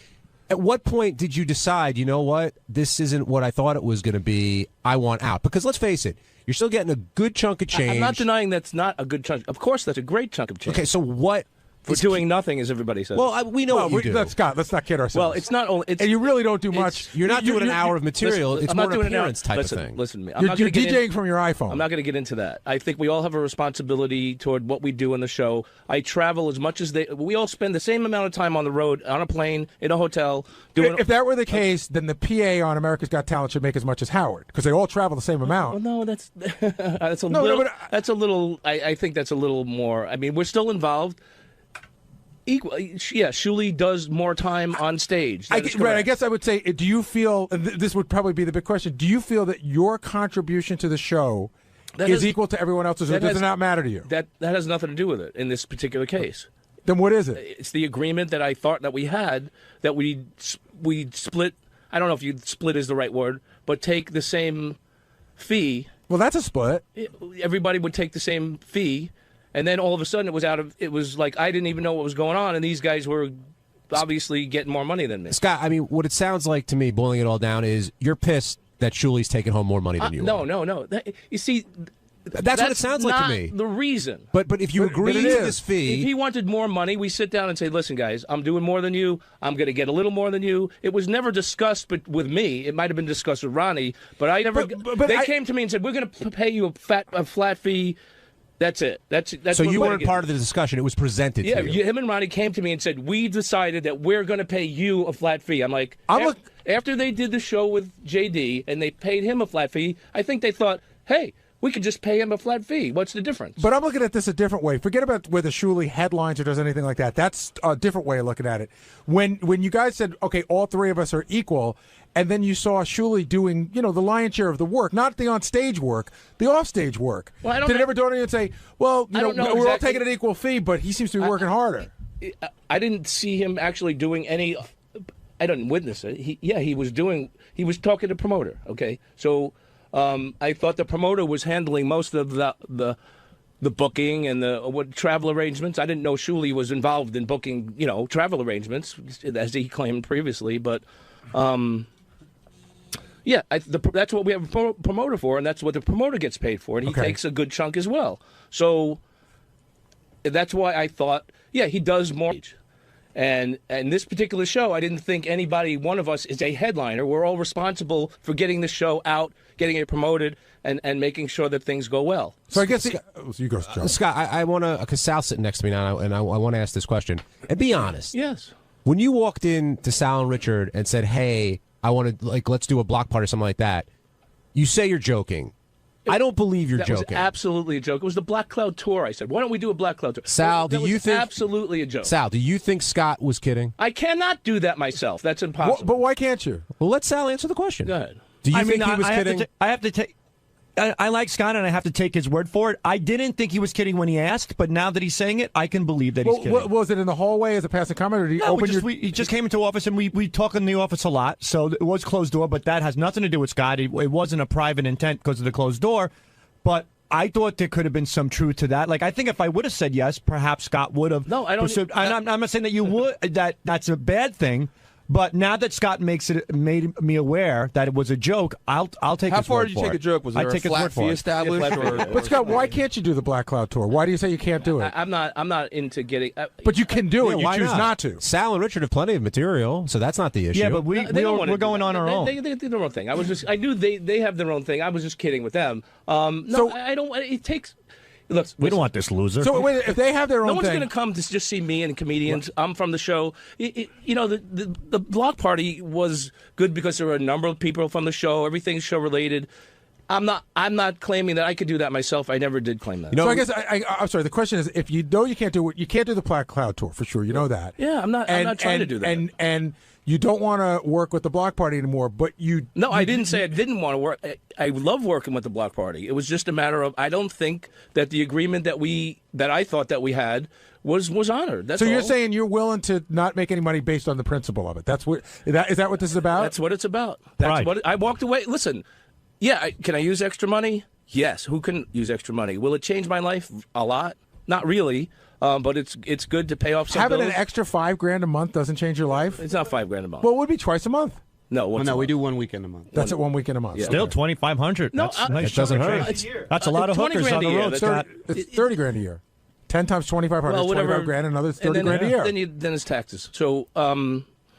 G: at what point did you decide, you know what, this isn't what I thought it was going to be, I want out? Because let's face it, you're still getting a good chunk of change.
N: I'm not denying that's not a good chunk. Of course, that's a great chunk of change.
G: Okay, so what?
N: For doing nothing, as everybody says.
G: Well, we know what you do.
M: Let's not kid ourselves.
N: Well, it's not only.
M: And you really don't do much.
G: You're not doing an hour of material. It's more an appearance type of thing.
N: Listen to me.
M: You're DJing from your iPhone.
N: I'm not going to get into that. I think we all have a responsibility toward what we do on the show. I travel as much as we all spend the same amount of time on the road, on a plane, in a hotel.
M: If that were the case, then the PA on America's Got Talent should make as much as Howard, because they all travel the same amount.
N: Well, no, that's a little. That's a little. I think that's a little more. I mean, we're still involved. Equal, yeah. 𝗻𝗎 does more time on stage.
M: I guess I would say, do you feel? This would probably be the big question. Do you feel that your contribution to the show is equal to everyone else's, or does it not matter to you?
N: That has nothing to do with it in this particular case.
M: Then what is it?
N: It's the agreement that I thought that we had, that we split. I don't know if split is the right word, but take the same fee.
M: Well, that's a split.
N: Everybody would take the same fee. And then all of a sudden it was like I didn't even know what was going on, and these guys were obviously getting more money than me.
G: Scott, I mean, what it sounds like to me, boiling it all down, is you're pissed that 𝗻𝗎's taking home more money than you are.
N: No. You see,
G: That's what it sounds like to
N: not
G: me.
N: The reason.
G: But if you agree to this fee,
N: if he wanted more money, we sit down and say, "Listen, guys, I'm doing more than you. I'm going to get a little more than you." It was never discussed, but with me, it might have been discussed with Ronnie. But I never. They came to me and said, "We're going to pay you a flat fee." That's it. That's
G: so you weren't part of the discussion. It was presented to you.
N: Him and Ronnie came to me and said, "We decided that we're going to pay you a flat fee." I'm like, after they did the show with JD and they paid him a flat fee, I think they thought, "Hey, we could just pay him a flat fee. What's the difference?"
M: But I'm looking at this a different way. Forget about whether 𝗛cie headlines or does anything like that. That's a different way of looking at it. When you guys said, okay, all three of us are equal, and then you saw 𝗛cie doing, the lion's share of the work, not the on-stage work, the off-stage work.
N: Well,
M: Did it ever dawn on you and say, well, we're all taking an equal fee, but he seems to be working harder?
N: I didn't see him actually doing any. I didn't witness it. He was talking to the promoter. Okay, so. I thought the promoter was handling most of the booking and the travel arrangements. I didn't know 𝗛cie was involved in booking, travel arrangements, as he claimed previously. But, that's what we have a promoter for, and that's what the promoter gets paid for, and he takes a good chunk as well. So that's why I thought, he does more. And this particular show, I didn't think one of us is a headliner. We're all responsible for getting the show out, getting it promoted, and making sure that things go well.
M: So I guess you go, John.
G: Scott, I want to, because Sal's sitting next to me now, and I want to ask this question. And be honest.
N: Yes.
G: When you walked in to Sal and Richard and said, hey, I want to, let's do a block party or something like that, you say you're joking. I don't believe you're joking.
N: That was absolutely a joke. It was the Black Cloud Tour. I said, why don't we do a Black Cloud Tour?
G: Sal, do you think...
N: absolutely a joke.
G: Sal, do you think Scott was kidding?
N: I cannot do that myself. That's impossible.
M: But why can't you?
G: Well, let Sal answer the question.
N: Go ahead.
G: Do you think he was kidding?
L: I have to take... I like Scott, and I have to take his word for it. I didn't think he was kidding when he asked, but now that he's saying it, I can believe that he's kidding.
M: Was it in the hallway as a passing comment, or did he open
L: he just came into office, and we talk in the office a lot, so it was closed door, but that has nothing to do with Scott. It wasn't a private intent because of the closed door. But I thought there could have been some truth to that. Like, I think if I would have said yes, perhaps Scott would have.
N: No, I don't.
L: Pursued, I'm not saying that you would. That's a bad thing. But now that Scott made me aware that it was a joke, I'll take.
H: How
L: his
H: far
L: word
H: did you
L: for
H: take
L: it.
H: a joke? Was there a flat fee established?
M: But Scott, why can't you do the Black Cloud Tour? Why do you say you can't do it?
N: I'm not into getting.
M: But you can do it. You
G: why
M: choose not to.
G: Sal and Richard have plenty of material, so that's not the issue.
L: Yeah, but we're going on our own.
N: They do their own thing. I knew they have their own thing. I was just kidding with them. I don't. It takes. Look,
L: we don't want this loser.
M: So wait, if they have their own
N: no one's
M: thing,
N: going to come to just see me and comedians. I'm from the show. The block party was good because there were a number of people from the show. Everything's show related. I'm not claiming that I could do that myself. I never did claim that.
M: So I guess I'm sorry. The question is, if you know you can't do it, you can't do the Black Cloud Tour for sure. You know that.
N: Yeah, I'm not trying to do that.
M: And you don't want to work with the block party anymore, but you.
N: No, I didn't say I didn't want to work. I love working with the block party. It was just a matter of I don't think that the agreement that I thought that we had was honored. That's
M: so you're
N: all.
M: saying you're willing to not make any money based on the principle of it. Is that what this is about?
N: That's what it's about. That's what I walked away. Listen, can I use extra money? Yes. Who can use extra money? Will it change my life a lot? Not really. But it's good to pay off some
M: Having
N: bills.
M: an extra $5,000 a month doesn't change your life.
N: It's not $5,000 a month.
M: Well, it would be twice a month.
N: No,
P: we do 1 weekend a month.
M: That's it, 1 weekend a month.
N: Yeah.
L: Still $2,500.
N: No,
L: that's nice.
G: It doesn't hurt.
L: That's a lot of hookers on the road, Scott.
M: It's $30,000 a year. 10 times $2,500.
N: Well, whatever.
M: $25,000. Another $30,000 a year.
N: Then it's taxes. So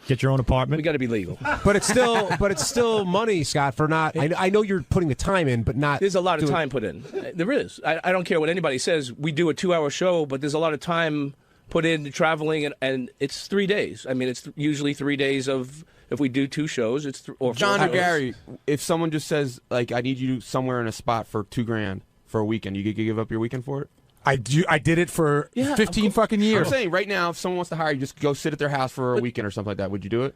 L: get your own apartment.
N: We got to be legal.
G: But it's still money, Scott. For not. I know you're putting the time in, but not.
N: There's a lot of time put in. There is. I don't care what anybody says. We do a 2-hour show, but there's a lot of time put in traveling, and it's 3 days. I mean, it's usually 3 days of. If we do 2 shows, it's or
H: John or
N: shows.
H: Gary, if someone just says like, I need you somewhere in a spot for $2,000 for a weekend, you could give up your weekend for it?
M: I did it for 15 fucking years.
H: I'm saying right now, if someone wants to hire you, just go sit at their house for a weekend or something like that. Would you do it?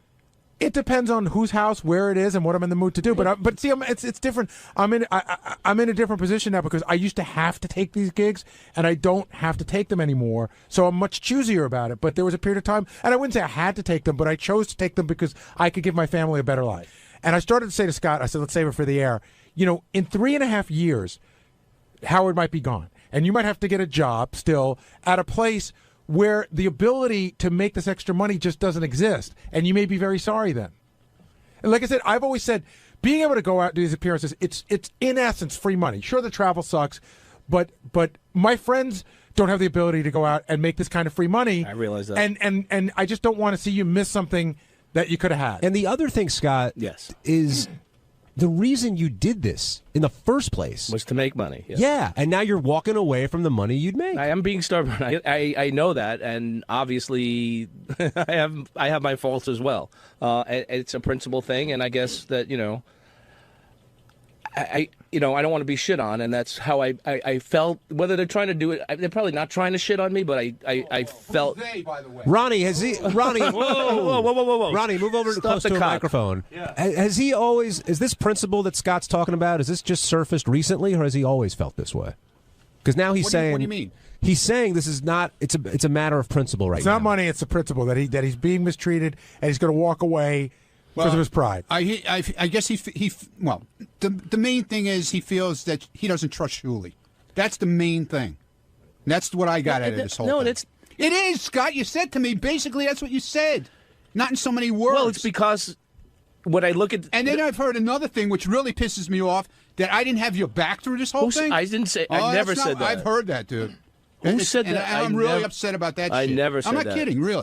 M: It depends on whose house, where it is, and what I'm in the mood to do. But see, it's different. I'm in a different position now because I used to have to take these gigs, and I don't have to take them anymore. So I'm much choosier about it. But there was a period of time, and I wouldn't say I had to take them, but I chose to take them because I could give my family a better life. And I started to say to Scott, I said, let's save it for the air. In 3.5 years, Howard might be gone, and you might have to get a job still at a place where the ability to make this extra money just doesn't exist, and you may be very sorry then. And like I said, I've always said, being able to go out and do these appearances, it's in essence free money. Sure, the travel sucks, but my friends don't have the ability to go out and make this kind of free money.
N: I realize that.
M: And I just don't want to see you miss something that you could have had.
G: And the other thing, Scott, is the reason you did this in the first place
N: was to make money.
G: Yeah, and now you're walking away from the money you'd make.
N: I am being stubborn. I know that, and obviously I have my faults as well. It's a principle thing, and I guess that I don't want to be shit on, and that's how I felt. Whether they're trying to do it, they're probably not trying to shit on me, but I felt.
G: Ronnie, has he? Ronnie,
N: whoa!
G: Ronnie, move over close to a microphone.
N: Yeah.
G: Has he always? Is this principle that Scott's talking about? Is this just surfaced recently, or has he always felt this way? Because now he's saying.
C: What do you mean?
G: He's saying this is not. It's a matter of principle right now.
M: It's not money. It's a principle that he's being mistreated, and he's going to walk away. Because of his pride.
C: I guess the main thing is he feels that he doesn't trust 𝗛𝗲. That's the main thing. That's what I got out of this whole thing. It is, Scott. You said to me, basically, that's what you said. Not in so many words.
N: Well, it's because when I look at...
C: And then I've heard another thing which really pisses me off, that I didn't have your back through this whole thing.
N: I didn't say... I never said that.
C: I've heard that, dude.
N: Who said that?
C: I'm really upset about that shit.
N: I never said that.
C: I'm not kidding, really.